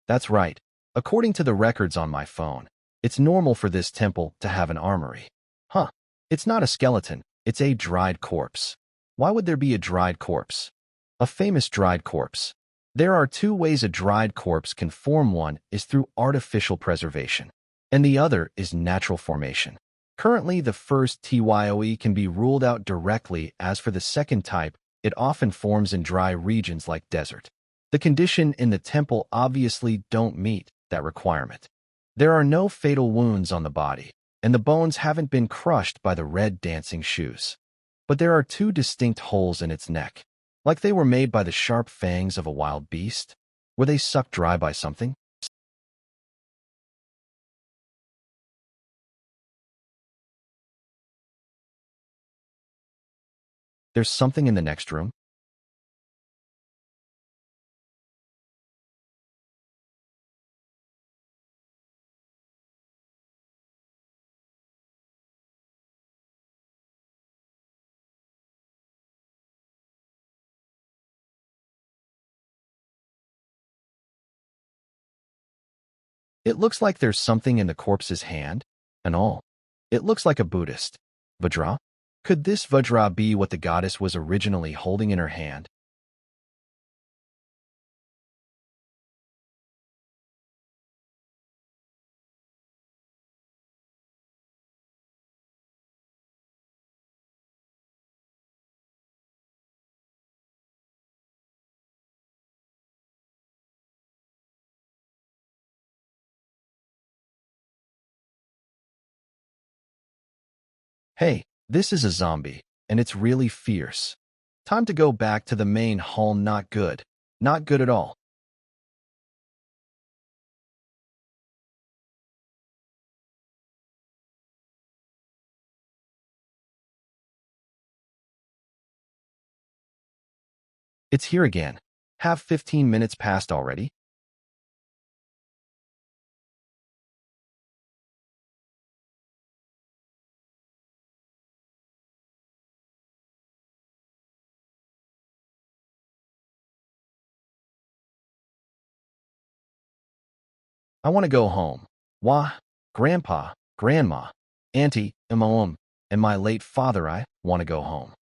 That's right. According to the records on my phone, it's normal for this temple to have an armory. Huh. It's not a skeleton, it's a dried corpse. Why would there be a dried corpse? A famous dried corpse. There are two ways a dried corpse can form. One is through artificial preservation, and the other is natural formation. Currently, the first TYOE can be ruled out directly. As for the second type, it often forms in dry regions like desert. The condition in the temple obviously don't meet that requirement. There are no fatal wounds on the body, and the bones haven't been crushed by the red dancing shoes. But there are two distinct holes in its neck, like they were made by the sharp fangs of a wild beast. Were they sucked dry by something? There's something in the next room. It looks like there's something in the corpse's hand, and all. It looks like a Buddhist. Vajra? Could this Vajra be what the goddess was originally holding in her hand? Hey, this is a zombie, and it's really fierce. Time to go back to the main hall. Not good. Not good at all. It's here again. Have 15 minutes passed already? I want to go home. Wah, Grandpa, Grandma, Auntie, and my late father. I want to go home.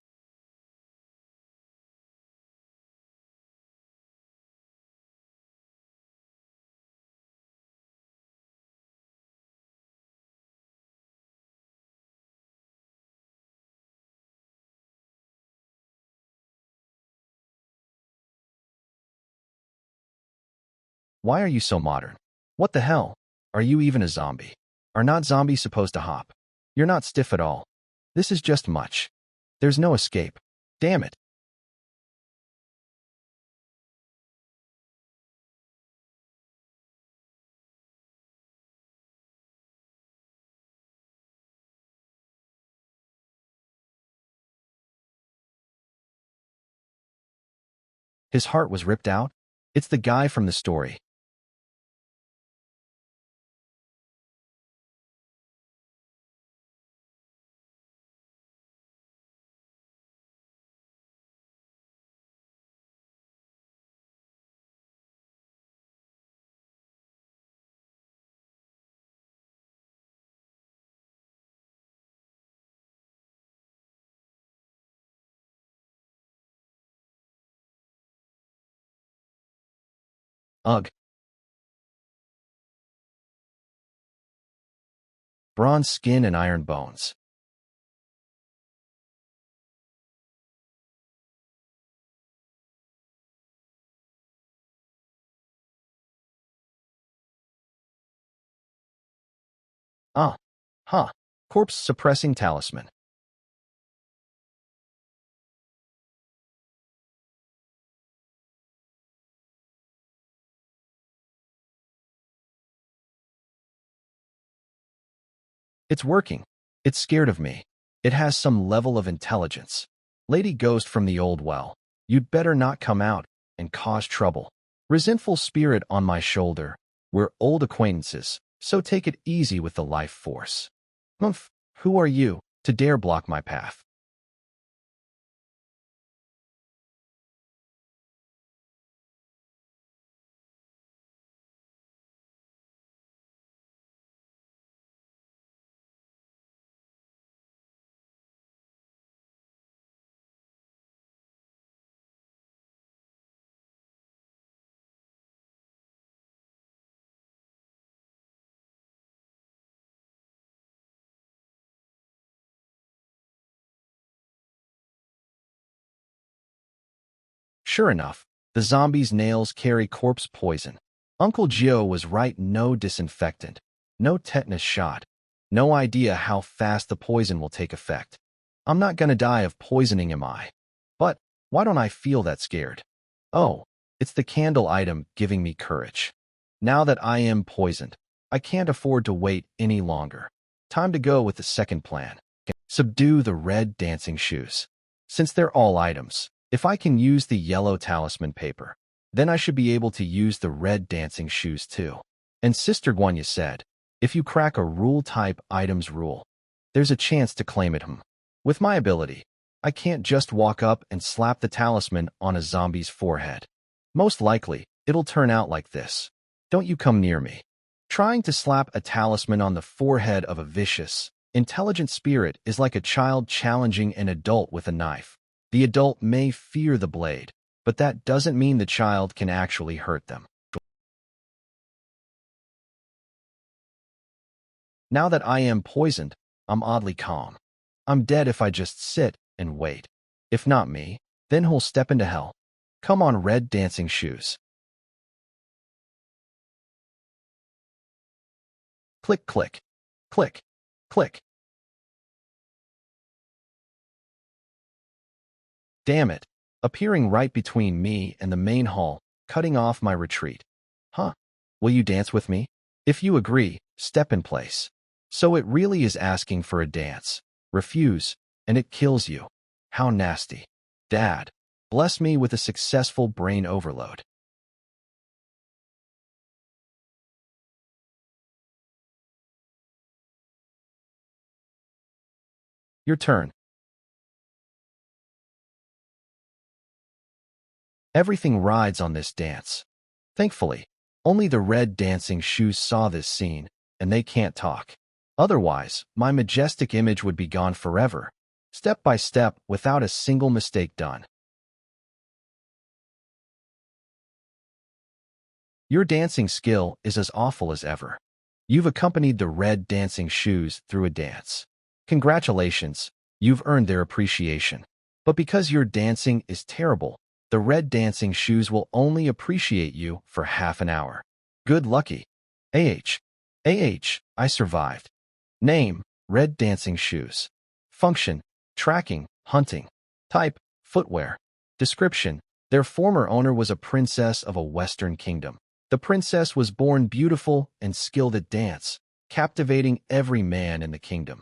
Why are you so modern? What the hell? Are you even a zombie? Are not zombies supposed to hop? You're not stiff at all. This is just much. There's no escape. Damn it. His heart was ripped out? It's the guy from the story. Ugh. Bronze skin and iron bones. Ah. Huh. Corpse suppressing talisman. It's working. It's scared of me. It has some level of intelligence. Lady Ghost from the old well. You'd better not come out and cause trouble. Resentful spirit on my shoulder. We're old acquaintances, so take it easy with the life force. Humph, who are you to dare block my path? Sure enough, the zombie's nails carry corpse poison. Uncle Gio was right, no disinfectant, no tetanus shot, no idea how fast the poison will take effect. I'm not gonna die of poisoning, am I? But why don't I feel that scared? Oh, it's the candle item giving me courage. Now that I am poisoned, I can't afford to wait any longer. Time to go with the second plan. Subdue the red dancing shoes. Since they're all items, if I can use the yellow talisman paper, then I should be able to use the red dancing shoes too. And Sister Guanya said, if you crack a rule-type items rule, there's a chance to claim it. With my ability, I can't just walk up and slap the talisman on a zombie's forehead. Most likely, it'll turn out like this. Don't you come near me. Trying to slap a talisman on the forehead of a vicious, intelligent spirit is like a child challenging an adult with a knife. The adult may fear the blade, but that doesn't mean the child can actually hurt them. Now that I am poisoned, I'm oddly calm. I'm dead if I just sit and wait. If not me, then he'll step into hell. Come on, red dancing shoes. Click, click, click, click. Damn it, appearing right between me and the main hall, cutting off my retreat. Huh? Will you dance with me? If you agree, step in place. So it really is asking for a dance. Refuse, and it kills you. How nasty. Dad, bless me with a successful brain overload. Your turn. Everything rides on this dance. Thankfully, only the red dancing shoes saw this scene, and they can't talk. Otherwise, my majestic image would be gone forever, step by step, without a single mistake done. Your dancing skill is as awful as ever. You've accompanied the red dancing shoes through a dance. Congratulations, you've earned their appreciation. But because your dancing is terrible, the red dancing shoes will only appreciate you for half an hour. Good lucky. I survived. Name, red dancing shoes. Function, tracking, hunting. Type, footwear. Description, their former owner was a princess of a Western kingdom. The princess was born beautiful and skilled at dance, captivating every man in the kingdom.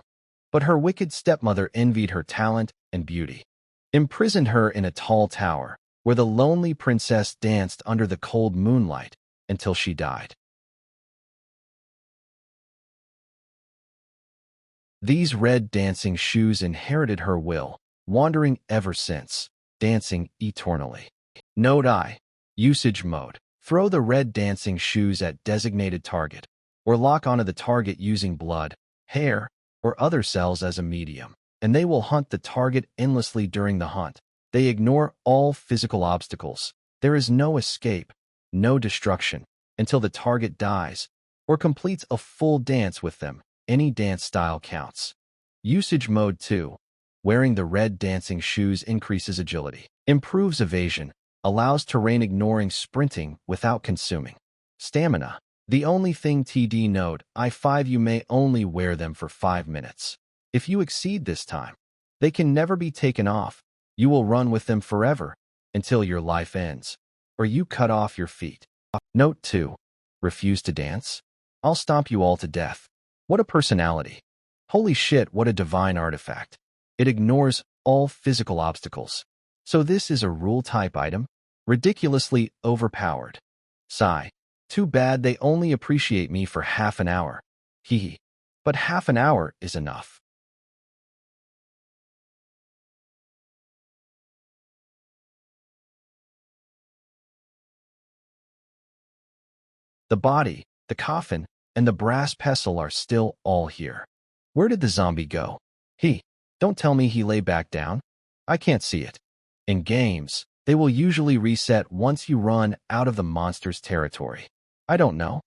But her wicked stepmother envied her talent and beauty, imprisoned her in a tall tower, where the lonely princess danced under the cold moonlight until she died. These red dancing shoes inherited her will, wandering ever since, dancing eternally. Note I. Usage mode. Throw the red dancing shoes at designated target, or lock onto the target using blood, hair, or other cells as a medium, and they will hunt the target endlessly during the hunt. They ignore all physical obstacles. There is no escape, no destruction, until the target dies, or completes a full dance with them. Any dance style counts. Usage mode 2. Wearing the red dancing shoes increases agility, improves evasion, allows terrain ignoring sprinting without consuming stamina. The only thing TD note, I5 you may only wear them for 5 minutes. If you exceed this time, they can never be taken off. You will run with them forever until your life ends, or you cut off your feet. Note 2. Refuse to dance? I'll stomp you all to death. What a personality. Holy shit, what a divine artifact. It ignores all physical obstacles. So this is a rule-type item? Ridiculously overpowered. Sigh. Too bad they only appreciate me for half an hour. Hee. But half an hour is enough. The body, the coffin, and the brass pestle are still all here. Where did the zombie go? Don't tell me he lay back down. I can't see it. In games, they will usually reset once you run out of the monster's territory. I don't know.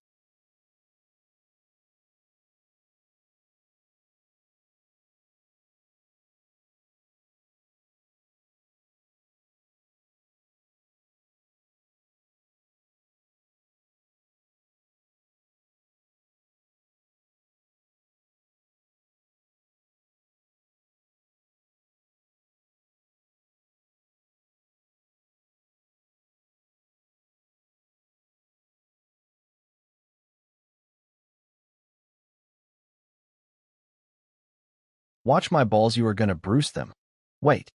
Watch my balls, you are gonna bruise them. Wait.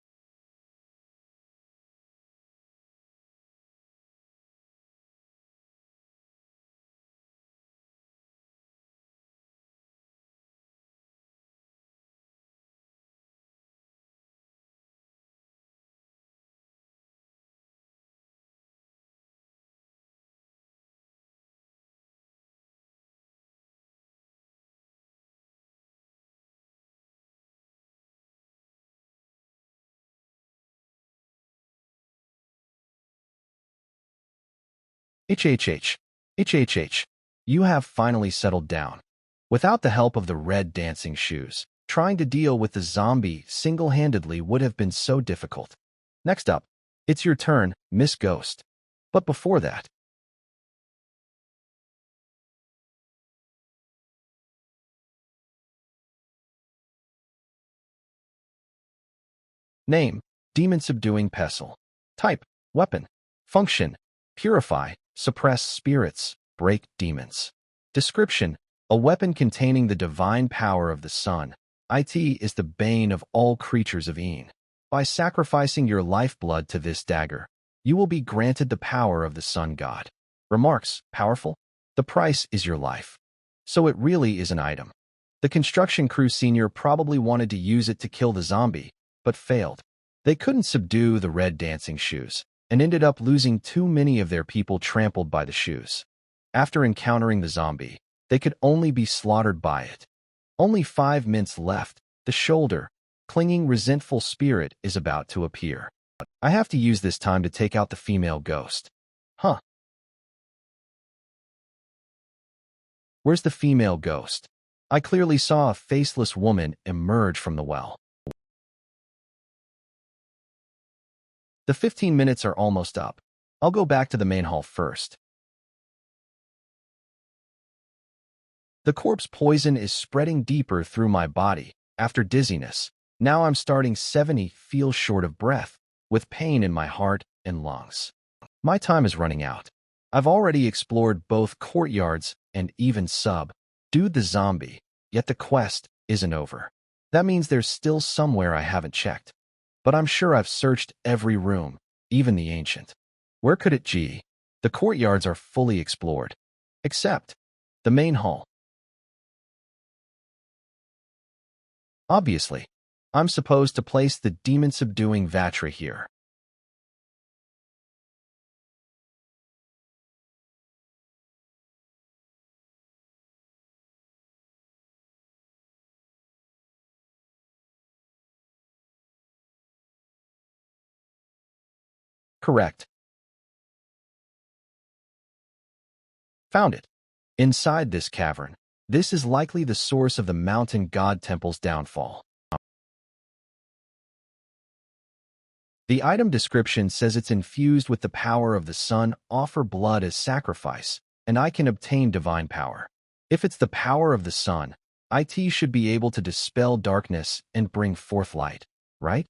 HHH. HHH. You have finally settled down. Without the help of the red dancing shoes, trying to deal with the zombie single-handedly would have been so difficult. Next up, it's your turn, Miss Ghost. But before that, name, demon-subduing pestle. Type, weapon. Function, purify, suppress spirits, break demons. Description, a weapon containing the divine power of the sun. It is the bane of all creatures of Een. By sacrificing your lifeblood to this dagger, you will be granted the power of the sun god. Remarks, powerful? The price is your life. So it really is an item. The construction crew senior probably wanted to use it to kill the zombie, but failed. They couldn't subdue the red dancing shoes, and ended up losing too many of their people trampled by the shoes. After encountering the zombie, they could only be slaughtered by it. Only 5 minutes left. The shoulder, clinging resentful spirit is about to appear. I have to use this time to take out the female ghost. Huh. Where's the female ghost? I clearly saw a faceless woman emerge from the well. The 15 minutes are almost up. I'll go back to the main hall first. The corpse poison is spreading deeper through my body. After dizziness, now I'm starting 70, feel short of breath, with pain in my heart and lungs. My time is running out. I've already explored both courtyards and even subdued the zombie, yet the quest isn't over. That means there's still somewhere I haven't checked. But I'm sure I've searched every room, even the ancient. Where could it be? The courtyards are fully explored, except the main hall. Obviously, I'm supposed to place the demon-subduing Vatra here. Correct. Found it. Inside this cavern. This is likely the source of the mountain god temple's downfall. The item description says it's infused with the power of the sun, offer blood as sacrifice, and I can obtain divine power. If it's the power of the sun, it should be able to dispel darkness and bring forth light, right?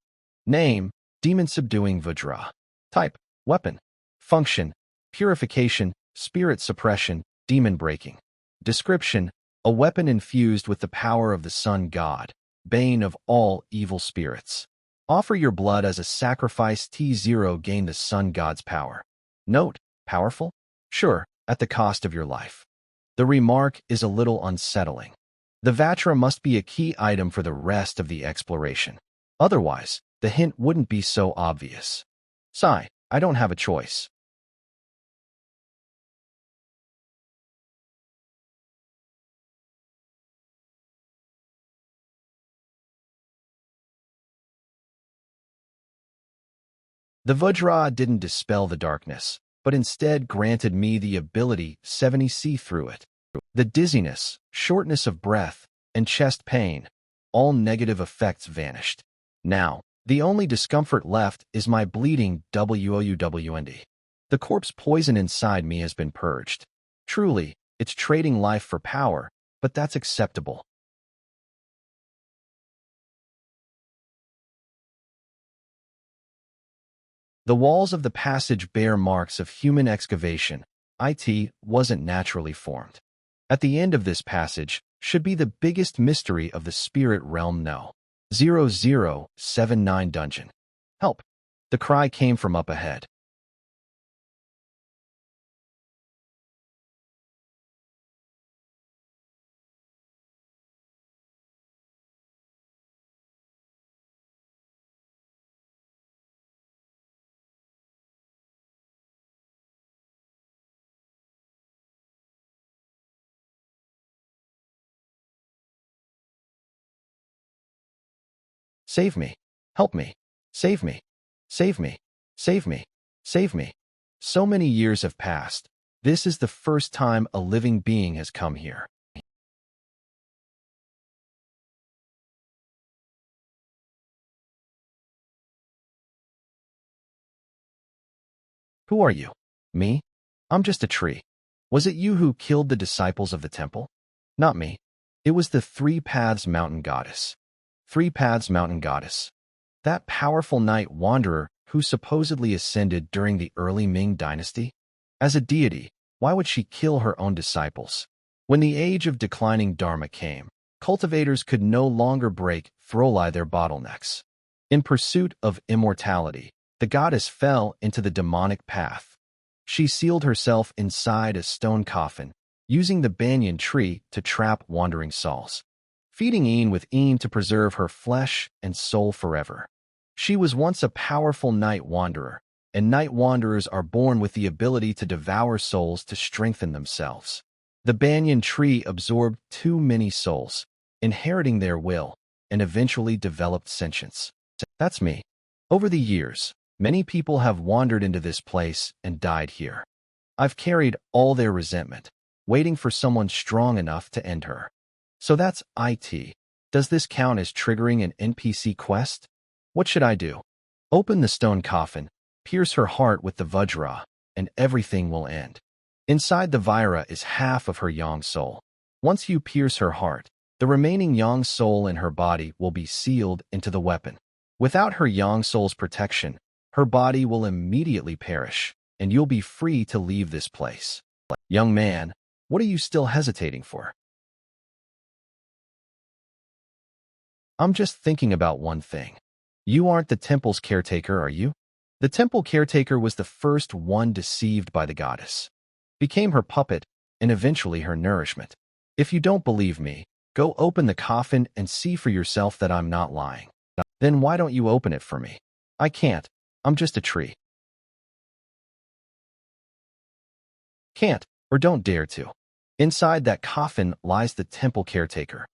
Name, demon-subduing Vajra. Type, weapon. Function, purification, spirit suppression, demon breaking. Description, a weapon infused with the power of the sun god, bane of all evil spirits. Offer your blood as a sacrifice. T0 gain the sun god's power. Note, powerful? Sure, at the cost of your life. The remark is a little unsettling. The Vatra must be a key item for the rest of the exploration. Otherwise, the hint wouldn't be so obvious. Sigh, I don't have a choice. The Vajra didn't dispel the darkness, but instead granted me the ability 70 see through it. The dizziness, shortness of breath, and chest pain, all negative effects vanished. Now, the only discomfort left is my bleeding WOUWND. The corpse poison inside me has been purged. Truly, it's trading life for power, but that's acceptable. The walls of the passage bear marks of human excavation. It wasn't naturally formed. At the end of this passage should be the biggest mystery of the spirit realm. No. 0079 dungeon. Help! The cry came from up ahead. Save me. Help me. Save me. Save me. Save me. Save me. So many years have passed. This is the first time a living being has come here. Who are you? Me? I'm just a tree. Was it you who killed the disciples of the temple? Not me. It was the Three Paths Mountain Goddess. Three Paths Mountain Goddess. That powerful night wanderer who supposedly ascended during the early Ming dynasty? As a deity, why would she kill her own disciples? When the age of declining Dharma came, cultivators could no longer break through their bottlenecks. In pursuit of immortality, the goddess fell into the demonic path. She sealed herself inside a stone coffin, using the banyan tree to trap wandering souls, feeding Een with Een to preserve her flesh and soul forever. She was once a powerful night wanderer, and night wanderers are born with the ability to devour souls to strengthen themselves. The banyan tree absorbed too many souls, inheriting their will, and eventually developed sentience. That's me. Over the years, many people have wandered into this place and died here. I've carried all their resentment, waiting for someone strong enough to end her. So that's it. Does this count as triggering an NPC quest? What should I do? Open the stone coffin, pierce her heart with the Vajra, and everything will end. Inside the Vajra is half of her yang soul. Once you pierce her heart, the remaining yang soul in her body will be sealed into the weapon. Without her yang soul's protection, her body will immediately perish, and you'll be free to leave this place. Young man, what are you still hesitating for? I'm just thinking about one thing. You aren't the temple's caretaker, are you? The temple caretaker was the first one deceived by the goddess, became her puppet, and eventually her nourishment. If you don't believe me, go open the coffin and see for yourself that I'm not lying. Then why don't you open it for me? I can't. I'm just a tree. Can't, or don't dare to. Inside that coffin lies the temple caretaker.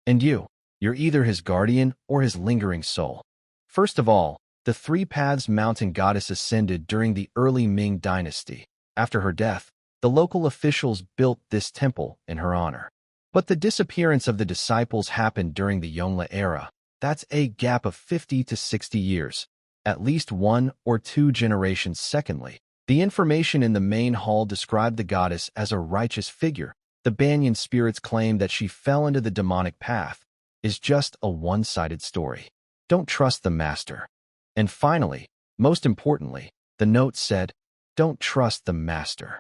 And you're either his guardian or his lingering soul. First of all, the Three Paths Mountain Goddess ascended during the early Ming dynasty. After her death, the local officials built this temple in her honor. But the disappearance of the disciples happened during the Yongle era. That's a gap of 50 to 60 years, at least 1 or 2 generations. Secondly, the information in the main hall described the goddess as a righteous figure. The Banyan spirits claim that she fell into the demonic path is just a one-sided story. Don't trust the master. And finally, most importantly, the note said, don't trust the master.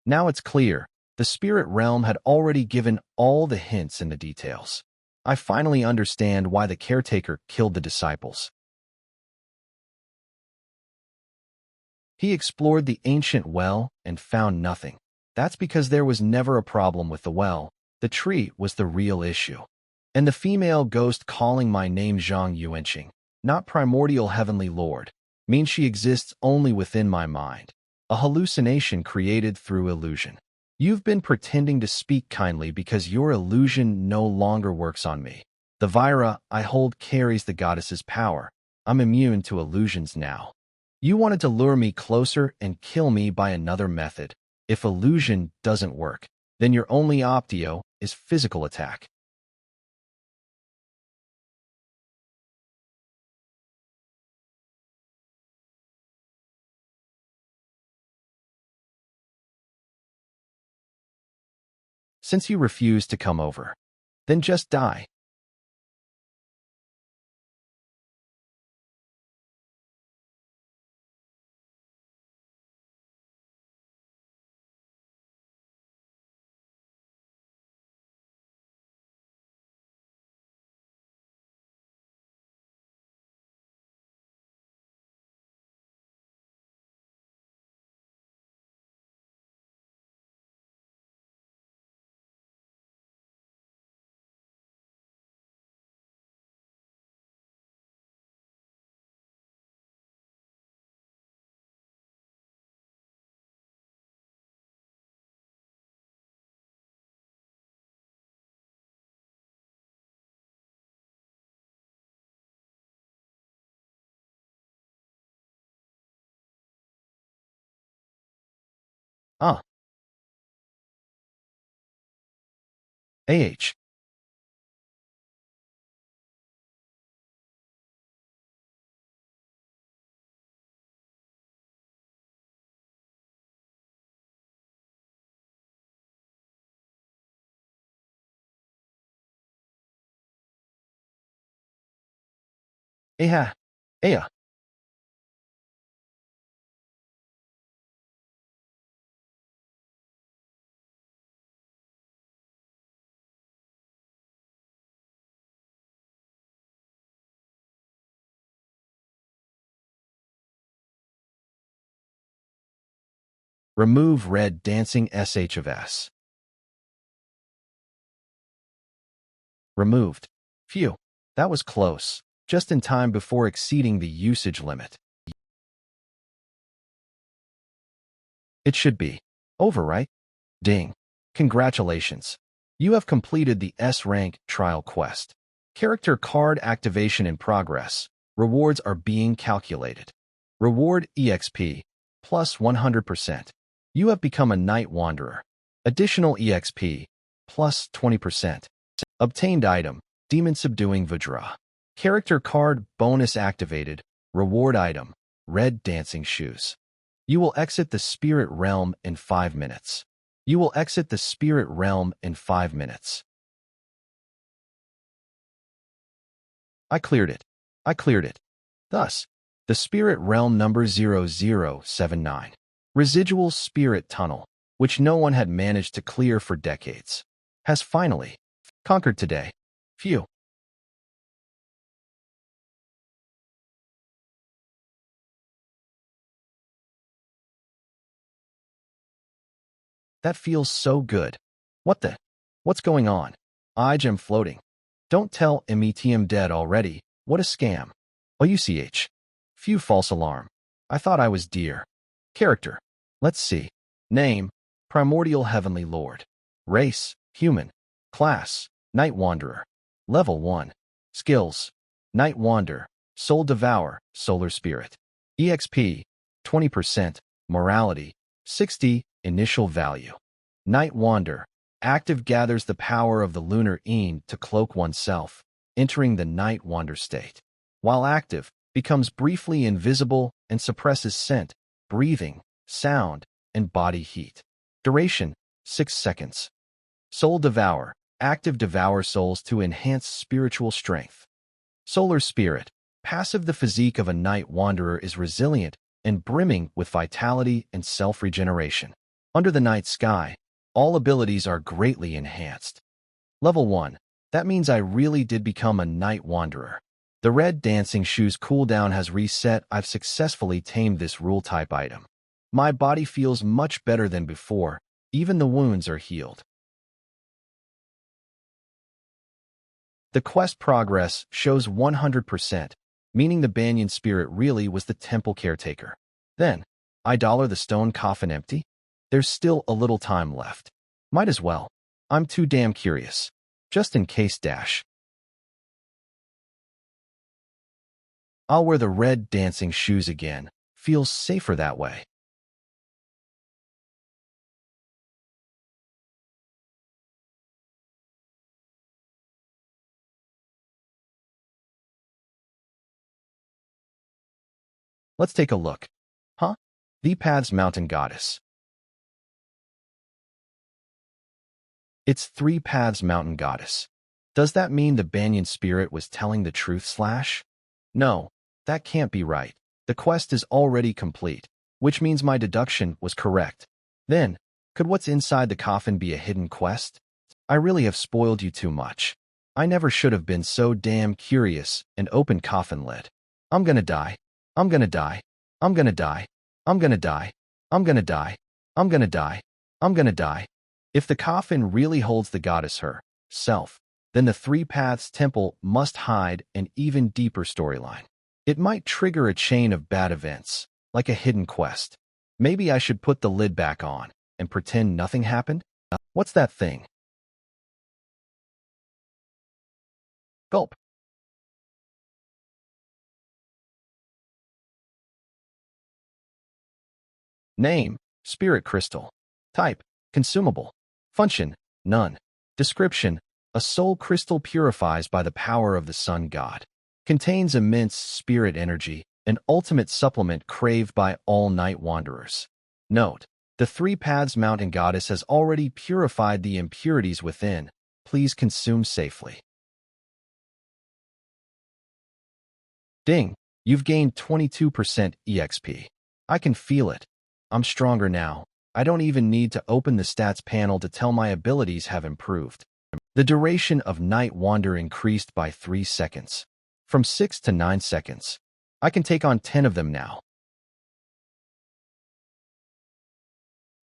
Now it's clear, the spirit realm had already given all the hints and the details. I finally understand why the caretaker killed the disciples. He explored the ancient well and found nothing. That's because there was never a problem with the well. The tree was the real issue. And the female ghost calling my name Zhang Yuanqing, not primordial heavenly lord, means she exists only within my mind, a hallucination created through illusion. You've been pretending to speak kindly because your illusion no longer works on me. The Vajra I hold carries the goddess's power. I'm immune to illusions now. You wanted to lure me closer and kill me by another method. If illusion doesn't work, then your only optio is physical attack. Since you refuse to come over, then just die. AH. AHA. AHA. Remove red dancing sh of s. Removed. Phew. That was close. Just in time before exceeding the usage limit. It should be over, right? Ding. Congratulations. You have completed the S-rank trial quest. Character card activation in progress. Rewards are being calculated. Reward EXP plus 100%. You have become a Night Wanderer. Additional EXP plus 20%. Obtained item, Demon Subduing Vajra. Character card bonus activated. Reward item, Red Dancing Shoes. You will exit the spirit realm in 5 minutes. You will exit the spirit realm in 5 minutes. I cleared it. I cleared it. Thus, the spirit realm number 0079. Residual spirit tunnel, which no one had managed to clear for decades, has finally conquered today. Phew. That feels so good. What the? What's going on? I am floating. Don't tell METM dead already. What a scam. OUCH. Phew, false alarm. I thought I was dear. Character. Let's see. Name, Primordial Heavenly Lord. Race, human. Class, Night Wanderer. Level 1. Skills, Night Wander, Soul Devour, Solar Spirit. EXP, 20%. Morality, 60. Initial value. Night Wander. Active gathers the power of the lunar Een to cloak oneself, entering the Night Wander state. While active, becomes briefly invisible and suppresses scent, breathing, sound, and body heat. Duration, 6 seconds. Soul Devour. Active devour souls to enhance spiritual strength. Solar Spirit. Passive. The physique of a Night Wanderer is resilient and brimming with vitality and self-regeneration. Under the night sky, all abilities are greatly enhanced. Level 1. That means I really did become a Night Wanderer. The Red Dancing Shoes cooldown has reset. I've successfully tamed this rule-type item. My body feels much better than before. Even the wounds are healed. The quest progress shows 100%, meaning the Banyan spirit really was the temple caretaker. Then, $1 the stone coffin empty? There's still a little time left. Might as well. I'm too damn curious. Just in case dash. I'll wear the red dancing shoes again. Feels safer that way. Let's take a look. Huh? The Paths Mountain Goddess. It's Three Paths Mountain Goddess. Does that mean the Banyan spirit was telling the truth slash? No, that can't be right. The quest is already complete, which means my deduction was correct. Then, could what's inside the coffin be a hidden quest? I really have spoiled you too much. I never should have been so damn curious and opened coffin lid. I'm gonna die. I'm gonna die. I'm gonna die. I'm gonna die. I'm gonna die. I'm gonna die. I'm gonna die. If the coffin really holds the goddess herself, then the Three Paths Temple must hide an even deeper storyline. It might trigger a chain of bad events, like a hidden quest. Maybe I should put the lid back on and pretend nothing happened? What's that thing? Gulp. Name, Spirit Crystal. Type, consumable. Function, none. Description: a soul crystal purifies by the power of the sun god. Contains immense spirit energy, an ultimate supplement craved by all night wanderers. Note: the 3 paths mountain goddess has already purified the impurities within. Please consume safely. Ding! You've gained 22% EXP. I can feel it. I'm stronger now. I don't even need to open the stats panel to tell my abilities have improved. The duration of night wander increased by 3 seconds. From 6 to 9 seconds. I can take on 10 of them now.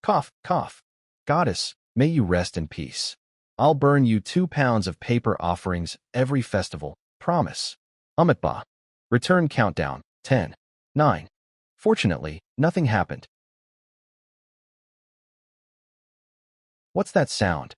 Cough, cough. Goddess, may you rest in peace. I'll burn you 2 pounds of paper offerings every festival. Promise. Amitba. Return countdown. 10. 9. Fortunately, nothing happened. What's that sound?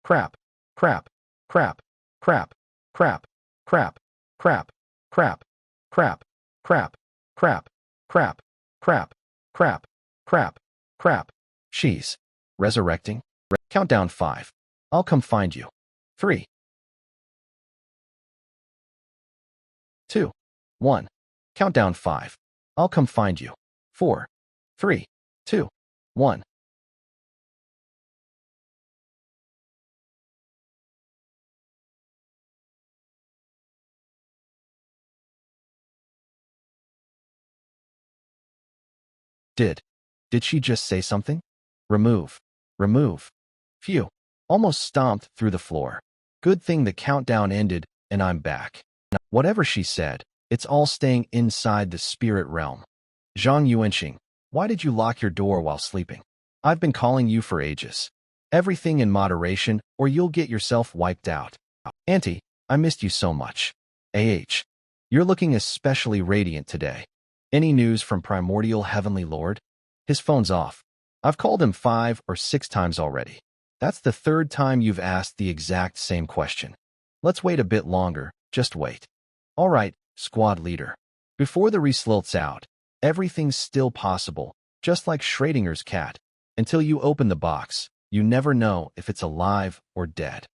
Crap, crap, crap, crap, crap, crap, crap, crap, crap, crap, crap, crap, crap, crap, crap, crap. She's resurrecting. Countdown 5. I'll come find you. 3, 2, 1. Countdown 5. I'll come find you. 4, 3, 2, 1. Did she just say something? Remove. Remove. Phew. Almost stomped through the floor. Good thing the countdown ended and I'm back. Whatever she said, it's all staying inside the spirit realm. Zhang Yuanxing, why did you lock your door while sleeping? I've been calling you for ages. Everything in moderation or you'll get yourself wiped out. Auntie, I missed you so much. You're looking especially radiant today. Any news from Primordial Heavenly Lord? His phone's off. I've called him 5 or 6 times already. That's the 3rd time you've asked the exact same question. Let's wait a bit longer, just wait. All right, squad leader. Before the reslilts out, everything's still possible, just like Schrodinger's cat. Until you open the box, you never know if it's alive or dead.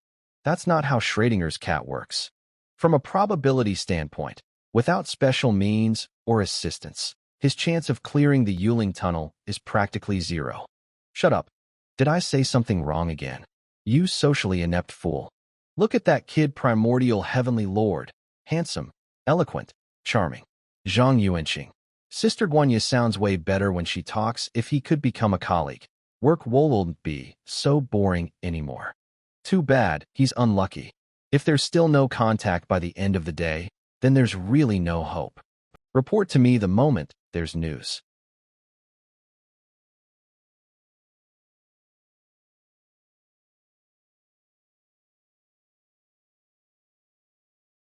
That's not how Schrodinger's cat works. From a probability standpoint, without special means or assistance, his chance of clearing the Yuling tunnel is practically 0. Shut up. Did I say something wrong again? You socially inept fool. Look at that kid, Primordial Heavenly Lord. Handsome, eloquent, charming. Zhang Yuanxing. Sister Guanya sounds way better when she talks. If he could become a colleague. Work won't be so boring anymore. Too bad, he's unlucky. If there's still no contact by the end of the day, then there's really no hope. Report to me the moment there's news.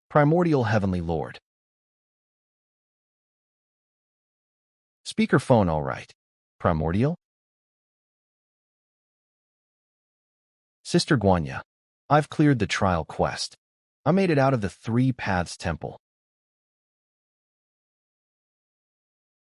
Primordial Heavenly Lord. Speakerphone all right. Primordial? Sister Guanya. I've cleared the trial quest. I made it out of the 3 Paths Temple.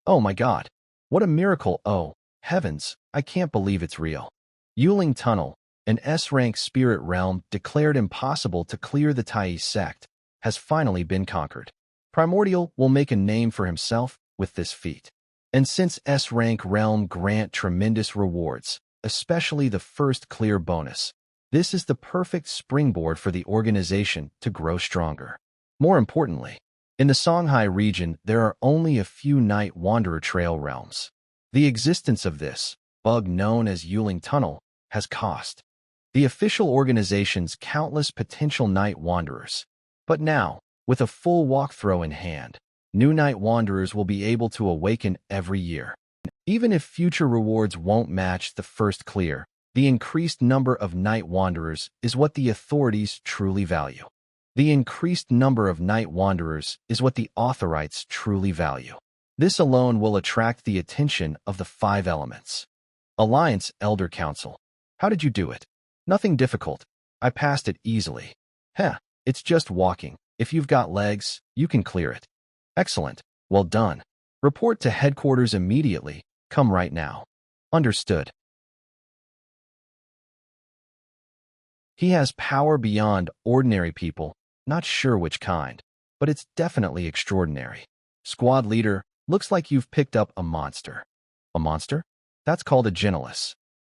Oh my god. What a miracle. Oh, heavens, I can't believe it's real. Yuling Tunnel, an S-rank spirit realm declared impossible to clear the Tai sect, has finally been conquered. Primordial will make a name for himself with this feat. And since S-rank realm grant tremendous rewards, especially the first clear bonus, this is the perfect springboard for the organization to grow stronger. More importantly, in the Songhai region, there are only a few Night Wanderer Trail realms. The existence of this bug known as Yuling Tunnel has cost the official organization's countless potential Night Wanderers. But now, with a full walkthrough in hand, new Night Wanderers will be able to awaken every year. Even if future rewards won't match the first clear, The increased number of night wanderers is what the authorities truly value. The increased number of night wanderers is what the authorities truly value. This alone will attract the attention of the 5 elements. Alliance Elder Council. How did you do it? Nothing difficult. I passed it easily. It's just walking. If you've got legs, you can clear it. Excellent. Well done. Report to headquarters immediately. Come right now. Understood. He has power beyond ordinary people, not sure which kind, but it's definitely extraordinary. Squad leader, looks like you've picked up a monster. A monster? That's called a genaration.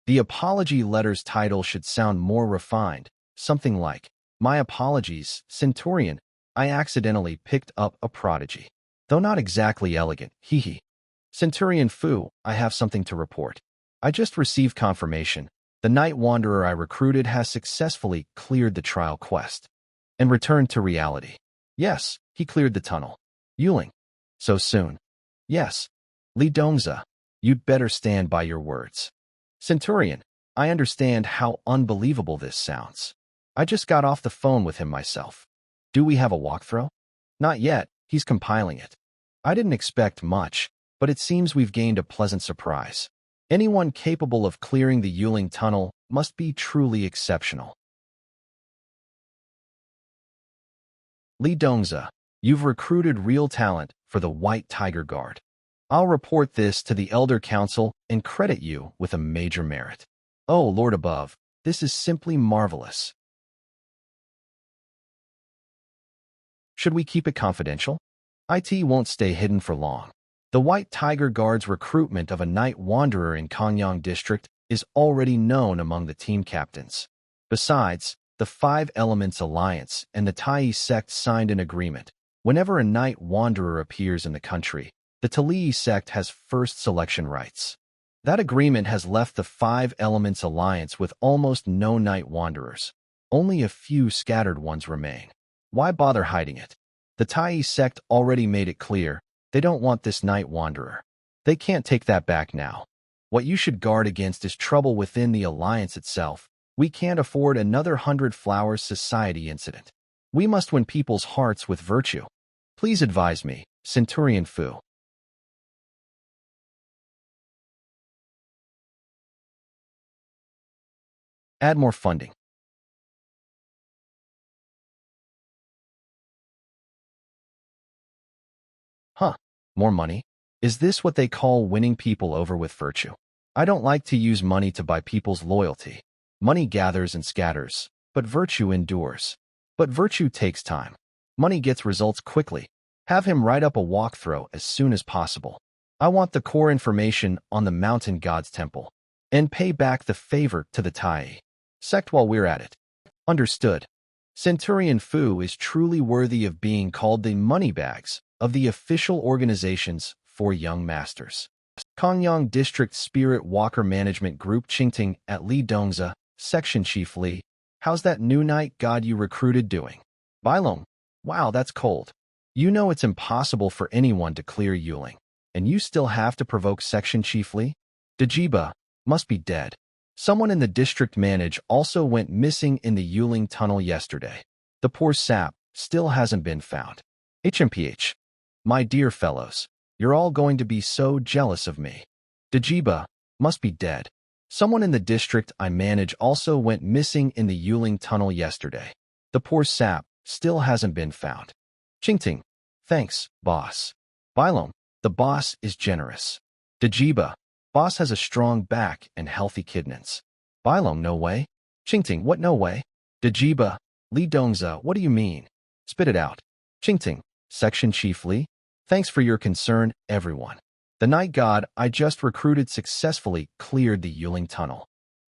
The apology letter's title should sound more refined, something like, "My apologies, Centurion, I accidentally picked up a prodigy." Though not exactly elegant, hee. Centurion Fu, I have something to report. I just received confirmation. The night wanderer I recruited has successfully cleared the trial quest and returned to reality. Yes, he cleared the tunnel. Yuling. So soon. Yes. Li Dongza, you'd better stand by your words. Centurion, I understand how unbelievable this sounds. I just got off the phone with him myself. Do we have a walkthrough? Not yet, he's compiling it. I didn't expect much, but it seems we've gained a pleasant surprise. Anyone capable of clearing the Yuling tunnel must be truly exceptional. Li Dongza, you've recruited real talent for the White Tiger Guard. I'll report this to the Elder Council and credit you with a major merit. Oh, Lord above, this is simply marvelous. Should we keep it confidential? IT won't stay hidden for long. The White Tiger Guard's recruitment of a night wanderer in Kongyang District is already known among the team captains. Besides, the 5 Elements Alliance and the Tai sect signed an agreement. Whenever a night wanderer appears in the country, the Tai sect has first selection rights. That agreement has left the 5 Elements Alliance with almost no night wanderers. Only a few scattered ones remain. Why bother hiding it? The Tai sect already made it clear they don't want this night wanderer. They can't take that back now. What you should guard against is trouble within the alliance itself. We can't afford another 100 Flowers Society incident. We must win people's hearts with virtue. Please advise me, Centurion Fu. Add more funding. More money? Is this what they call winning people over with virtue? I don't like to use money to buy people's loyalty. Money gathers and scatters, but virtue endures. But virtue takes time. Money gets results quickly. Have him write up a walkthrough as soon as possible. I want the core information on the Mountain God's Temple. And pay back the favor to the Tai sect while we're at it. Understood. Centurion Fu is truly worthy of being called the moneybags of the official organizations for young masters. Kongyang District Spirit Walker Management Group Qingting at Li Dongza, Section Chief Li. How's that new night god you recruited doing? Bailong. Wow, that's cold. You know it's impossible for anyone to clear Yuling, and you still have to provoke Section Chief Li? Dajiba must be dead. Someone in the district manage also went missing in the Yuling tunnel yesterday. The poor sap still hasn't been found. HMPH. My dear fellows, you're all going to be so jealous of me. Dajiba must be dead. Someone in the district I manage also went missing in the Yuling tunnel yesterday. The poor sap still hasn't been found. Qingting. Thanks, boss. Bailong. The boss is generous. Dajiba. Boss has a strong back and healthy kidneys. Bailong, no way. Qingting, what no way? Dajiba. Li Dongza, what do you mean? Spit it out. Qingting. Section Chief Li. Thanks for your concern, everyone. The night god I just recruited successfully cleared the Yuling tunnel.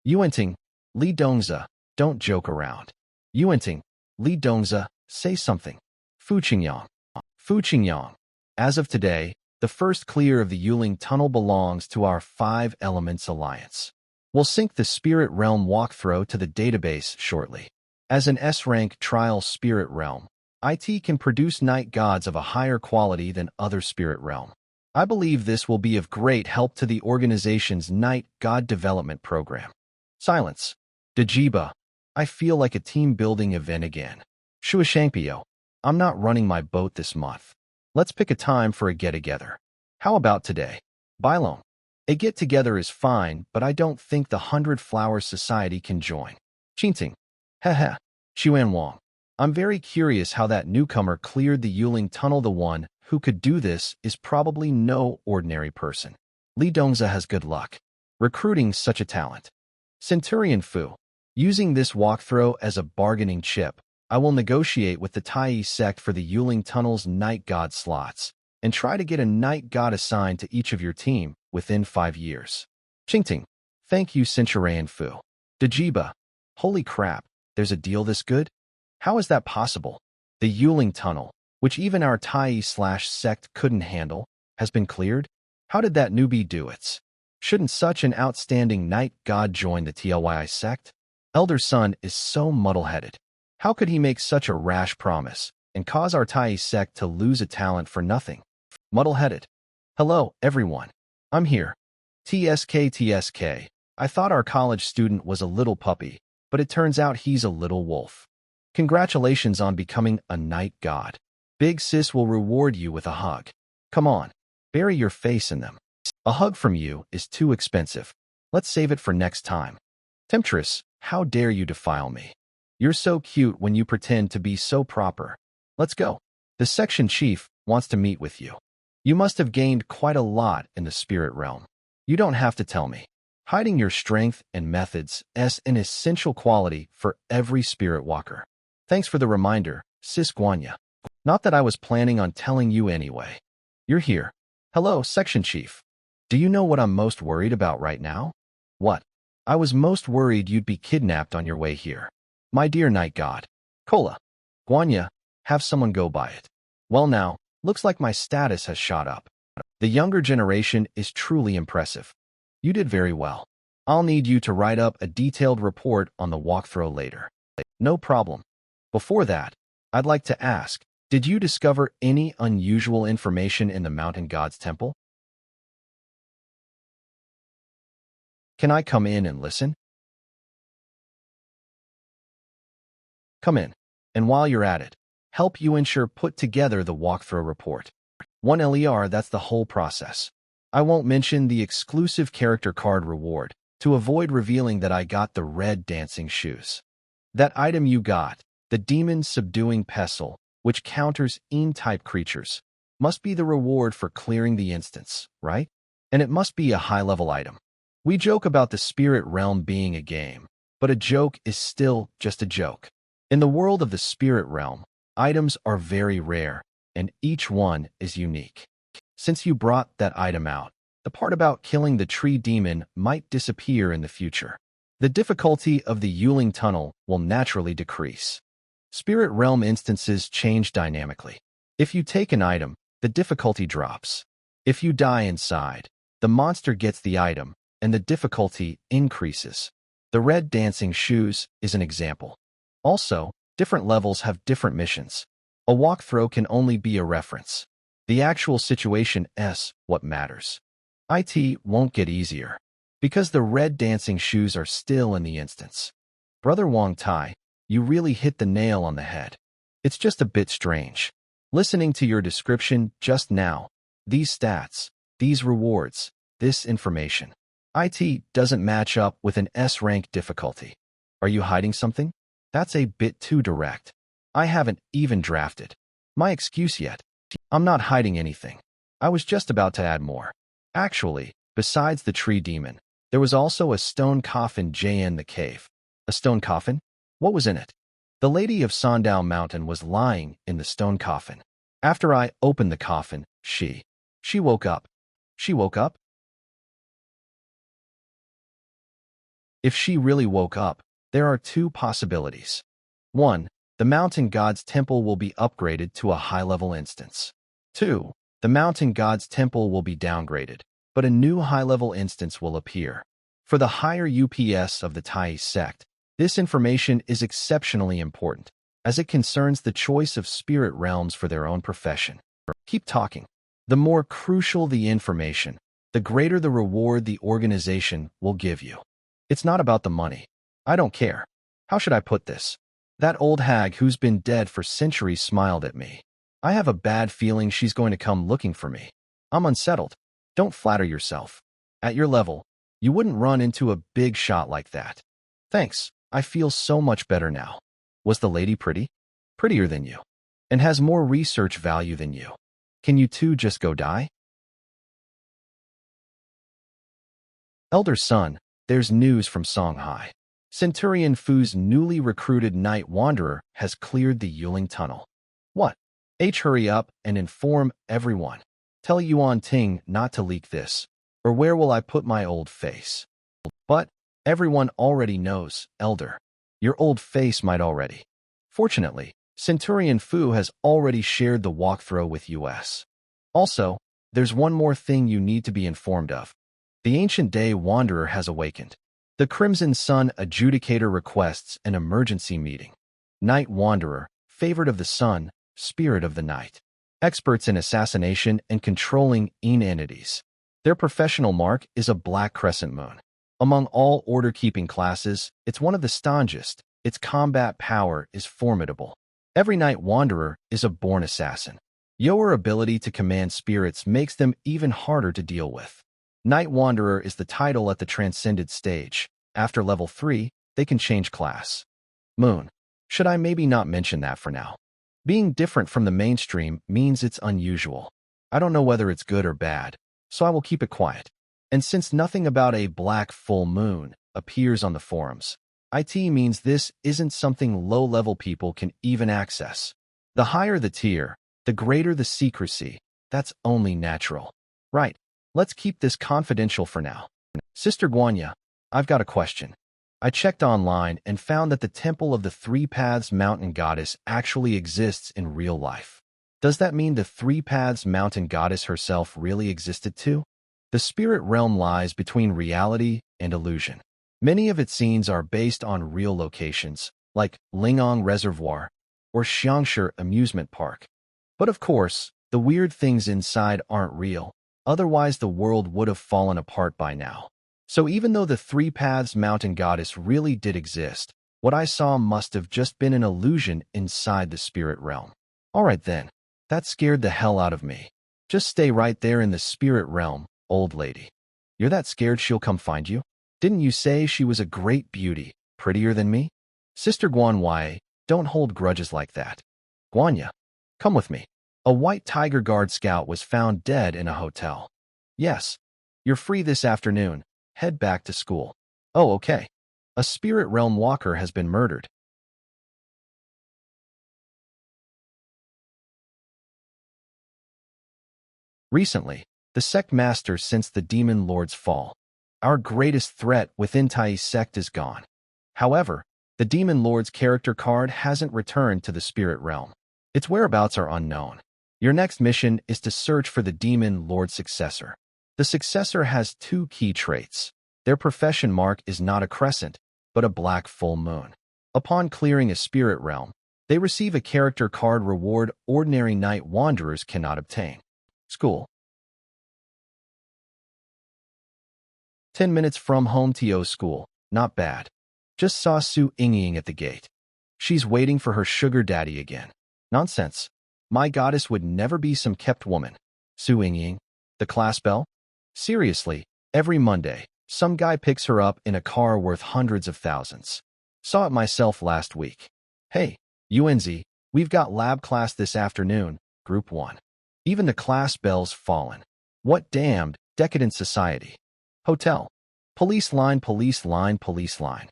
Yuenting. Li Dongza, don't joke around. Yuenting. Li Dongza, say something. Fu Qingyang. As of today, the first clear of the Yuling tunnel belongs to our 5 Elements Alliance. We'll sync the Spirit Realm walkthrough to the database shortly. As an S-rank trial Spirit Realm, IT can produce night gods of a higher quality than other Spirit Realm. I believe this will be of great help to the organization's night god development program. Silence. Dajiba. I feel like a team-building event again. Shuashankpyo. I'm not running my boat this month. Let's pick a time for a get-together. How about today? Bailong. A get-together is fine, but I don't think the 100 Flowers Society can join. Qingting. Heh. Xuan Wang. I'm very curious how that newcomer cleared the Yuling Tunnel. The one who could do this is probably no ordinary person. Li Dongza has good luck recruiting such a talent. Centurion Fu. Using this walkthrough as a bargaining chip, I will negotiate with the Tai sect for the Yuling Tunnel's Night God slots and try to get a Night God assigned to each of your team within 5 years. Qingting. Thank you, Centurion Fu. Dajiba. Holy crap, there's a deal this good? How is that possible? The Yuling Tunnel, which even our Tai/sect couldn't handle, has been cleared? How did that newbie do it? Shouldn't such an outstanding Night God join the TLYI sect? Elder Son is so muddle-headed. How could he make such a rash promise and cause our Tai sect to lose a talent for nothing? Muddle-headed. Hello, everyone. I'm here. TSK. I thought our college student was a little puppy, but it turns out he's a little wolf. Congratulations on becoming a Night God. Big Sis will reward you with a hug. Come on, bury your face in them. A hug from you is too expensive. Let's save it for next time. Temptress, how dare you defile me? You're so cute when you pretend to be so proper. Let's go. The section chief wants to meet with you. You must have gained quite a lot in the spirit realm. You don't have to tell me. Hiding your strength and methods is an essential quality for every spirit walker. Thanks for the reminder, Sis Guanya. Not that I was planning on telling you anyway. You're here. Hello, section chief. Do you know what I'm most worried about right now? What? I was most worried you'd be kidnapped on your way here. My dear Night God. Kola. Guanya, have someone go by it. Well now, looks like my status has shot up. The younger generation is truly impressive. You did very well. I'll need you to write up a detailed report on the walkthrough later. No problem. Before that, I'd like to ask, did you discover any unusual information in the Mountain God's Temple? Can I come in and listen? Come in. And while you're at it, help you ensure put together the walkthrough report. 1 LER, that's the whole process. I won't mention the exclusive character card reward to avoid revealing that I got the red dancing shoes. That item you got, the demon subduing pestle, which counters type creatures, must be the reward for clearing the instance, right? And it must be a high-level item. We joke about the spirit realm being a game, but a joke is still just a joke. In the world of the spirit realm, items are very rare, and each one is unique. Since you brought that item out, the part about killing the tree demon might disappear in the future. The difficulty of the Yuling Tunnel will naturally decrease. Spirit realm instances change dynamically. If you take an item, the difficulty drops. If you die inside, the monster gets the item, and the difficulty increases. The red dancing shoes is an example. Also, different levels have different missions. A walkthrough can only be a reference. The actual situation is what matters. It won't get easier, because the red dancing shoes are still in the instance. Brother Wang Tai, you really hit the nail on the head. It's just a bit strange. Listening to your description just now, these stats, these rewards, this information. It doesn't match up with an S-rank difficulty. Are you hiding something? That's a bit too direct. I haven't even drafted my excuse yet. I'm not hiding anything. I was just about to add more. Actually, besides the tree demon, there was also a stone coffin in the cave. A stone coffin? What was in it? The lady of Sandow Mountain was lying in the stone coffin. After I opened the coffin, she woke up. She woke up? If she really woke up, there are two possibilities. 1. The Mountain God's Temple will be upgraded to a high-level instance. 2. The Mountain God's Temple will be downgraded, but a new high-level instance will appear. For the higher UPS of the Tai sect, this information is exceptionally important, as it concerns the choice of spirit realms for their own profession. Keep talking. The more crucial the information, the greater the reward the organization will give you. It's not about the money. I don't care. How should I put this? That old hag who's been dead for centuries smiled at me. I have a bad feeling she's going to come looking for me. I'm unsettled. Don't flatter yourself. At your level, you wouldn't run into a big shot like that. Thanks. I feel so much better now. Was the lady pretty? Prettier than you. And has more research value than you. Can you two just go die? Elder son, there's news from Songhai. Centurion Fu's newly recruited night wanderer has cleared the Yuling tunnel. What? Hurry up and inform everyone. Tell Yuan Ting not to leak this, or where will I put my old face? But everyone already knows, Elder. Your old face might already. Fortunately, Centurion Fu has already shared the walkthrough with us. Also, there's one more thing you need to be informed of. The Ancient Day Wanderer has awakened. The Crimson Sun Adjudicator requests an emergency meeting. Night Wanderer, favorite of the sun, spirit of the night. Experts in assassination and controlling entities. Their professional mark is a black crescent moon. Among all order-keeping classes, it's one of the staunchest. Its combat power is formidable. Every Night Wanderer is a born assassin. Your ability to command spirits makes them even harder to deal with. Night Wanderer is the title at the Transcended stage. After level 3, they can change class. Moon. Should I maybe not mention that for now? Being different from the mainstream means it's unusual. I don't know whether it's good or bad, so I will keep it quiet. And since nothing about a black full moon appears on the forums, it means this isn't something low-level people can even access. The higher the tier, the greater the secrecy. That's only natural. Right. Let's keep this confidential for now. Sister Guanya, I've got a question. I checked online and found that the Temple of the Three Paths Mountain Goddess actually exists in real life. Does that mean the Three Paths Mountain Goddess herself really existed too? The spirit realm lies between reality and illusion. Many of its scenes are based on real locations, like Lingong Reservoir or Xiangshi Amusement Park. But of course, the weird things inside aren't real. Otherwise, the world would have fallen apart by now. So even though the Three Paths Mountain Goddess really did exist, what I saw must have just been an illusion inside the spirit realm. Alright then, that scared the hell out of me. Just stay right there in the spirit realm, old lady. You're that scared she'll come find you? Didn't you say she was a great beauty, prettier than me? Sister Guanwei, don't hold grudges like that. Guanya, come with me. A white Tiger Guard scout was found dead in a hotel. Yes, you're free this afternoon. Head back to school. Oh, okay. A spirit realm walker has been murdered. Recently, the sect master since the demon lord's fall. Our greatest threat within Tai's sect is gone. However, the demon lord's character card hasn't returned to the spirit realm. Its whereabouts are unknown. Your next mission is to search for the demon lord's successor. The successor has two key traits. Their profession mark is not a crescent, but a black full moon. Upon clearing a spirit realm, they receive a character card reward ordinary night wanderers cannot obtain. School. 10 minutes from home to school. Not bad. Just saw Su Yingying at the gate. She's waiting for her sugar daddy again. Nonsense. My goddess would never be some kept woman. Su Yingying, the class belle? Seriously, every Monday, some guy picks her up in a car worth hundreds of thousands. Saw it myself last week. Hey, UNZ, we've got lab class this afternoon, Group 1. Even the class bell's fallen. What damned, decadent society. Hotel. Police line, police line, police line.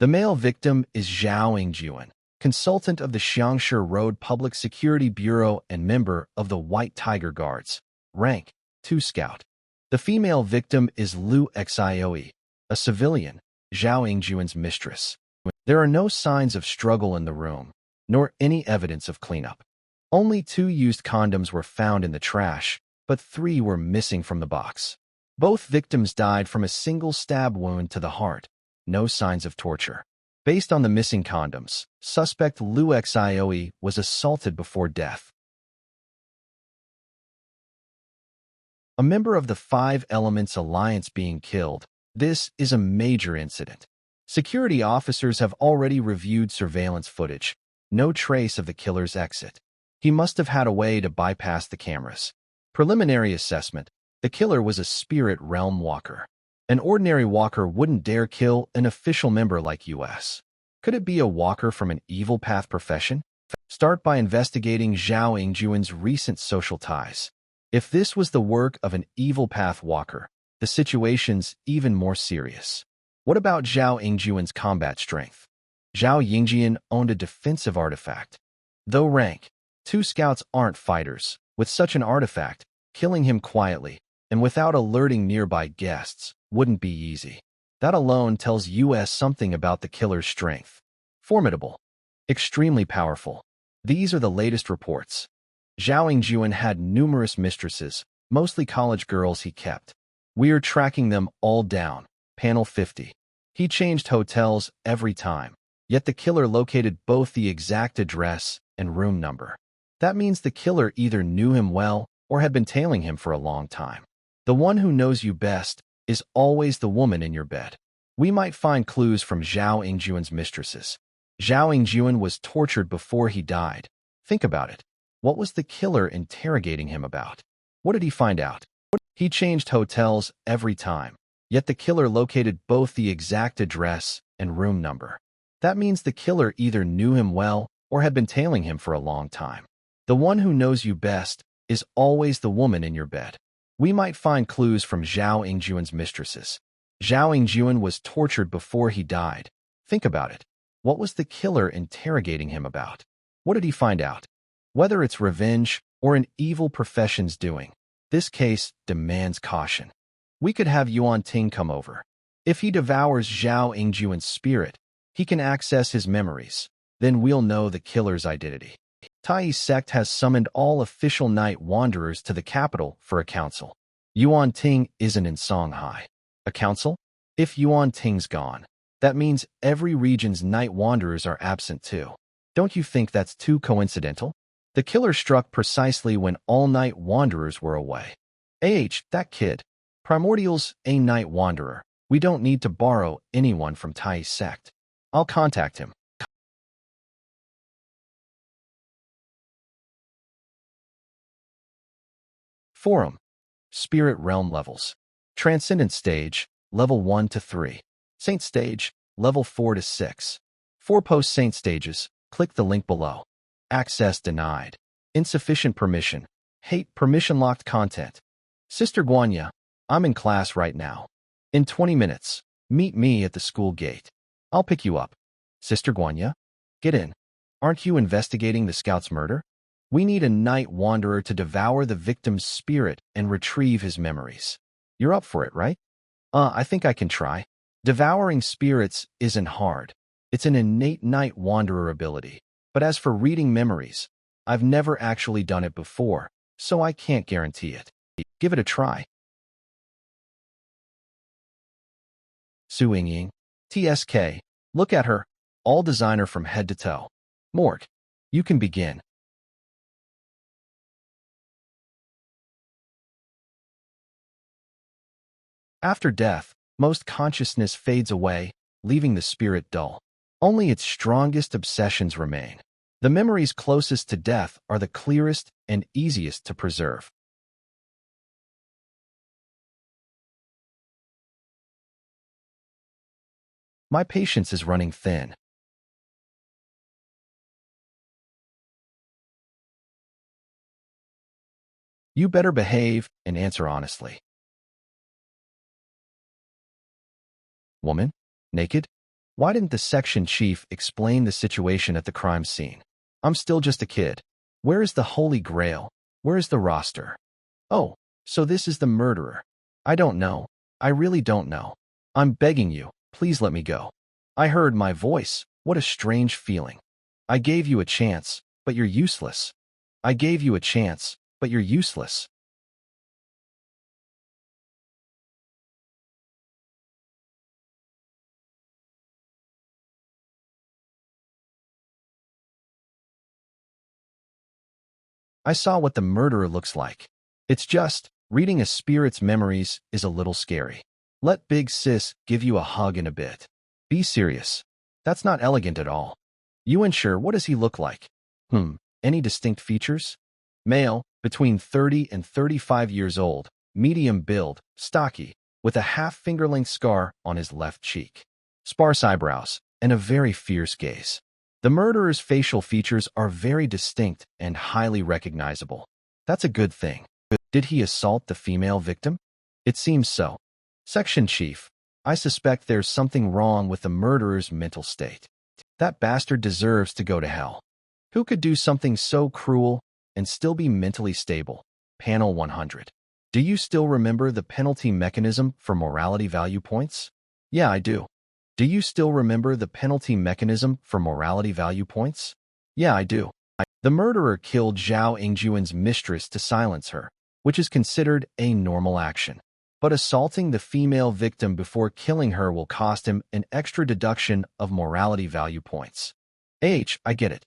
The male victim is Zhao Yingjuan, consultant of the Xiangshi Road Public Security Bureau and member of the White Tiger Guards. Rank, 2 Scout. The female victim is Lu Xioe, a civilian, Zhao Yingjuan's mistress. There are no signs of struggle in the room, nor any evidence of cleanup. Only 2 used condoms were found in the trash, but 3 were missing from the box. Both victims died from a single stab wound to the heart. No signs of torture. Based on the missing condoms, suspect Lu Xioe was assaulted before death. A member of the Five Elements Alliance being killed. This is a major incident. Security officers have already reviewed surveillance footage. No trace of the killer's exit. He must have had a way to bypass the cameras. Preliminary assessment. The killer was a spirit realm walker. An ordinary walker wouldn't dare kill an official member like US. Could it be a walker from an evil path profession? Start by investigating Zhao Yingjuan's recent social ties. If this was the work of an evil path walker, the situation's even more serious. What about Zhao Yingjuan's combat strength? Zhao Yingjian owned a defensive artifact. Though rank, 2 scouts aren't fighters. With such an artifact, killing him quietly and without alerting nearby guests wouldn't be easy. That alone tells US something about the killer's strength. Formidable. Extremely powerful. These are the latest reports. Zhao Yingjuan had numerous mistresses, mostly college girls he kept. We're tracking them all down. Panel 50. He changed hotels every time, yet the killer located both the exact address and room number. That means the killer either knew him well or had been tailing him for a long time. The one who knows you best is always the woman in your bed. We might find clues from Zhao Yingjuan's mistresses. Zhao Yingjuan was tortured before he died. Think about it. What was the killer interrogating him about? What did he find out? He changed hotels every time, yet the killer located both the exact address and room number. That means the killer either knew him well or had been tailing him for a long time. The one who knows you best is always the woman in your bed. We might find clues from Zhao Yingjuan's mistresses. Zhao Yingjuan was tortured before he died. Think about it. What was the killer interrogating him about? What did he find out? Whether it's revenge or an evil profession's doing, this case demands caution. We could have Yuan Ting come over. If he devours Zhao Yingjuan's spirit, he can access his memories. Then we'll know the killer's identity. Tai's sect has summoned all official night wanderers to the capital for a council. Yuan Ting isn't in Shanghai. A council? If Yuan Ting's gone, that means every region's night wanderers are absent too. Don't you think that's too coincidental? The killer struck precisely when all night wanderers were away. That kid. Primordial's a night wanderer. We don't need to borrow anyone from Tai's sect. I'll contact him. Forum. Spirit Realm Levels. Transcendent Stage, Level 1 to 3. Saint Stage, Level 4 to 6. 4 Post-Saint Stages. Click the link below. Access denied. Insufficient permission. Hate permission-locked content. Sister Guanya, I'm in class right now. In 20 minutes, meet me at the school gate. I'll pick you up. Sister Guanya, get in. Aren't you investigating the scout's murder? We need a night wanderer to devour the victim's spirit and retrieve his memories. You're up for it, right? I think I can try. Devouring spirits isn't hard. It's an innate night wanderer ability. But as for reading memories, I've never actually done it before, so I can't guarantee it. Give it a try. Su Yingying, TSK, look at her, all designer from head to toe. Morg, you can begin. After death, most consciousness fades away, leaving the spirit dull. Only its strongest obsessions remain. The memories closest to death are the clearest and easiest to preserve. My patience is running thin. You better behave and answer honestly. Woman? Naked? Why didn't the section chief explain the situation at the crime scene? I'm still just a kid. Where is the Holy Grail? Where is the roster? Oh, so this is the murderer. I don't know. I really don't know. I'm begging you, please let me go. I heard my voice. What a strange feeling. I gave you a chance, but you're useless. I gave you a chance, but you're useless. I saw what the murderer looks like. It's just, Reading a spirit's memories is a little scary. Let Big Sis give you a hug in a bit. Be serious. That's not elegant at all. You ensure, what does he look like? Any distinct features? Male, between 30 and 35 years old, medium build, stocky, with a half-finger-length scar on his left cheek. Sparse eyebrows, and a very fierce gaze. The murderer's facial features are very distinct and highly recognizable. That's a good thing. Did he assault the female victim? It seems so. Section Chief, I suspect there's something wrong with the murderer's mental state. That bastard deserves to go to hell. Who could do something so cruel and still be mentally stable? Panel 100. Do you still remember the penalty mechanism for morality value points? Yeah, I do. Do you still remember the penalty mechanism for morality value points? Yeah, I do. The murderer killed Zhao Ingjuan's mistress to silence her, which is considered a normal action. But assaulting the female victim before killing her will cost him an extra deduction of morality value points. I get it.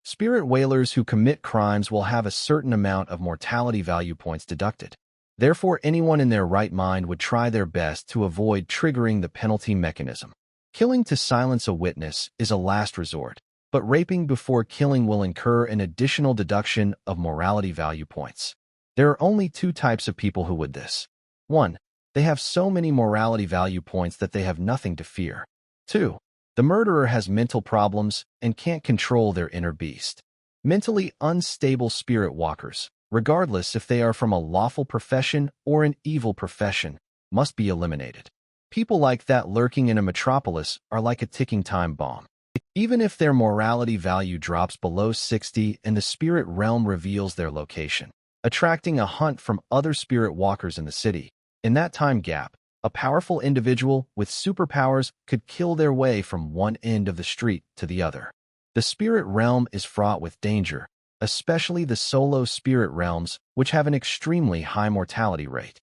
Spirit whalers who commit crimes will have a certain amount of mortality value points deducted. Therefore, anyone in their right mind would try their best to avoid triggering the penalty mechanism. Killing to silence a witness is a last resort, but raping before killing will incur an additional deduction of morality value points. There are only two types of people who would this. 1. They have so many morality value points that they have nothing to fear. 2. The murderer has mental problems and can't control their inner beast. Mentally unstable spirit walkers, regardless if they are from a lawful profession or an evil profession, must be eliminated. People like that lurking in a metropolis are like a ticking time bomb. Even if their morality value drops below 60 and the spirit realm reveals their location, attracting a hunt from other spirit walkers in the city, in that time gap, a powerful individual with superpowers could kill their way from one end of the street to the other. The spirit realm is fraught with danger, especially the solo spirit realms, which have an extremely high mortality rate.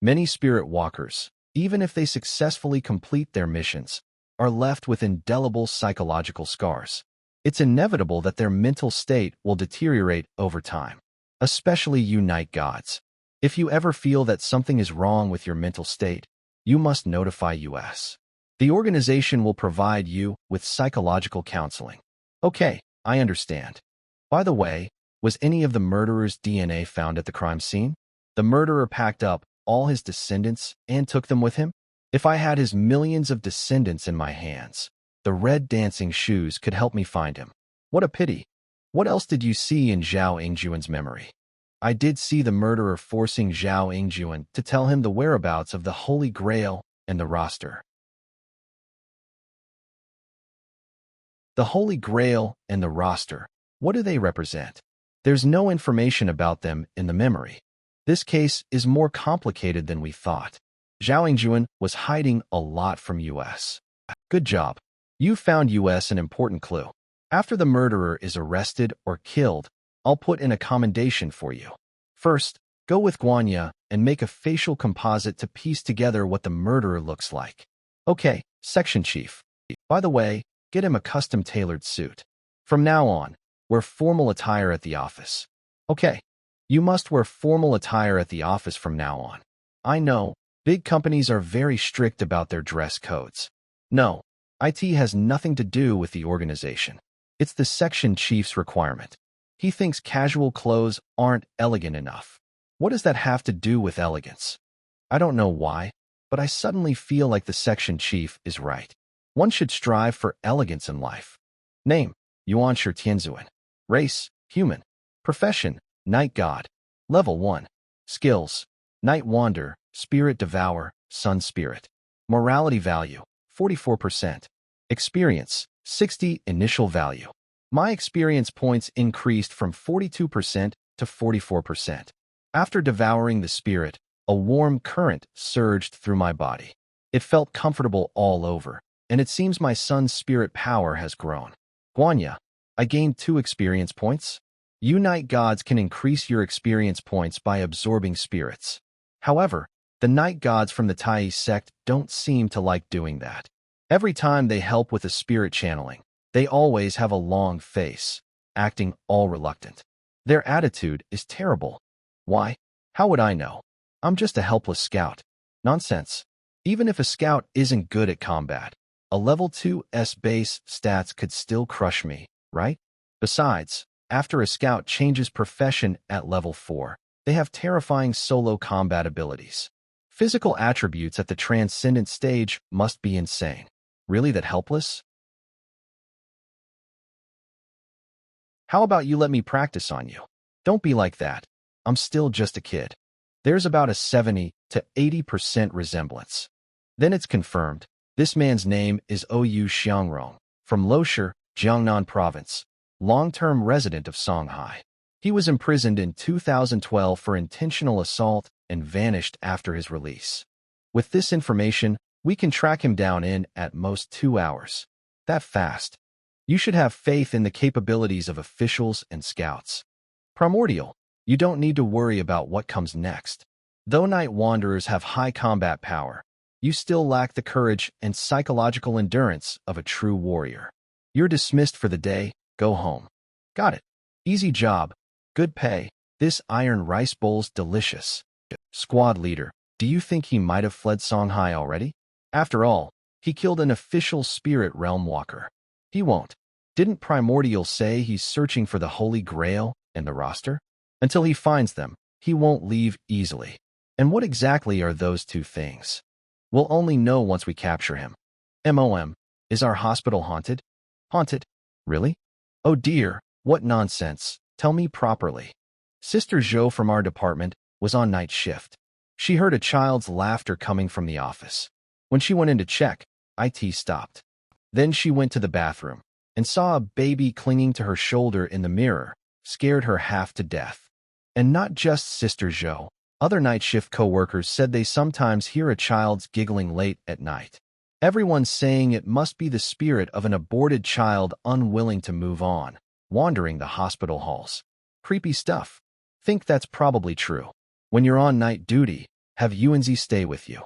Many spirit walkers, even if they successfully complete their missions, are left with indelible psychological scars. It's inevitable that their mental state will deteriorate over time, especially you night gods. If you ever feel that something is wrong with your mental state, you must notify us. The organization will provide you with psychological counseling. Okay, I understand. By the way, was any of the murderer's DNA found at the crime scene? The murderer packed up all his descendants and took them with him? If I had his millions of descendants in my hands, the red dancing shoes could help me find him. What a pity. What else did you see in Zhao Ingjuan's memory? I did see the murderer forcing Zhao Ingjuan to tell him the whereabouts of the Holy Grail and the roster. The Holy Grail and the roster, what do they represent? There's no information about them in the memory. This case is more complicated than we thought. Zhao Ingjuan was hiding a lot from us. Good job. You found us an important clue. After the murderer is arrested or killed, I'll put in a commendation for you. First, go with Guanya and make a facial composite to piece together what the murderer looks like. Okay, Section Chief. By the way, get him a custom-tailored suit. From now on, wear formal attire at the office. Okay, you must wear formal attire at the office from now on. I know, big companies are very strict about their dress codes. No, IT has nothing to do with the organization. It's the Section Chief's requirement. He thinks casual clothes aren't elegant enough. What does that have to do with elegance? I don't know why, but I suddenly feel like the Section Chief is right. One should strive for elegance in life. Name, Yuan Shi Tianzuan. Race, human. Profession, night god. Level 1. Skills, night wander, spirit devour, sun spirit. Morality value, 44%. Experience, 60 initial value. My experience points increased from 42% to 44%. After devouring the spirit, a warm current surged through my body. It felt comfortable all over, and it seems my son's spirit power has grown. Guanya, I gained 2 experience points. You night gods can increase your experience points by absorbing spirits. However, the night gods from the Tai sect don't seem to like doing that. Every time they help with a spirit channeling, they always have a long face, acting all reluctant. Their attitude is terrible. Why? How would I know? I'm just a helpless scout. Nonsense. Even if a scout isn't good at combat, a level 2's base stats could still crush me, right? Besides, after a scout changes profession at level 4, they have terrifying solo combat abilities. Physical attributes at the transcendent stage must be insane. Really that helpless? How about you let me practice on you? Don't be like that. I'm still just a kid. There's about a 70 to 80% resemblance. Then it's confirmed. This man's name is Ou Xiangrong, from Loshi, Jiangnan Province, long-term resident of Shanghai. He was imprisoned in 2012 for intentional assault and vanished after his release. With this information, we can track him down in, at most, 2 hours. That fast. You should have faith in the capabilities of officials and scouts. Primordial, you don't need to worry about what comes next. Though Night Wanderers have high combat power, you still lack the courage and psychological endurance of a true warrior. You're dismissed for the day. Go home. Got it. Easy job. Good pay. This iron rice bowl's delicious. Squad leader, do you think he might have fled Shanghai already? After all, he killed an official spirit realm walker. He won't. Didn't Primordial say he's searching for the Holy Grail and the roster? Until he finds them, he won't leave easily. And what exactly are those two things? We'll only know once we capture him. Is our hospital haunted? Haunted? Really? Oh dear, what nonsense. Tell me properly. Sister Zhou from our department was on night shift. She heard a child's laughter coming from the office. When she went in to check, IT stopped. Then she went to the bathroom and saw a baby clinging to her shoulder in the mirror, scared her half to death. And not just Sister Zhou. Other night shift co-workers said they sometimes hear a child's giggling late at night. Everyone's saying it must be the spirit of an aborted child unwilling to move on, wandering the hospital halls. Creepy stuff. Think that's probably true. When you're on night duty, have UNZ stay with you.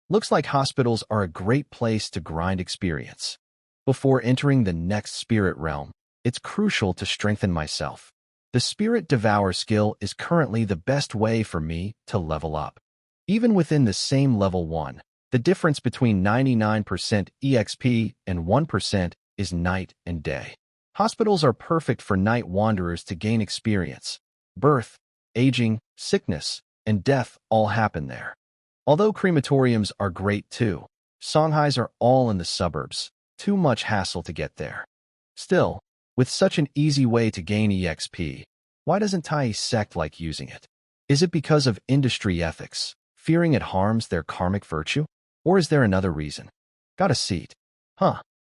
Looks like hospitals are a great place to grind experience. Before entering the next spirit realm, it's crucial to strengthen myself. The Spirit Devour skill is currently the best way for me to level up. Even within the same level 1, the difference between 99% EXP and 1% is night and day. Hospitals are perfect for night wanderers to gain experience. Birth, aging, sickness, and death all happen there. Although crematoriums are great too, Songhais are all in the suburbs. Too much hassle to get there. Still, with such an easy way to gain EXP, why doesn't Tai sect like using it? Is it because of industry ethics, fearing it harms their karmic virtue? Or is there another reason? Got a seat.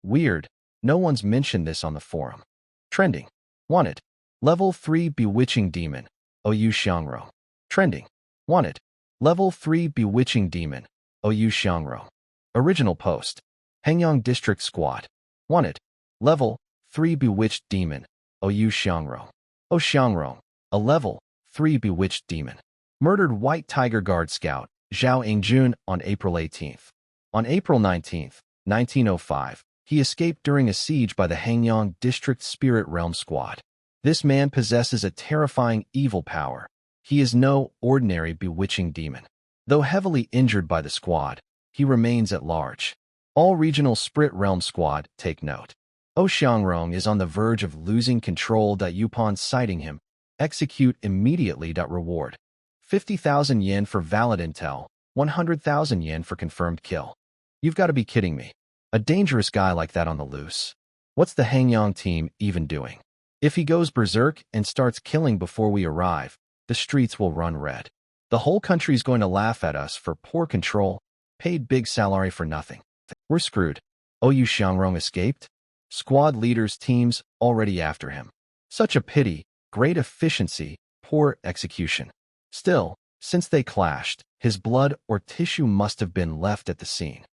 Weird. No one's mentioned this on the forum. Trending. Wanted. Level 3 Bewitching Demon. Ou Xiangrong. Trending. Wanted. Level 3 Bewitching Demon. Ou Xiangrong. Original post. Hengyang District Squad. Wanted. Level 3 Bewitched Demon. Ou Xiangrong. Ou Xiangrong. A level 3 Bewitched Demon. Murdered White Tiger Guard Scout Zhao Yingjun on April 18th. On April 19th, 1905, he escaped during a siege by the Hengyang District Spirit Realm Squad. This man possesses a terrifying evil power. He is no ordinary bewitching demon. Though heavily injured by the squad, he remains at large. All regional Spirit Realm Squad take note. Ou Xiangrong is on the verge of losing control. Upon sighting him, execute immediately. Reward. 50,000 yen for valid intel, 100,000 yen for confirmed kill. You've got to be kidding me. A dangerous guy like that on the loose. What's the Hengyang team even doing? If he goes berserk and starts killing before we arrive, the streets will run red. The whole country's going to laugh at us for poor control, paid big salary for nothing. We're screwed. Ou Xiangrong escaped? Squad leaders' teams already after him. Such a pity, great efficiency, poor execution. Still, since they clashed, his blood or tissue must have been left at the scene.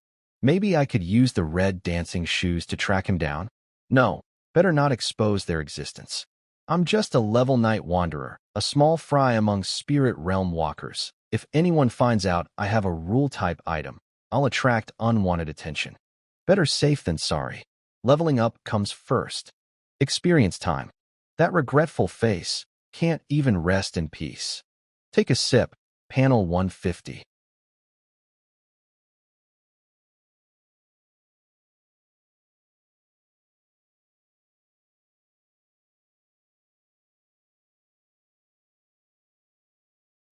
Maybe I could use the red dancing shoes to track him down? No, better not expose their existence. I'm just a level night wanderer, a small fry among spirit realm walkers. If anyone finds out I have a rule-type item, I'll attract unwanted attention. Better safe than sorry. Leveling up comes first. Experience time. That regretful face can't even rest in peace. Take a sip. Panel 150.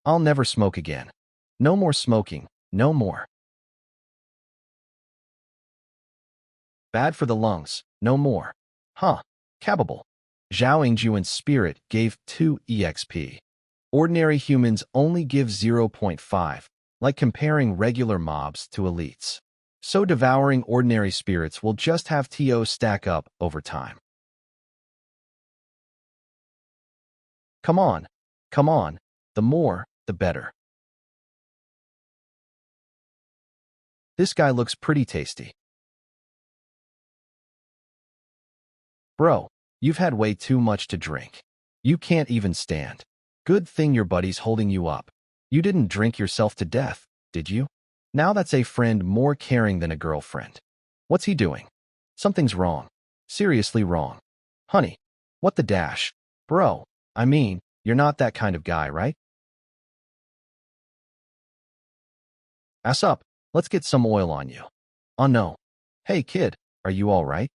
I'll never smoke again. No more smoking. No more. Bad for the lungs. No more. Huh. Capable. Zhao Yingjuan's spirit gave 2 EXP. Ordinary humans only give 0.5, like comparing regular mobs to elites. So devouring ordinary spirits will just have TO stack up over time. Come on. Come on. The more, the better. This guy looks pretty tasty. Bro, you've had way too much to drink. You can't even stand. Good thing your buddy's holding you up. You didn't drink yourself to death, did you? Now that's a friend more caring than a girlfriend. What's he doing? Something's wrong. Seriously wrong. Honey, what the dash? Bro, I mean, you're not that kind of guy, right? Ass up, let's get some oil on you. Oh no. Hey kid, are you all right?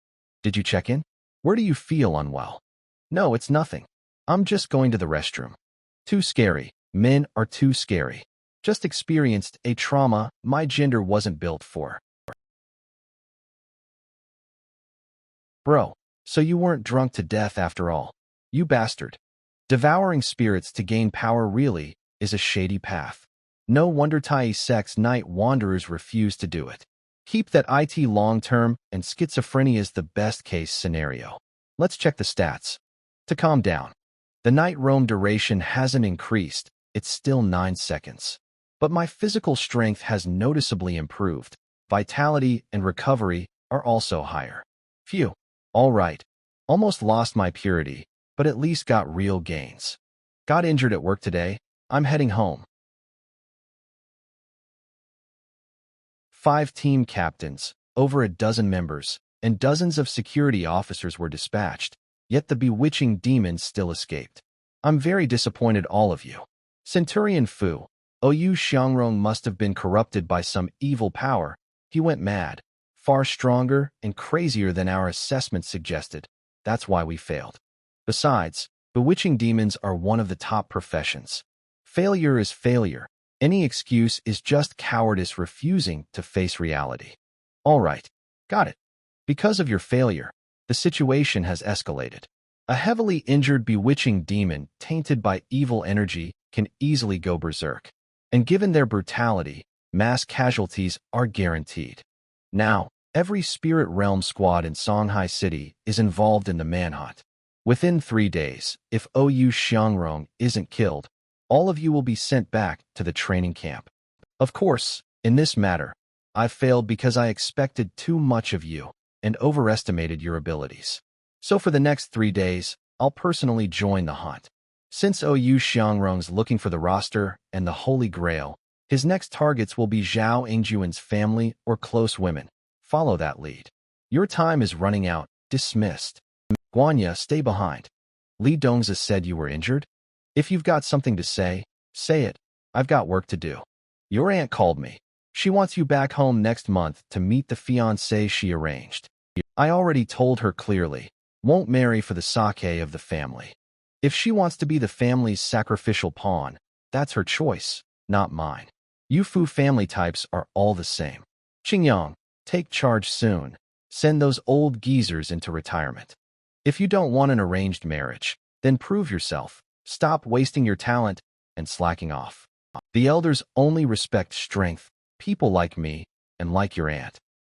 Did you check in? Where do you feel unwell? No, it's nothing. I'm just going to the restroom. Too scary. Men are too scary. Just experienced a trauma my gender wasn't built for. Bro, so you weren't drunk to death after all. You bastard. Devouring spirits to gain power really is a shady path. No wonder Thai sex night wanderers refuse to do it. Keep that IT long-term, and schizophrenia is the best-case scenario. Let's check the stats. To calm down. The night roam duration hasn't increased, it's still 9 seconds. But my physical strength has noticeably improved. Vitality and recovery are also higher. Phew. All right. Almost lost my purity, but at least got real gains. Got injured at work today. I'm heading home. 5 team captains, over a dozen members, and dozens of security officers were dispatched, yet the bewitching demons still escaped. I'm very disappointed, all of you. Centurion Fu, Oyu Xiangrong must have been corrupted by some evil power. He went mad, far stronger and crazier than our assessment suggested. That's why we failed. Besides, bewitching demons are one of the top professions. Failure is failure. Any excuse is just cowardice refusing to face reality. All right, got it. Because of your failure, the situation has escalated. A heavily injured bewitching demon tainted by evil energy can easily go berserk. And given their brutality, mass casualties are guaranteed. Now, every Spirit Realm squad in Songhai City is involved in the manhunt. Within 3 days, if Oyu Xiangrong isn't killed, all of you will be sent back to the training camp. Of course, in this matter, I failed because I expected too much of you and overestimated your abilities. So for the next 3 days, I'll personally join the hunt. Since Oyu Xiangrong's looking for the roster and the Holy Grail, his next targets will be Zhao Yingjuan's family or close women. Follow that lead. Your time is running out. Dismissed. Guanya, stay behind. Li Dongza said you were injured? If you've got something to say it. I've got work to do. Your aunt called me. She wants you back home next month to meet the fiancé she arranged. I already told her clearly, won't marry for the sake of the family. If she wants to be the family's sacrificial pawn, that's her choice, not mine. You Fu family types are all the same. Qingyang, take charge soon. Send those old geezers into retirement. If you don't want an arranged marriage, then prove yourself. Stop wasting your talent and slacking off. The elders only respect strength, people like me, and like your aunt.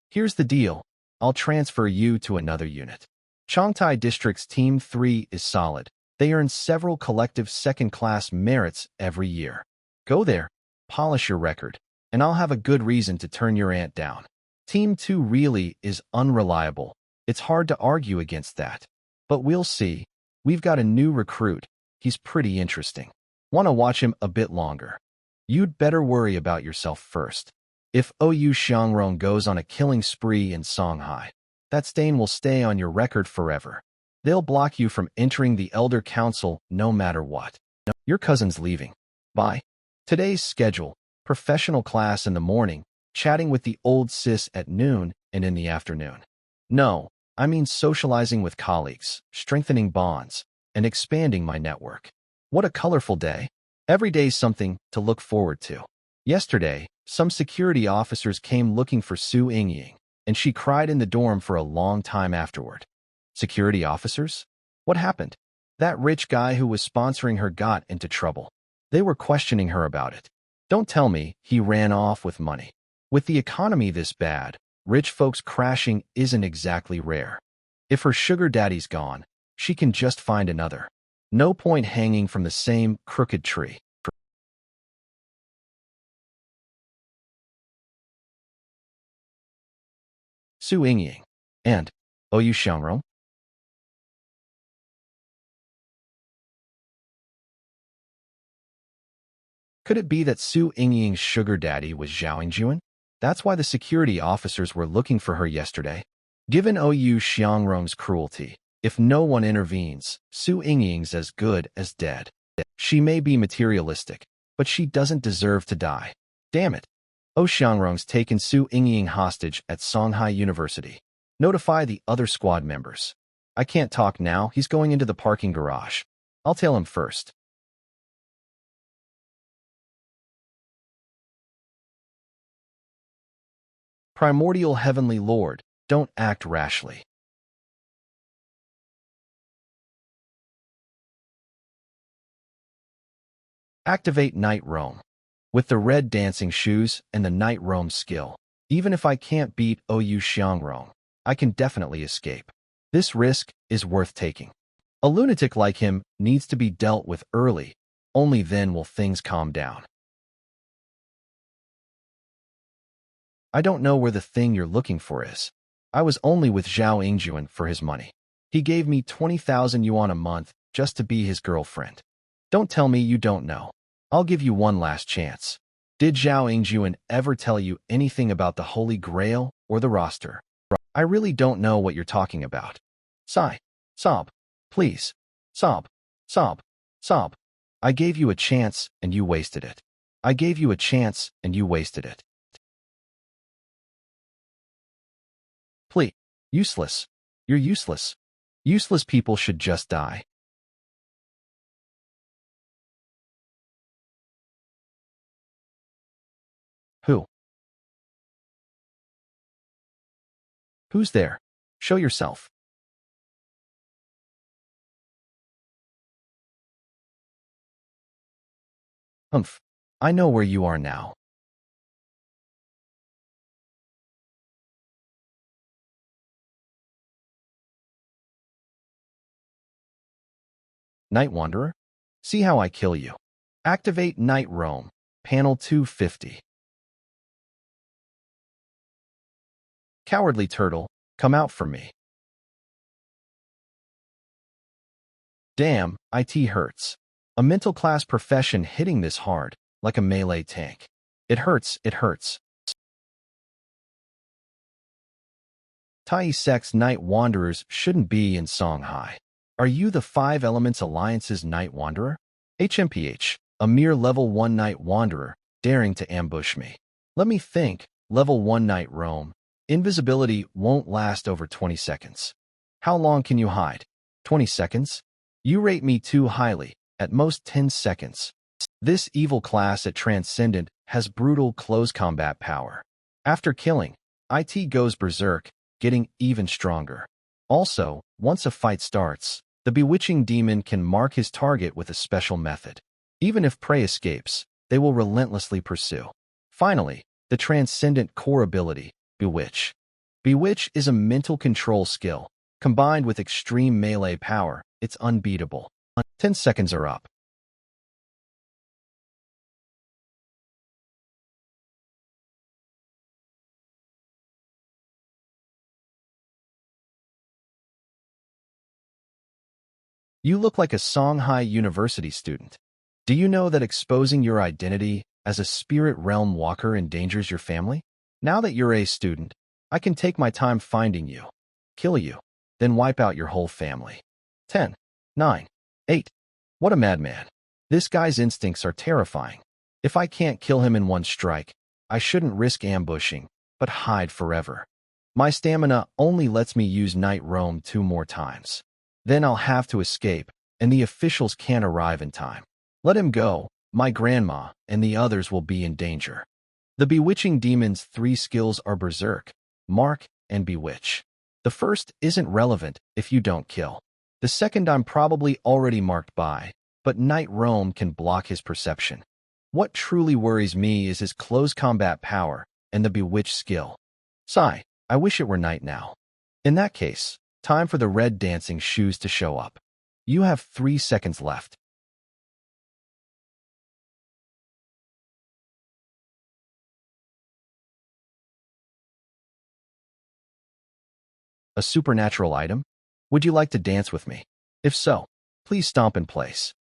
Here's the deal. I'll transfer you to another unit. Chongtai District's Team 3 is solid. They earn several collective second-class merits every year. Go there, polish your record, and I'll have a good reason to turn your aunt down. Team 2 really is unreliable. It's hard to argue against that. But we'll see. We've got a new recruit. He's pretty interesting. Want to watch him a bit longer. You'd better worry about yourself first. If Oyu Xiangrong goes on a killing spree in Songhai, that stain will stay on your record forever. They'll block you from entering the Elder Council no matter what. Your cousin's leaving. Bye. Today's schedule: professional class in the morning, chatting with the old sis at noon and in the afternoon. No, I mean socializing with colleagues, strengthening bonds, and expanding my network. What a colorful day. Every day's something to look forward to. Yesterday, some security officers came looking for Su Yingying, and she cried in the dorm for a long time afterward. Security officers? What happened? That rich guy who was sponsoring her got into trouble. They were questioning her about it. Don't tell me he ran off with money. With the economy this bad, rich folks crashing isn't exactly rare. If her sugar daddy's gone, she can just find another. No point hanging from the same crooked tree. Su Yingying and Oyu Xiangrong? Could it be that Su Yingying's sugar daddy was Zhao Yingjuan? That's why the security officers were looking for her yesterday. Given Oyu Xiangrong's cruelty, if no one intervenes, Su Yingying's as good as dead. She may be materialistic, but she doesn't deserve to die. Damn it. Oyu Xiangrong's taken Su Yingying hostage at Songhai University. Notify the other squad members. I can't talk now, he's going into the parking garage. I'll tell him first. Primordial Heavenly Lord, don't act rashly. Activate Night Roam. With the red dancing shoes and the Night Roam skill, even if I can't beat Oyu Xiangrong, I can definitely escape. This risk is worth taking. A lunatic like him needs to be dealt with early. Only then will things calm down. I don't know where the thing you're looking for is. I was only with Zhao Yingjuan for his money. He gave me 20,000 yuan a month just to be his girlfriend. Don't tell me you don't know. I'll give you one last chance. Did Zhao Yingjuan ever tell you anything about the Holy Grail or the roster? I really don't know what you're talking about. Sigh. Sob. Please. Sob. Sob. Sob. I gave you a chance and you wasted it. I gave you a chance and you wasted it. Please. Useless. You're useless. Useless people should just die. Who? Who's there? Show yourself. Humph. I know where you are now. Night Wanderer? See how I kill you. Activate Night Roam. Panel 250. Cowardly turtle, come out for me. Damn, it hurts. A mental class profession hitting this hard, like a melee tank. It hurts, it hurts. Tai Sek's Night Wanderers shouldn't be in Songhai. Are you the Five Elements Alliance's Night Wanderer? HMPH, a mere level 1 Night Wanderer, daring to ambush me. Let me think, level 1 Night Roam. Invisibility won't last over 20 seconds. How long can you hide? 20 seconds? You rate me too highly, at most 10 seconds. This evil class at Transcendent has brutal close combat power. After killing, it goes berserk, getting even stronger. Also, once a fight starts, the bewitching demon can mark his target with a special method. Even if prey escapes, they will relentlessly pursue. Finally, the Transcendent core ability, Bewitch. Bewitch is a mental control skill. Combined with extreme melee power, it's unbeatable. 10 seconds are up. You look like a Songhai University student. Do you know that exposing your identity as a spirit realm walker endangers your family? Now that you're a student, I can take my time finding you, kill you, then wipe out your whole family. 10, 9, 8. What a madman. This guy's instincts are terrifying. If I can't kill him in one strike, I shouldn't risk ambushing, but hide forever. My stamina only lets me use night roam 2 more times. Then I'll have to escape, and the officials can't arrive in time. Let him go, my grandma and the others will be in danger. The bewitching demon's 3 skills are Berserk, Mark, and Bewitch. The first isn't relevant if you don't kill. The second I'm probably already marked by, but Night Roam can block his perception. What truly worries me is his close combat power and the Bewitch skill. Sigh, I wish it were night now. In that case, time for the red dancing shoes to show up. You have 3 seconds left. A supernatural item? Would you like to dance with me? If so, please stomp in place.